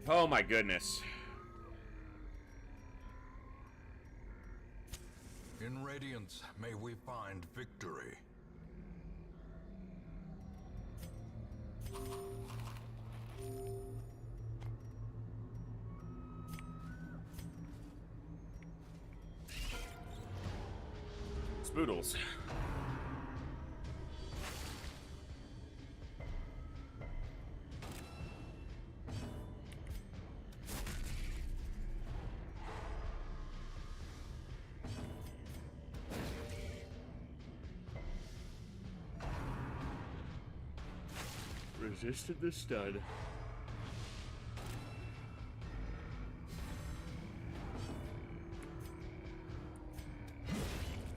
Oh my goodness. In Radiance, may we find victory. Spoodles. Resisted the stud.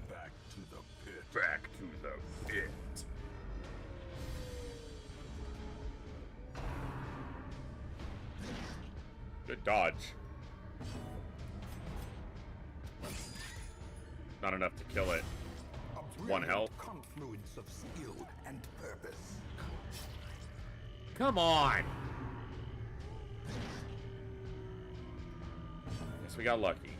Back to the pit. Back to the pit. Good dodge. Not enough to kill it. One health. Confluence of skill and purpose. Come on! Guess we got lucky.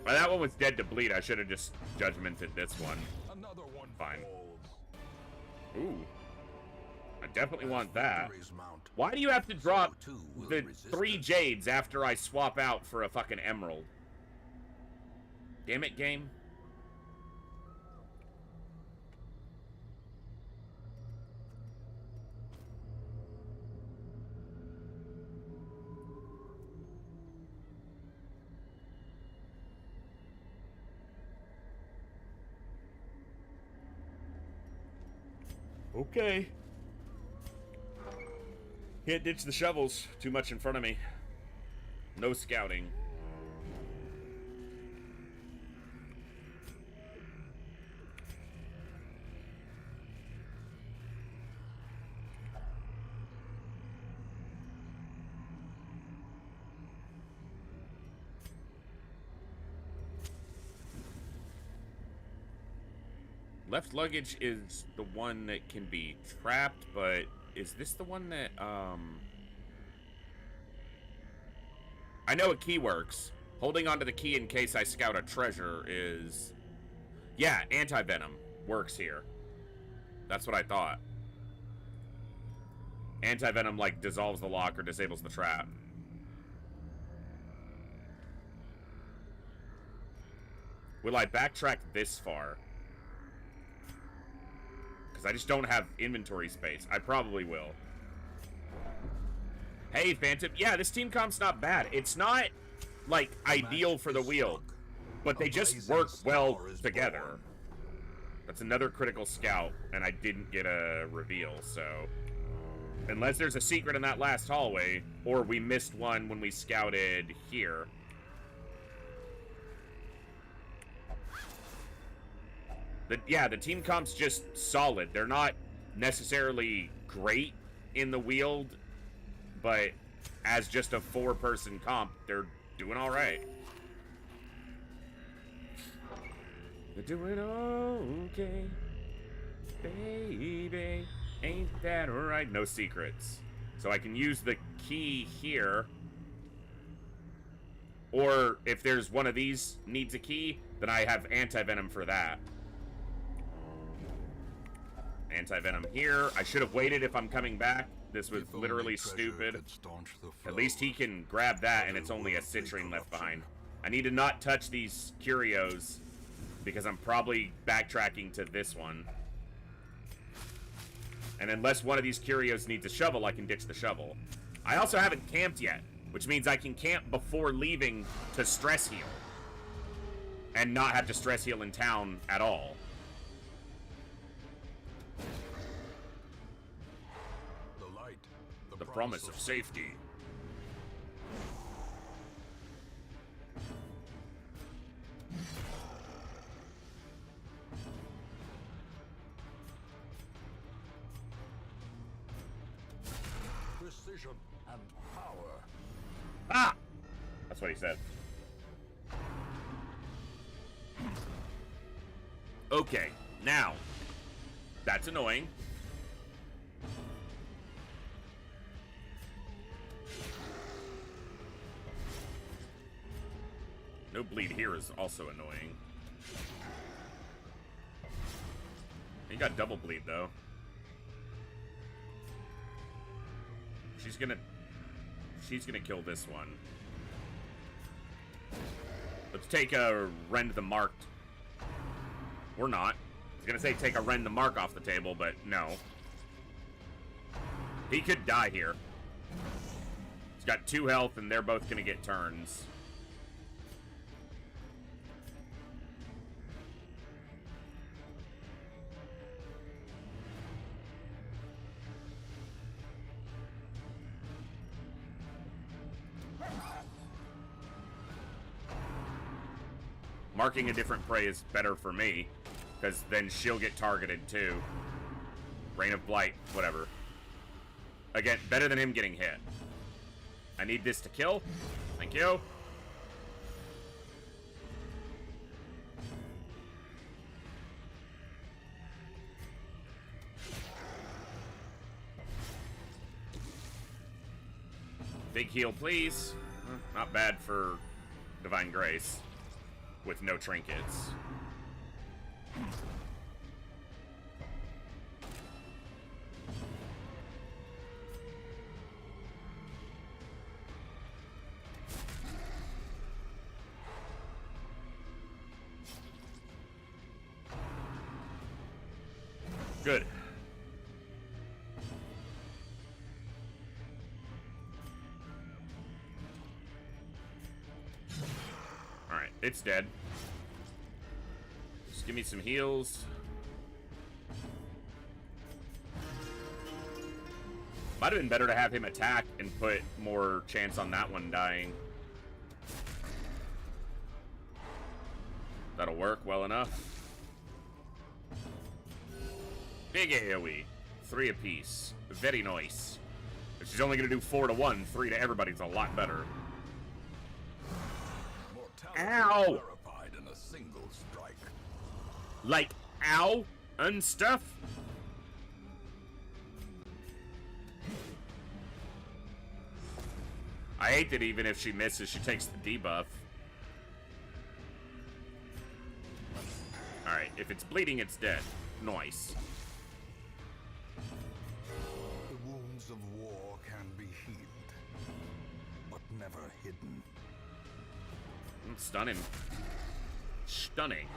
Well, that one was dead to bleed. I should have just judgmented this one. Another one Fine. falls. Ooh. I definitely want that. Victory's mount. Why do you have to drop So too will the resistance. 3 jades after I swap out for a fucking emerald? Damn it, game. Okay. Can't ditch the shovels. Too much in front of me. No scouting. Left luggage is the one that can be trapped, but is this the one that, I know a key works. Holding onto the key in case I scout a treasure is... Yeah, anti-venom works here. That's what I thought. Anti-venom, like, dissolves the lock or disables the trap. Will I backtrack this far? Because I just don't have inventory space. I probably will. Hey, Phantom. Yeah, this team comp's not bad. It's not, like, ideal for the wheel, but they just work well together. That's another critical scout, and I didn't get a reveal, so... Unless there's a secret in that last hallway, or we missed one when we scouted here. Yeah, the team comp's just solid. They're not necessarily great in the Weald, but as just a 4-person comp, they're doing all right. They're doing okay. Baby, ain't that right? No secrets. So I can use the key here. Or if there's one of these needs a key, then I have anti-venom for that. Anti-venom here. I should have waited if I'm coming back. This was literally stupid. At least he can grab that and it's only a citrine left behind. I need to not touch these curios because I'm probably backtracking to this one. And unless one of these curios needs a shovel, I can ditch the shovel. I also haven't camped yet, which means I can camp before leaving to stress heal. And not have to stress heal in town at all. The promise of safety. Precision and power. Ah! That's what he said. Okay, now. That's annoying. No bleed here is also annoying. He got double bleed, though. She's gonna kill this one. Let's take a Rend the Marked. Or not. I was gonna say take a Rend the Mark off the table, but no. He could die here. He's got 2 health, and they're both gonna get turns. Marking a different prey is better for me, because then she'll get targeted too. Rain of Blight, whatever. Again, better than him getting hit. I need this to kill. Thank you. Big heal, please. Not bad for Divine Grace. With no trinkets. Good. Alright, it's dead. Just give me some heals. Might have been better to have him attack and put more chance on that one dying. That'll work well enough. Big AoE. 3 apiece. Very nice. If she's only gonna do 4 to 1, 3 to everybody's a lot better. Ow! Verified in a single strike. Like, ow? And stuff? I hate that even if she misses, she takes the debuff. Alright, if it's bleeding, it's dead. Nice. The wounds of war can be healed, but never hidden. Stun him. Stunning.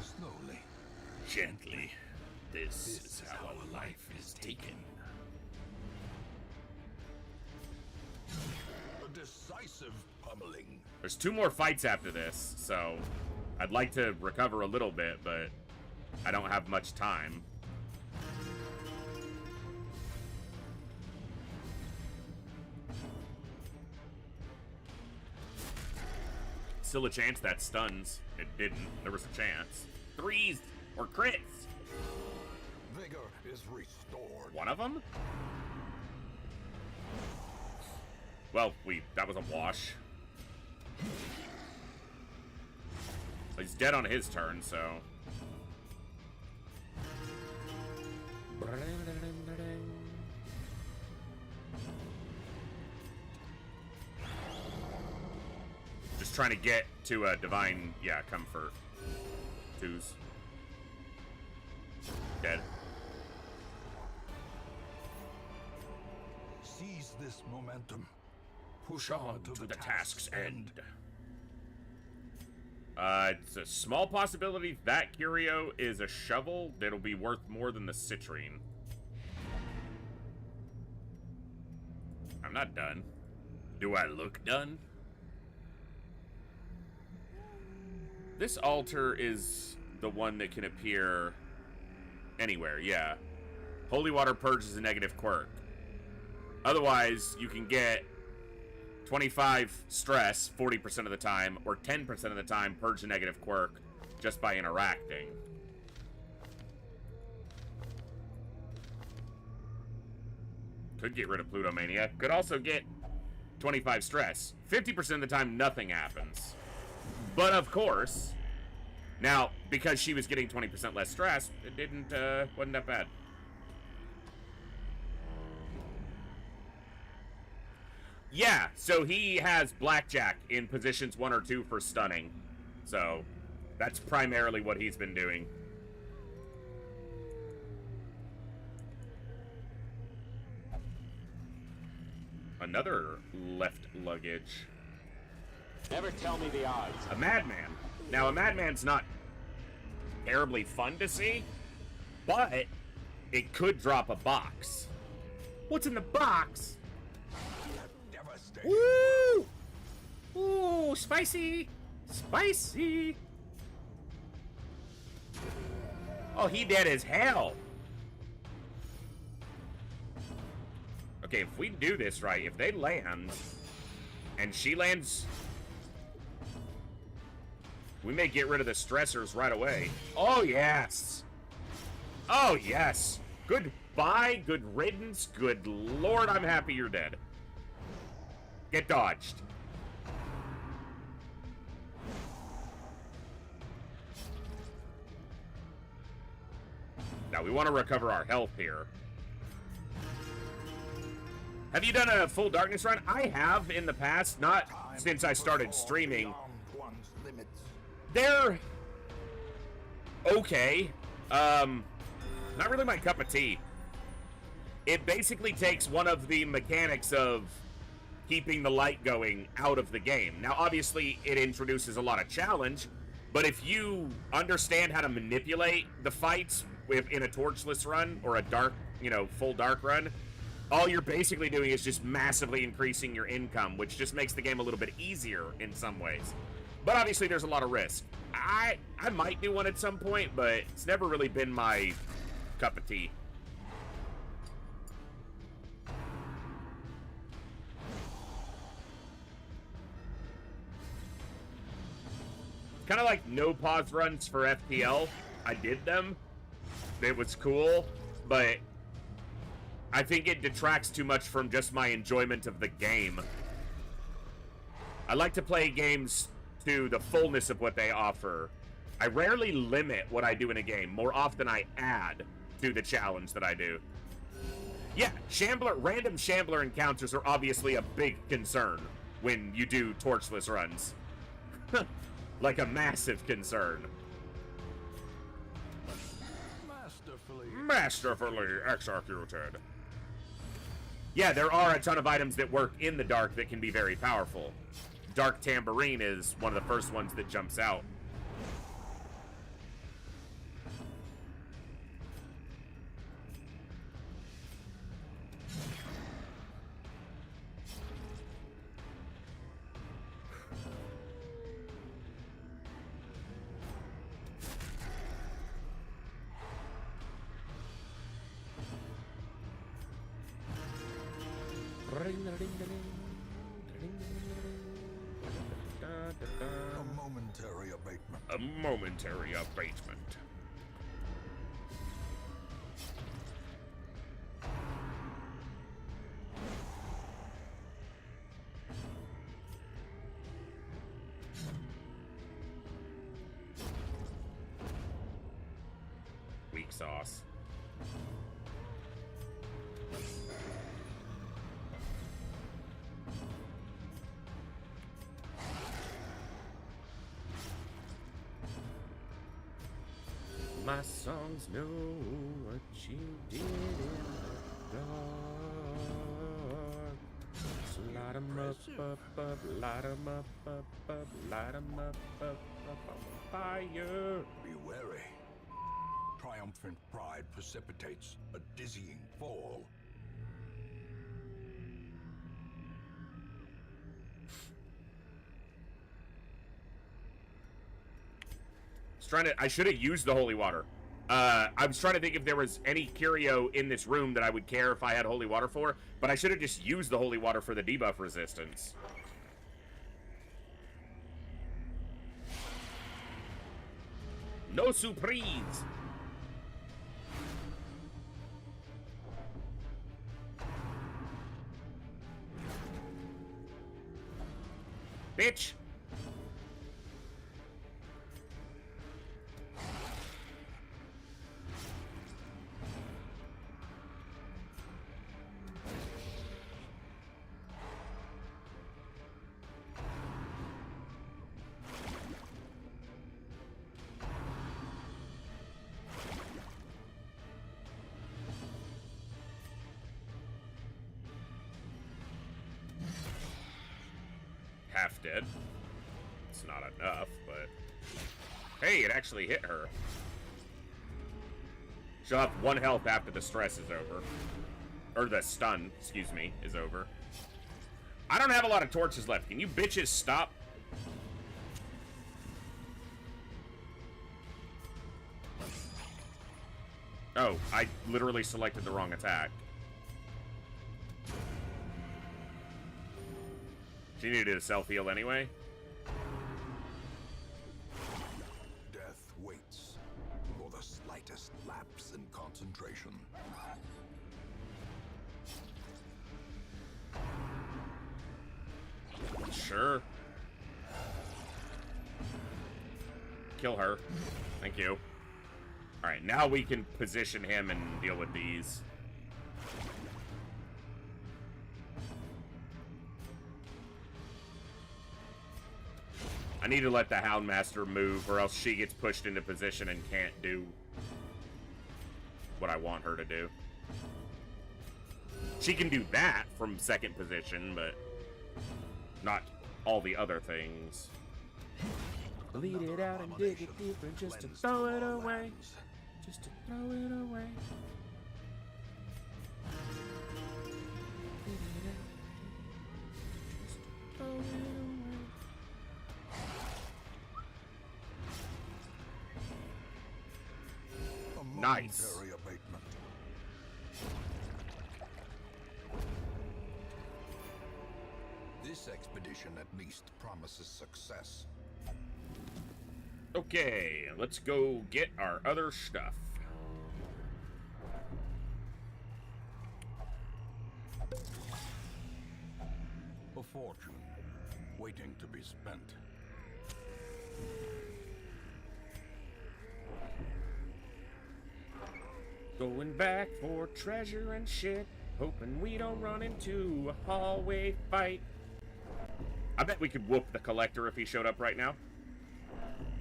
Slowly. Gently. This is how a life is taken. A decisive pummeling. There's 2 more fights after this, so I'd like to recover a little bit, but I don't have much time. Still a chance that stuns. It didn't. There was a chance. 3s or crits. Vigor is restored. One of them? Well, that was a wash. He's dead on his turn, so Just trying to get to a divine, yeah, comfort. Twos. Dead. Seize this momentum. Push on to the task's end. It's a small possibility that curio is a shovel that'll be worth more than the citrine. I'm not done. Do I look done? This altar is the one that can appear anywhere, yeah. Holy water purges a negative quirk. Otherwise, you can get 25 stress 40% of the time, or 10% of the time purge a negative quirk just by interacting. Could get rid of Plutomania. Could also get 25 stress. 50% of the time, nothing happens. But of course, now, because she was getting 20% less stress, it wasn't that bad. Yeah, so he has Blackjack in positions 1 or 2 for stunning. So, that's primarily what he's been doing. Another left luggage. Never tell me the odds. A madman. Now, a madman's not terribly fun to see, but it could drop a box. What's in the box? Woo! Ooh, spicy! Spicy! Oh, he dead as hell. Okay, if we do this right, if they land, and she lands, we may get rid of the stressors right away. Oh, yes! Oh, yes! Goodbye, good riddance, good lord, I'm happy you're dead. Get dodged. Now, we want to recover our health here. Have you done a full darkness run? I have in the past, not since I started streaming. They're okay. Not really my cup of tea. It basically takes one of the mechanics of keeping the light going out of the game. Now, obviously, it introduces a lot of challenge, but if you understand how to manipulate the fights in a torchless run or a dark, full dark run, all you're basically doing is just massively increasing your income, which just makes the game a little bit easier in some ways. But obviously, there's a lot of risk. I might do one at some point, but it's never really been my cup of tea. Kind of like no pause runs for FPL. I did them. It was cool, but I think it detracts too much from just my enjoyment of the game. I like to play games to the fullness of what they offer. I rarely limit what I do in a game. More often I add to the challenge that I do. Yeah, random Shambler encounters are obviously a big concern when you do torchless runs. Like a massive concern. Masterfully executed. Yeah, there are a ton of items that work in the dark that can be very powerful. Dark Tambourine is one of the first ones that jumps out. A momentary abatement. A momentary abatement. Weak sauce. My songs know what you did in the dark. So light 'em up, light 'em up, light 'em up on fire. Be wary. Triumphant pride precipitates a dizzying fall. I should have used the holy water. I was trying to think if there was any curio in this room that I would care if I had holy water for, but I should have just used the holy water for the debuff resistance. No surprise! Bitch! Half dead. It's not enough, but... Hey, it actually hit her. She'll have 1 health after the stress is over. Or the stun, excuse me, is over. I don't have a lot of torches left. Can you bitches stop? Oh, I literally selected the wrong attack. She needed a self-heal anyway. Death waits for the slightest lapse in concentration. Sure. Kill her. Thank you. Alright, now we can position him and deal with these. I need to let the Houndmaster move, or else she gets pushed into position and can't do what I want her to do. She can do that from second position, but not all the other things. Bleed it out and dig it deeper just to throw it away. Just to throw it away. Just to throw it away. Nice. Momentary abatement. This expedition at least promises success. Okay, let's go get our other stuff. A fortune waiting to be spent. Going back for treasure and shit, hoping we don't run into a hallway fight. I bet we could whoop the Collector if he showed up right now.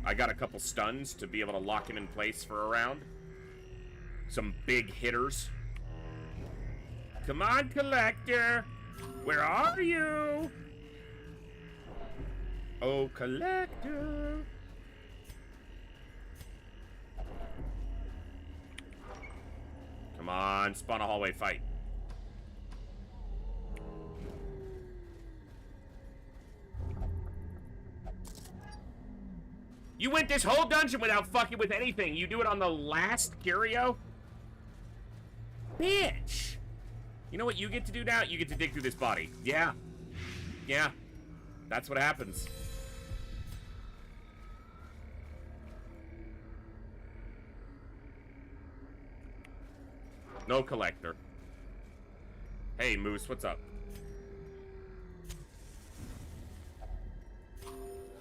I got a couple stuns to be able to lock him in place for a round. Some big hitters. Come on, Collector! Where are you? Oh, Collector! Come on, spawn a hallway fight. You went this whole dungeon without fucking with anything. You do it on the last curio? Bitch! You know what you get to do now? You get to dig through this body. Yeah. Yeah. That's what happens. No Collector. Hey, Moose, what's up?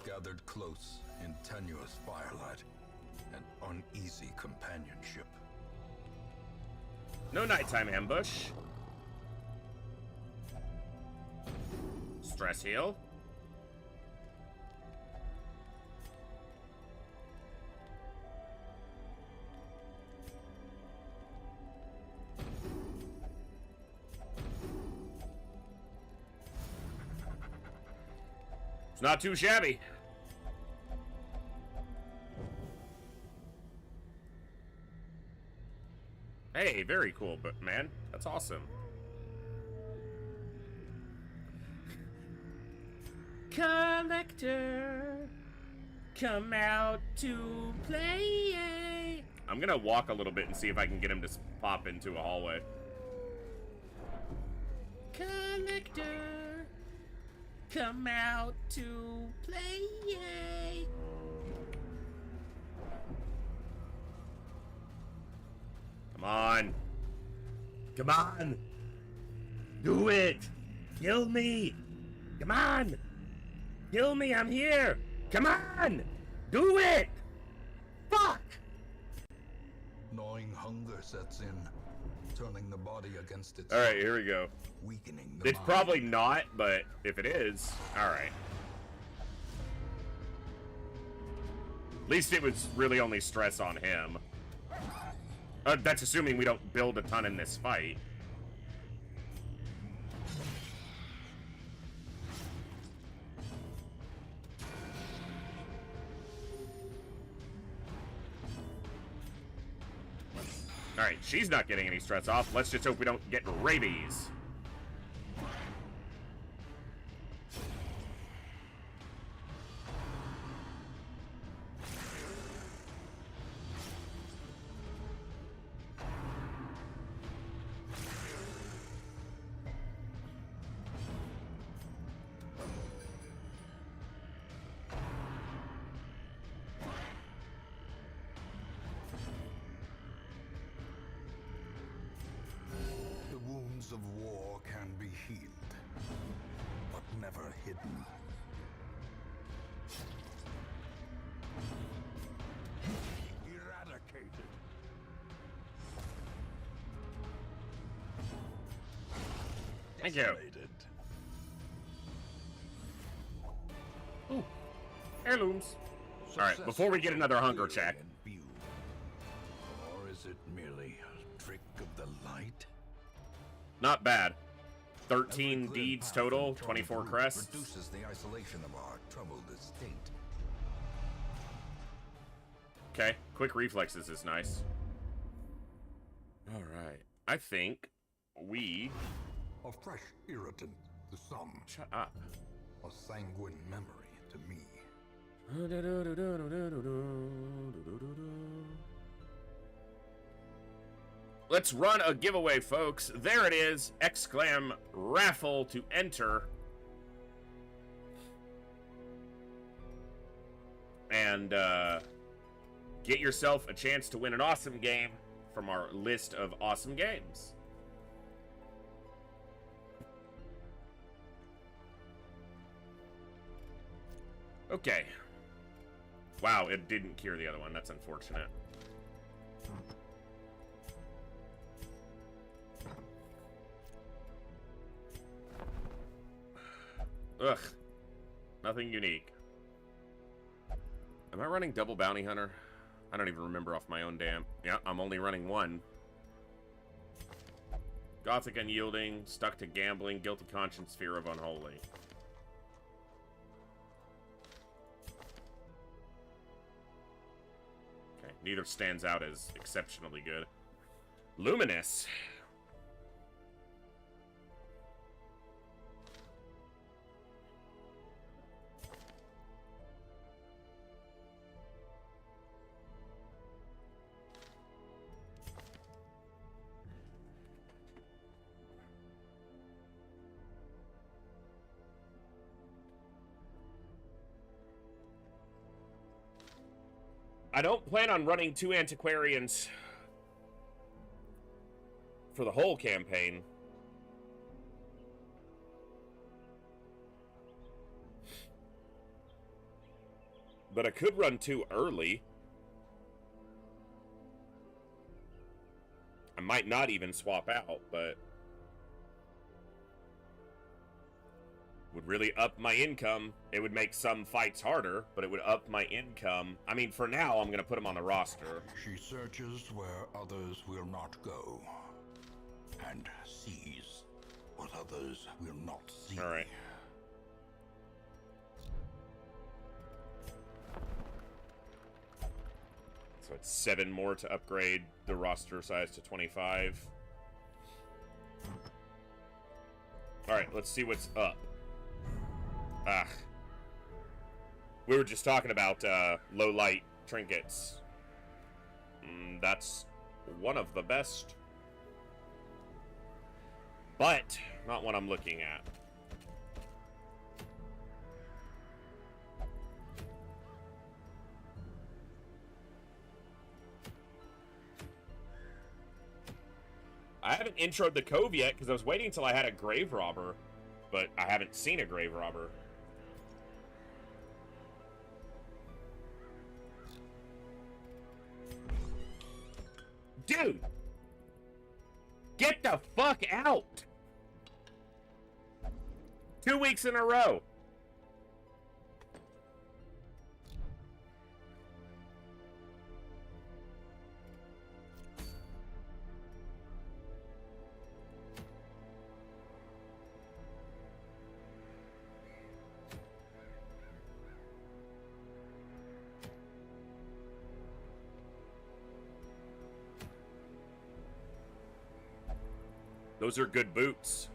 Gathered close in tenuous firelight and uneasy companionship. No nighttime ambush. Stress heal. It's not too shabby. Hey, very cool, but man, that's awesome. Collector, come out to play. I'm gonna walk a little bit and see if I can get him to pop into a hallway. Collector, come out to play. Come on. Come on. Do it. Kill me. Come on. Kill me. I'm here. Come on. Do it. Fuck. Gnawing hunger sets in, turning the body against its All right, here we go. weakening the It's mind. probably not, but if it is, all right. At least it was really only stress on him. That's assuming we don't build a ton in this fight. Alright, she's not getting any stress off. Let's just hope we don't get rabies. The wounds of war can be healed, but never hidden. Eradicated. Thank you. Isolated. Ooh, heirlooms. Alright, before we get another hunger Success check. clearly in view. Or is it merely a trick of the light? Not bad. 13 Every cleared deeds path total, and torn 24 route crests. reduces the isolation of our troubled estate. Okay, quick reflexes is nice. Alright, I think we... A fresh irritant to some, Shut up. a sanguine memory to me. Let's run a giveaway, folks. There it is. Exclam raffle to enter. And get yourself a chance to win an awesome game from our list of awesome games. Okay. Wow, it didn't cure the other one. That's unfortunate. Ugh. Nothing unique. Am I running double bounty hunter? I don't even remember off my own damn. Yeah, I'm only running one. Gothic unyielding, stuck to gambling, guilty conscience, fear of unholy. Okay, neither stands out as exceptionally good. Luminous. I don't plan on running 2 antiquarians for the whole campaign. But I could run 2 early. I might not even swap out, but would really up my income. It would make some fights harder, but it would up my income. I mean, for now, I'm going to put him on the roster. She searches where others will not go, and sees what others will not see. All right. So it's 7 more to upgrade the roster size to 25. Alright, let's see what's up. We were just talking about low light trinkets. That's one of the best. But not what I'm looking at. I haven't introed the Cove yet because I was waiting until I had a Grave Robber, but I haven't seen a Grave Robber. Dude! Get the fuck out! 2 weeks in a row. Those are good boots.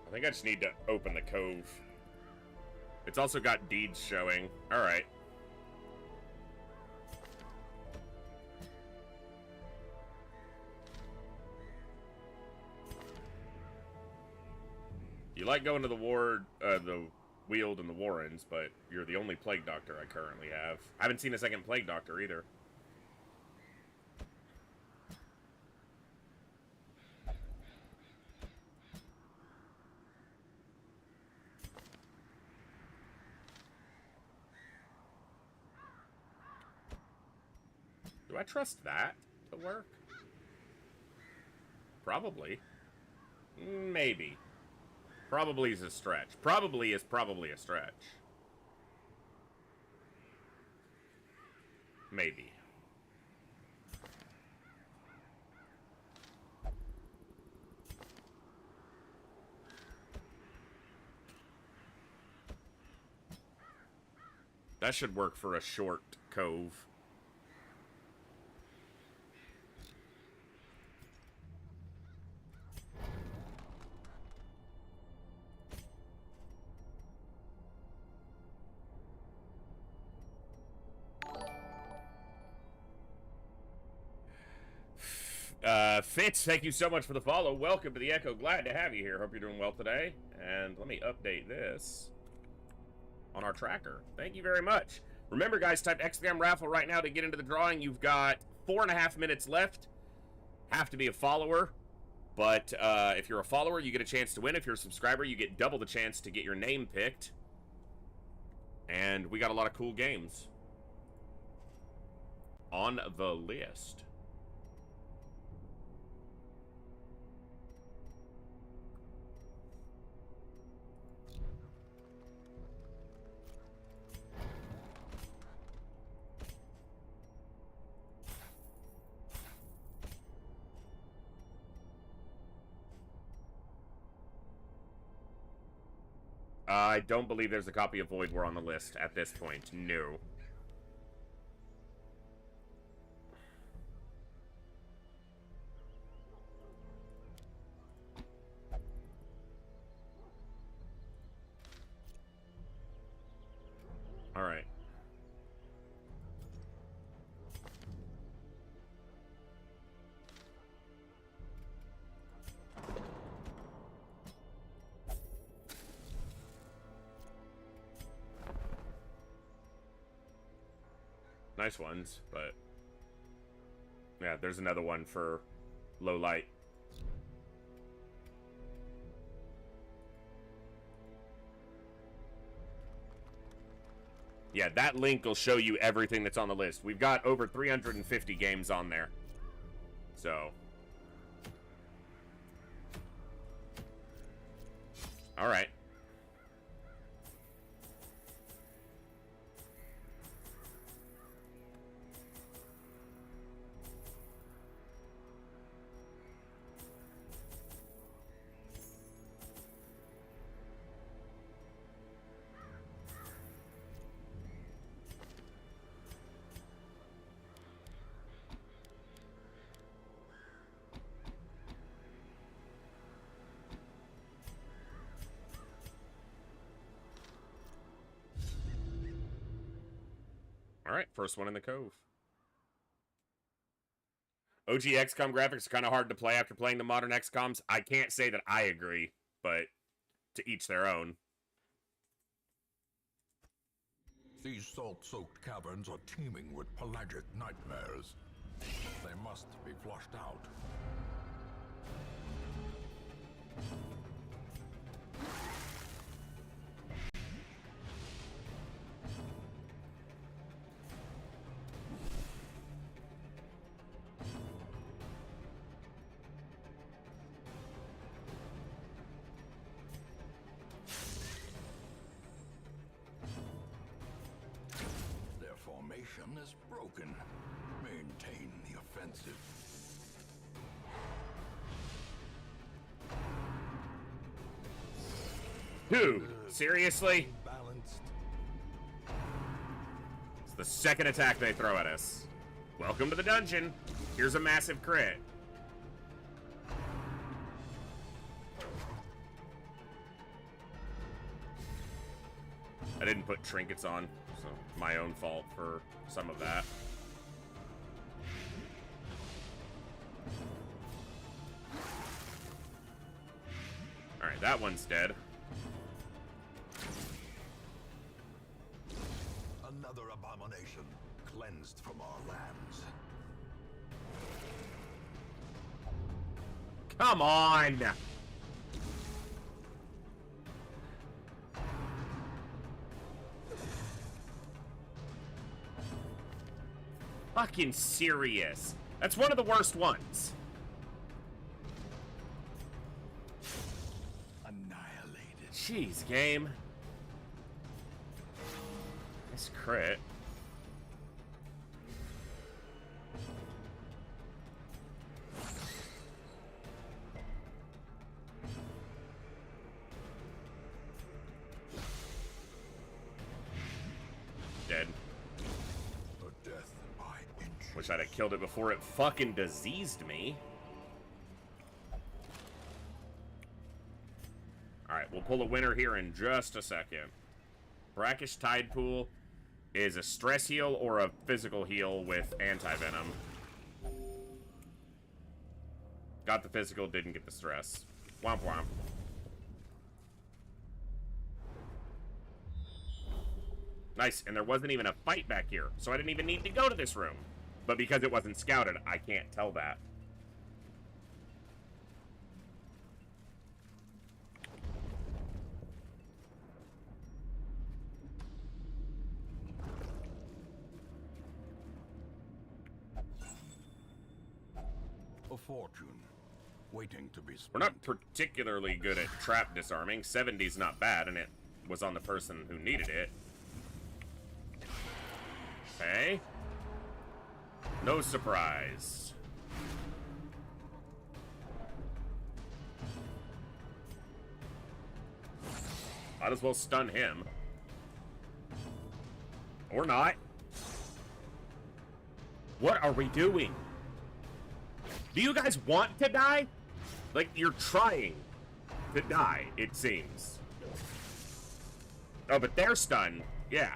I think I just need to open the Cove. It's also got deeds showing. Alright. You like going to the ward, the Weald and the Warrens, but you're the only Plague Doctor I currently have. I haven't seen a second Plague Doctor either. Do I trust that to work? Probably. Maybe. Probably is a stretch. Probably is probably a stretch. Maybe. That should work for a short Cove. Fitz, thank you so much for the follow. Welcome to the Echo. Glad to have you here. Hope you're doing well today. And let me update this on our tracker. Thank you very much. Remember, guys, type Xgam raffle right now to get into the drawing. You've got 4.5 minutes left. Have to be a follower. But if you're a follower, you get a chance to win. If you're a subscriber, you get double the chance to get your name picked. And we got a lot of cool games on the list. I don't believe there's a copy of Void War on the list at this point. No. All right. Nice ones, but yeah, there's another one for low light. Yeah, that link will show you everything that's on the list. We've got over 350 games on there. So. All right. Alright, first one in the cove. OG XCOM graphics are kind of hard to play after playing the modern XCOMs. I can't say that I agree, but to each their own. These salt-soaked caverns are teeming with pelagic nightmares. They must be flushed out. Their formation is broken. Maintain the offensive. Dude, seriously? Balanced. It's the second attack they throw at us. Welcome to the dungeon. Here's a massive crit. I didn't put trinkets on, so my own fault for some of that. Alright, that one's dead. Another abomination cleansed from our lands. Come on! Fucking serious. That's one of the worst ones. Annihilated. Jeez, game. Nice crit. Dead. A death by inches. Wish I'd have killed it before it fucking diseased me. Alright, we'll pull a winner here in just a second. Brackish Tide Pool is a stress heal or a physical heal with anti-venom. Got the physical, didn't get the stress. Womp womp. Nice, and there wasn't even a fight back here, so I didn't even need to go to this room. But because it wasn't scouted, I can't tell that. A fortune waiting to be spent. We're not particularly good at trap disarming. 70's not bad, and it was on the person who needed it. Okay. No surprise. Might as well stun him. Or not. What are we doing? Do you guys want to die? Like, you're trying to die, it seems. Oh, but they're stunned. Yeah.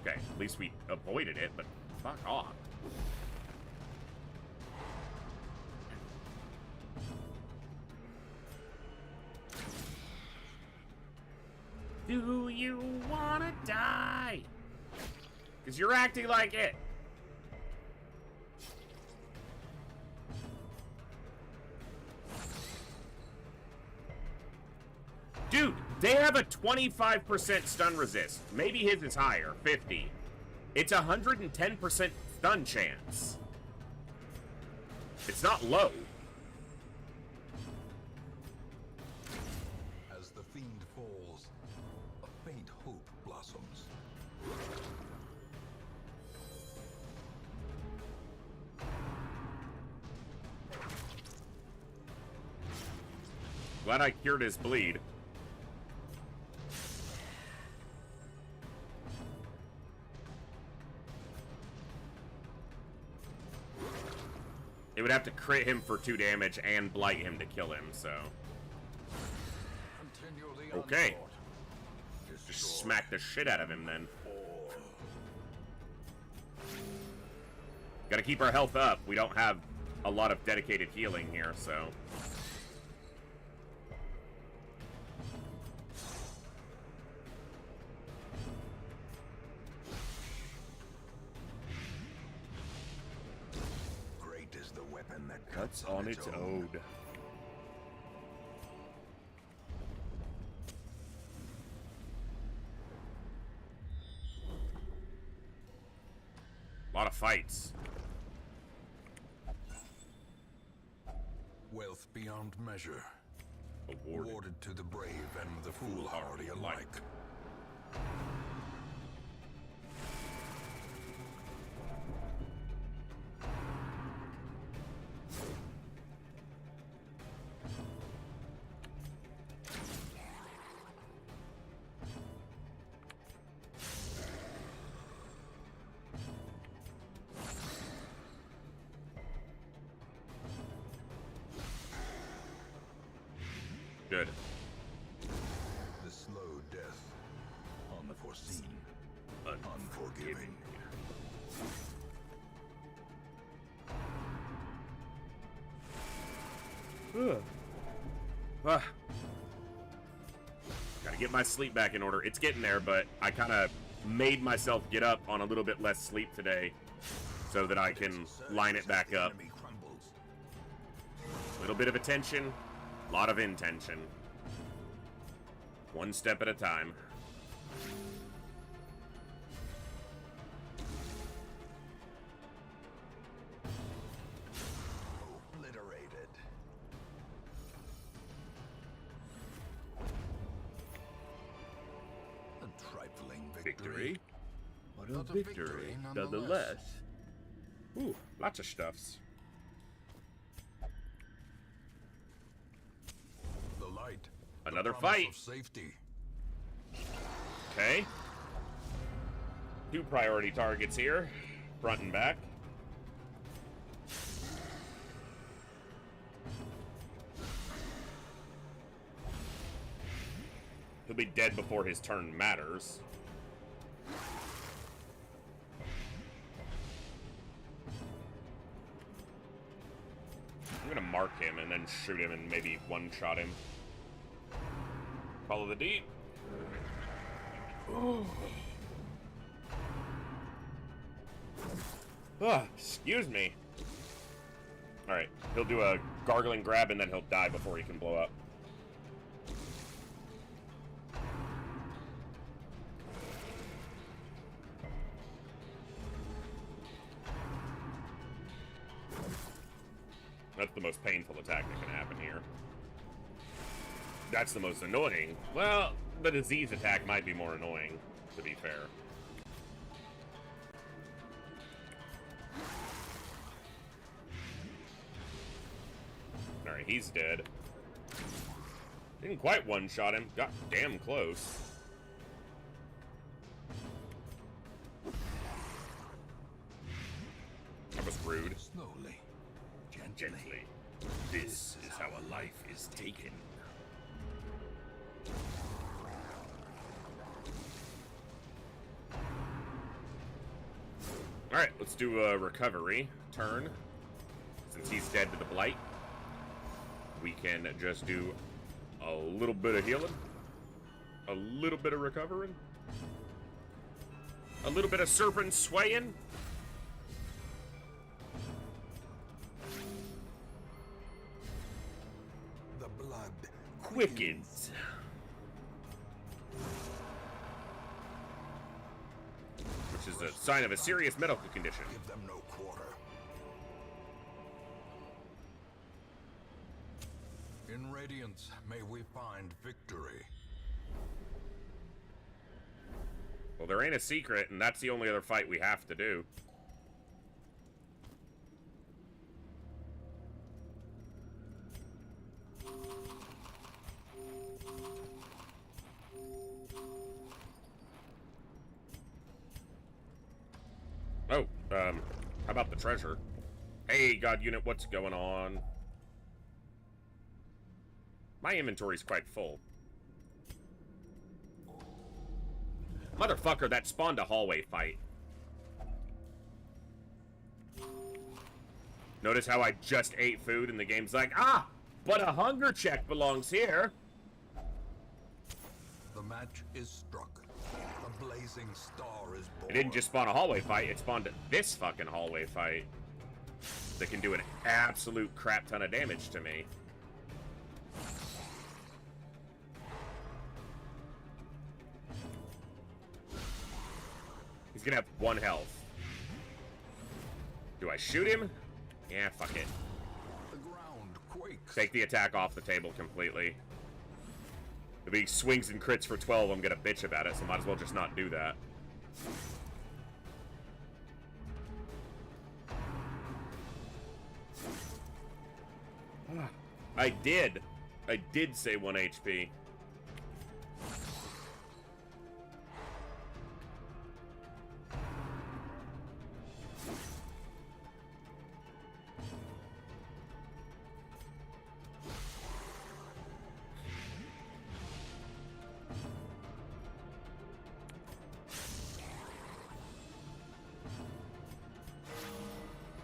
Okay, at least we avoided it, but fuck off. Do you wanna die? Because you're acting like it. Dude, they have a 25% stun resist. Maybe his is higher, 50. It's 110% stun chance. It's not low. As the fiend falls, a faint hope blossoms. Glad I cured his bleed. It would have to crit him for 2 damage and blight him to kill him, so. Continue the Okay. onslaught. Just smack the shit out of him then. Gotta keep our health up. We don't have a lot of dedicated healing here, so... Great is the weapon that Cuts on its ode. A lot of fights. Wealth beyond measure, Awarded. awarded to the brave and the foolhardy alike. Good. The slow death, unforeseen, unforgiving. Ah. Gotta get my sleep back in order. It's getting there, but I kind of made myself get up on a little bit less sleep today so that I can line it back up. Enemy crumbles. Little bit of attention, lot of intention. One step at a time. Obliterated. A trifling victory. What But a victory nonetheless. Ooh, lots of stuffs. The light. the Another promise fight. Of safety. Okay. 2 priority targets here, front and back. He'll be dead before his turn matters. I'm gonna mark him and then shoot him and maybe one-shot him. Follow the deep. Excuse me. Alright, he'll do a gargling grab and then he'll die before he can blow up. That's the most painful attack that can happen here. That's the most annoying. Well, the disease attack might be more annoying, to be fair. Alright, he's dead. Didn't quite one-shot him. Got damn close. That was rude. Slowly. Gently. This is how a life is taken. Alright, let's do a recovery turn. Since he's dead to the blight, we can just do a little bit of healing, a little bit of recovering, a little bit of serpent swaying. The blood Quickens. Which is a sign of a serious medical condition. Give them no quarter. In Radiance, may we find victory. Well, there ain't a secret, and that's the only other fight we have to do. Oh, how about the treasure? Hey, God Unit, what's going on? My inventory's quite full. Motherfucker, that spawned a hallway fight. Notice how I just ate food and the game's like, ah, but a hunger check belongs here. The match is struck. A blazing star is born. It didn't just spawn a hallway fight, it spawned this fucking hallway fight that can do an absolute crap ton of damage to me. He's gonna have 1 health. Do I shoot him? Yeah, fuck it. The ground quakes. Take the attack off the table completely. If he swings and crits for 12, I'm gonna bitch about it, so might as well just not do that. I did say 1 HP.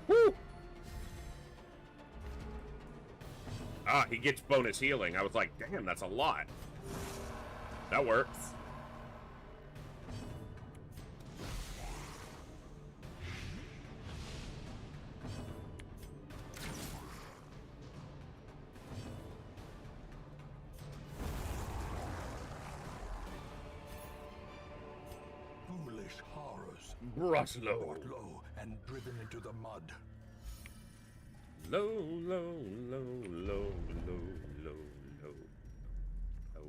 Woo! Ah, he gets bonus healing. I was like, damn, that's a lot. That works. Foolish horrors. Brought low. Brought low and driven into the mud. Low, low, low, low, low, low, low. Oh.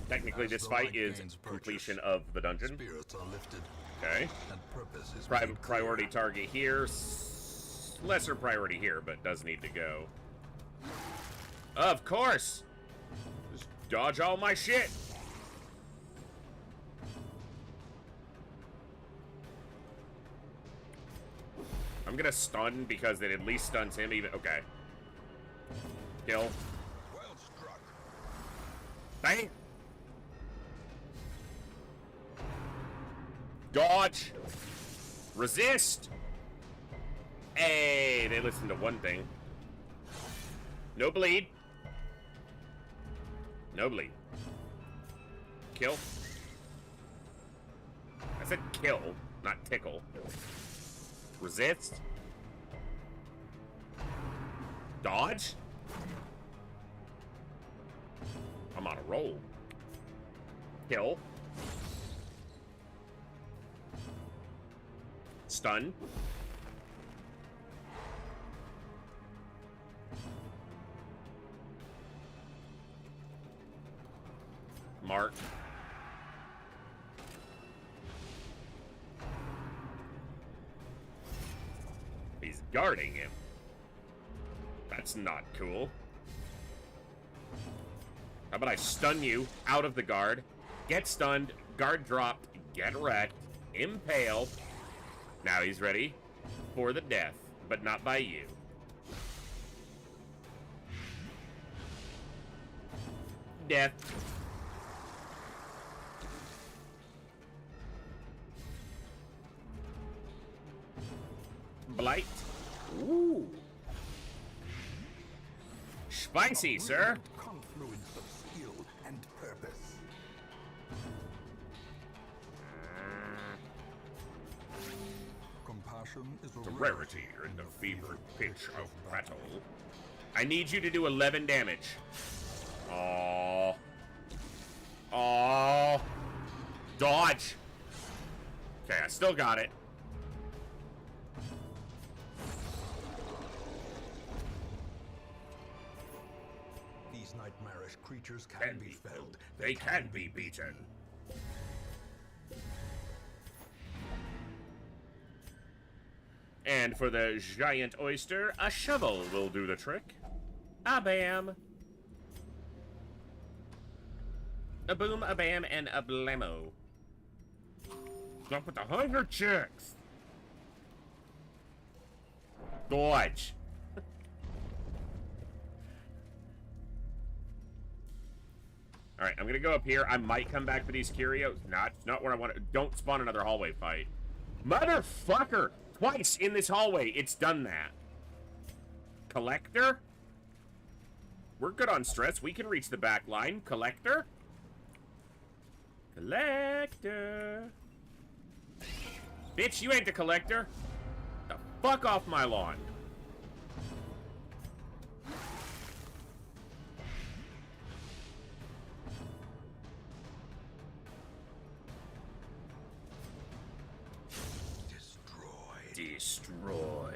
Technically, As this the fight light is gains completion purchase, of the dungeon. Spirits are lifted Okay. and purpose is made clear. Priority target here. Lesser priority here, but does need to go. Of course! Just dodge all my shit! I'm gonna stun because it at least stuns him even. Okay. Kill. Well struck. Bang! Dodge! Resist! Hey, they listened to one thing. No bleed. No bleed. Kill. I said kill, not tickle. Resist. Dodge. I'm on a roll. Kill. Stun. Mark. He's guarding him. That's not cool. How about I stun you out of the guard, get stunned, guard dropped, get wrecked, impaled. Now he's ready for the death, but not by you. Death. Blight. Ooh. Spicy, sir. Confluence of skill and purpose. Compassion is a The rarity in the fevered pitch of battle. I need you to do 11 damage. Aww. Aww. Dodge. Okay, I still got it. These nightmarish creatures can be felled. They can be beaten. And for the giant oyster, a shovel will do the trick. A bam. A boom, a bam, and a blammo. Stop with the hunger checks. Dodge. All right, I'm gonna go up here. I might come back for these curios. Not where I want to. Don't spawn another hallway fight. Motherfucker! Twice in this hallway, it's done that. Collector? We're good on stress. We can reach the back line. Collector? Collector. Bitch, you ain't the collector. The fuck off my lawn. Destroy.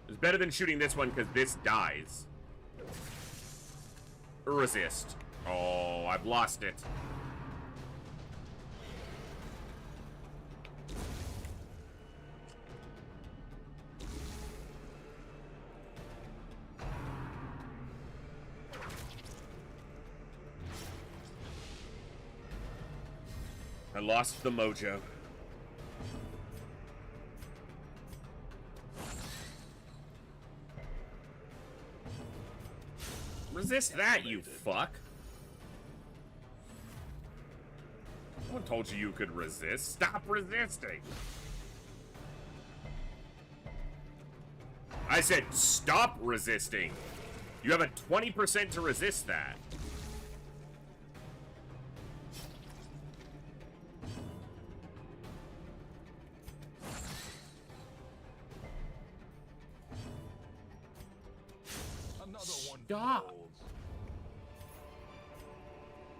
It's better than shooting this one because this dies. Resist. Oh, I've lost it. I lost the mojo. Resist that, you fuck. No one told you you could resist. Stop resisting. I said stop resisting. You have a 20% to resist that. Stop.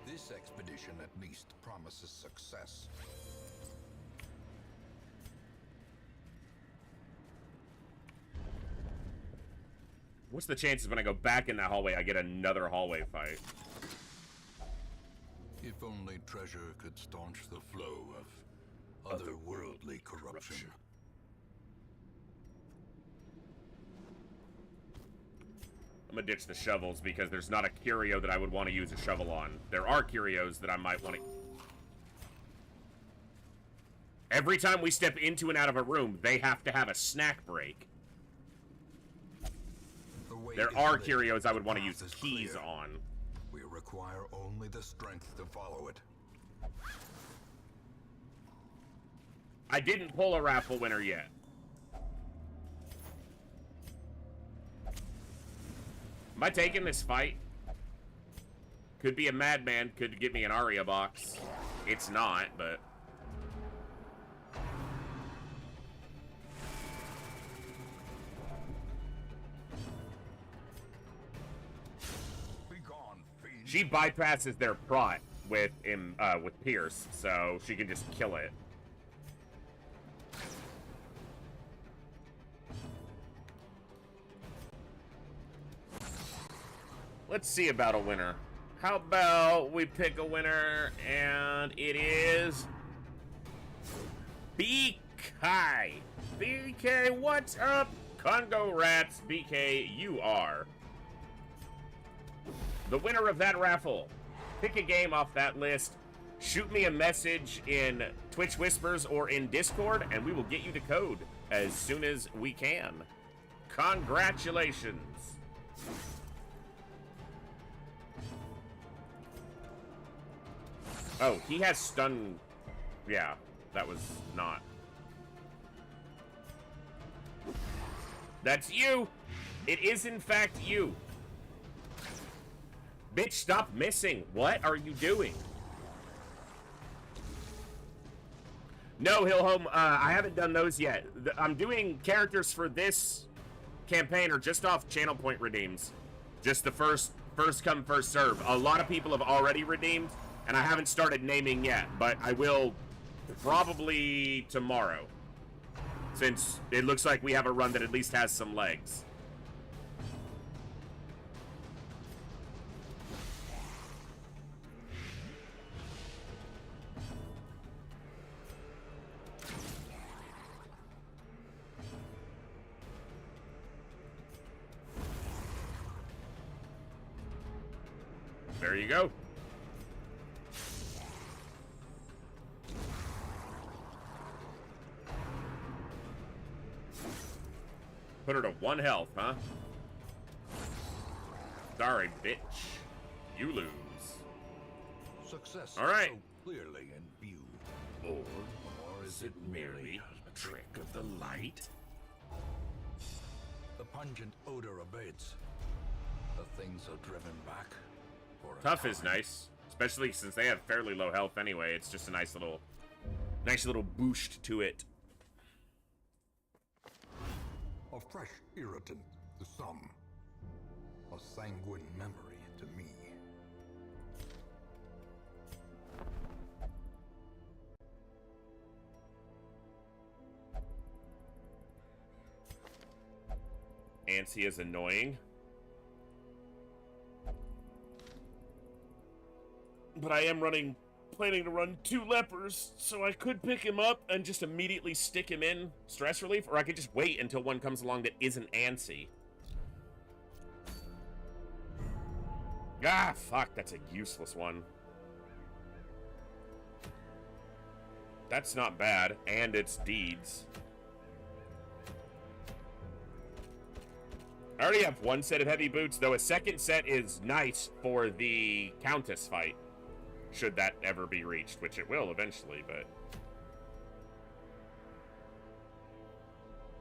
This expedition at least promises success. What's the chances when I go back in that hallway I get another hallway fight? If only treasure could staunch the flow of otherworldly corruption. I'm gonna ditch the shovels because there's not a curio that I would want to use a shovel on. There are curios that I might want to... Every time we step into and out of a room, they have to have a snack break. There are curios I would want to use keys on. We require only the strength to follow it. I didn't pull a raffle winner yet. Am I taking this fight? Could be a madman, could give me an Aria box. It's not, but... She bypasses their prot with Pierce, so she can just kill it. Let's see about a winner. How about we pick a winner, and it is... BK. BK, what's up? Congo Rats, BK, you are the winner of that raffle. Pick a game off that list. Shoot me a message in Twitch Whispers or in Discord, and we will get you the code as soon as we can. Congratulations. Oh, he has stun. Yeah, that was not. That's you. It is, in fact, you. Bitch, stop missing. What are you doing? No, Hillhome, I haven't done those yet. I'm doing characters for this campaign are just off channel point redeems. Just the first come, first serve. A lot of people have already redeemed, and I haven't started naming yet, but I will probably tomorrow, since it looks like we have a run that at least has some legs. There you go. Put her to 1 health, huh? Sorry, bitch. You lose. Success All right. so clearly in view. Or Is it merely a trick of the light? The pungent odor abates. The things are driven back. For a Tough is time. nice, especially since they have fairly low health anyway. It's just a nice little boost to it. A fresh irritant to some. A sanguine memory to me. Antsy is annoying. But I am planning to run 2 lepers, so I could pick him up and just immediately stick him in stress relief, or I could just wait until one comes along that isn't Antsy. Ah, fuck, that's a useless one. That's not bad, and it's deeds. I already have 1 set of heavy boots, though a 2nd set is nice for the Countess fight. Should that ever be reached, which it will eventually, but...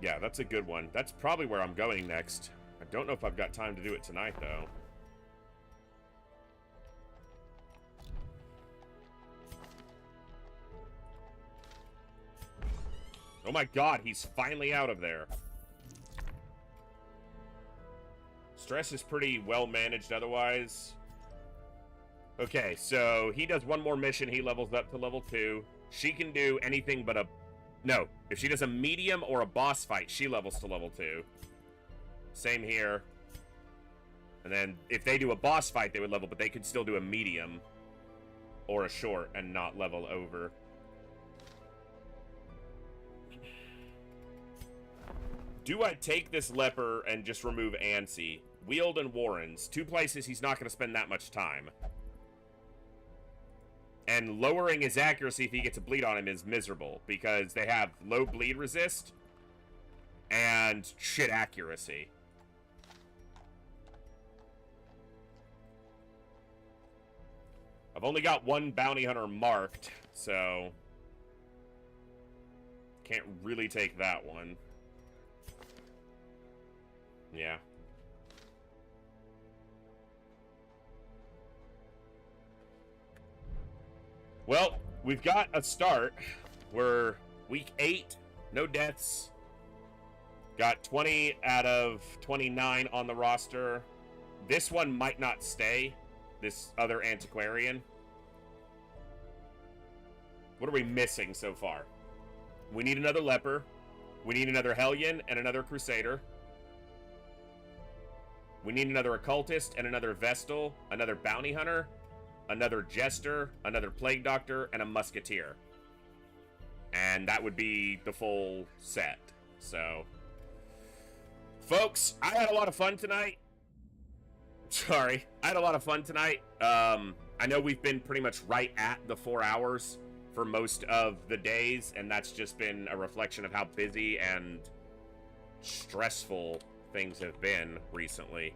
yeah, that's a good one. That's probably where I'm going next. I don't know if I've got time to do it tonight, though. Oh my god, he's finally out of there. Stress is pretty well managed otherwise. Okay, so he does 1 more mission, he levels up to level 2. She can do anything but a... no, if she does a medium or a boss fight, she levels to level 2. Same here. And then if they do a boss fight, they would level, but they could still do a medium or a short and not level over. Do I take this leper and just remove Antsy? Weald and Warrens, 2 places he's not going to spend that much time. And lowering his accuracy if he gets a bleed on him is miserable, because they have low bleed resist and shit accuracy. I've only got 1 bounty hunter marked, so can't really take that one. Yeah. Well, we've got a start. We're week 8, no deaths. Got 20 out of 29 on the roster. This one might not stay, this other antiquarian. What are we missing so far? We need another leper. We need another Hellion and another Crusader. We need another occultist and another Vestal, another bounty hunter, another jester, another plague doctor, and a musketeer. And that would be the full set. So, folks, I had a lot of fun tonight. Sorry, I had a lot of fun tonight. I know we've been pretty much right at the 4 hours for most of the days, and that's just been a reflection of how busy and stressful things have been recently.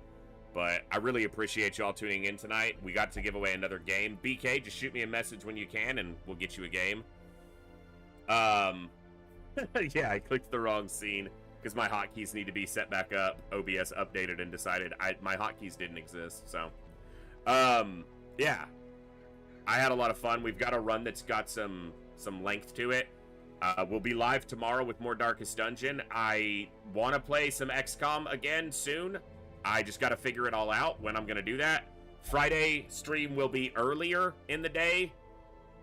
But I really appreciate y'all tuning in tonight. We got to give away another game. BK, just shoot me a message when you can, and we'll get you a game. Yeah, I clicked the wrong scene because my hotkeys need to be set back up. OBS updated and decided my hotkeys didn't exist. So, yeah, I had a lot of fun. We've got a run that's got some length to it. We'll be live tomorrow with more Darkest Dungeon. I want to play some XCOM again soon. I just got to figure it all out when I'm going to do that. Friday stream will be earlier in the day,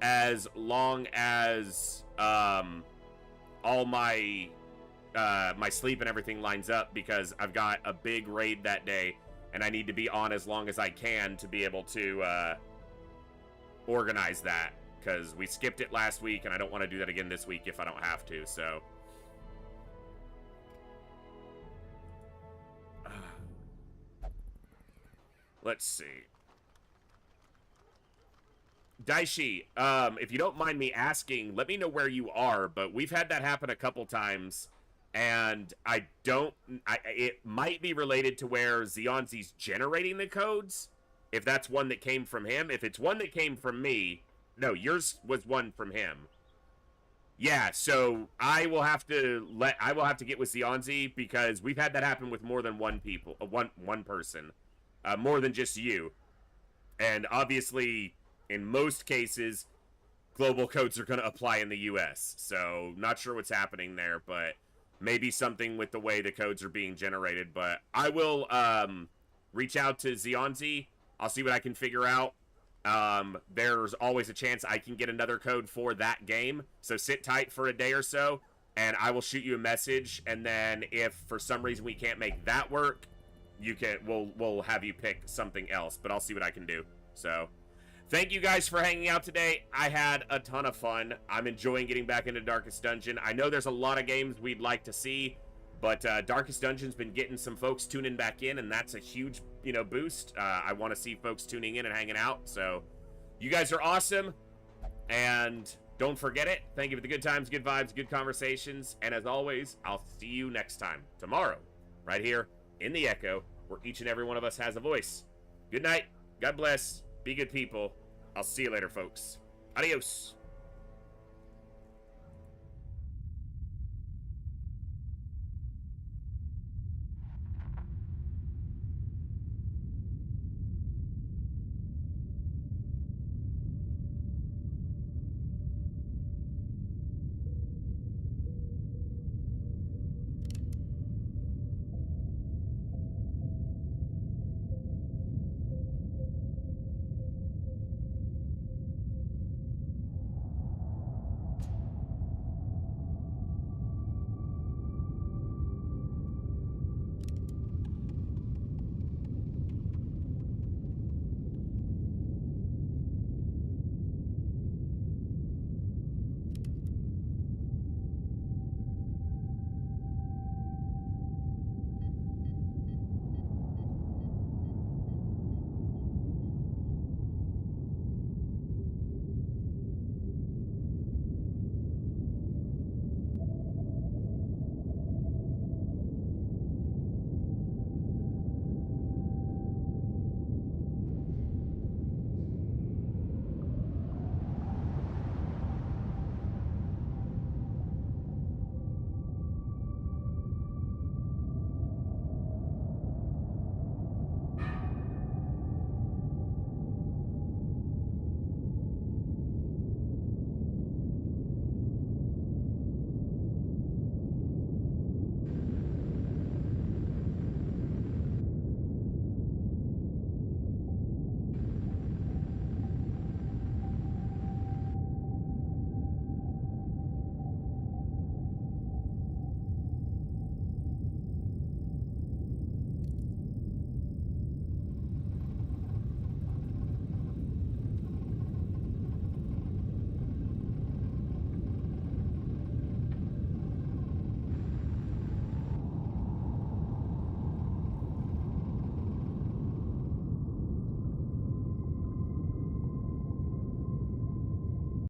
as long as all my my sleep and everything lines up, because I've got a big raid that day, and I need to be on as long as I can to be able to organize that, because we skipped it last week, and I don't want to do that again this week if I don't have to, so... Let's see. Daishi, if you don't mind me asking, let me know where you are, but we've had that happen a couple times. And it might be related to where Xionzi's generating the codes. If that's one that came from him. If it's one that came from me, no, yours was one from him. Yeah, so I will have to get with Xionzi because we've had that happen with more than one person. More than just you. And obviously, in most cases, global codes are going to apply in the US. So, not sure what's happening there, but maybe something with the way the codes are being generated. But I will reach out to Xionzi. I'll see what I can figure out. There's always a chance I can get another code for that game. So sit tight for a day or so, and I will shoot you a message. And then if for some reason we can't make that work, we'll have you pick something else. But I'll see what I can do. So thank you guys for hanging out today. I had a ton of fun. I'm enjoying getting back into Darkest Dungeon. I know there's a lot of games we'd like to see, but Darkest Dungeon's been getting some folks tuning back in, and that's a huge, boost. I want to see folks tuning in and hanging out. So you guys are awesome, and don't forget it. Thank you for the good times, good vibes, good conversations, and as always, I'll see you next time, tomorrow, right here in the Echo, where each and every one of us has a voice. Good night. God bless. Be good people. I'll see you later, folks. Adios.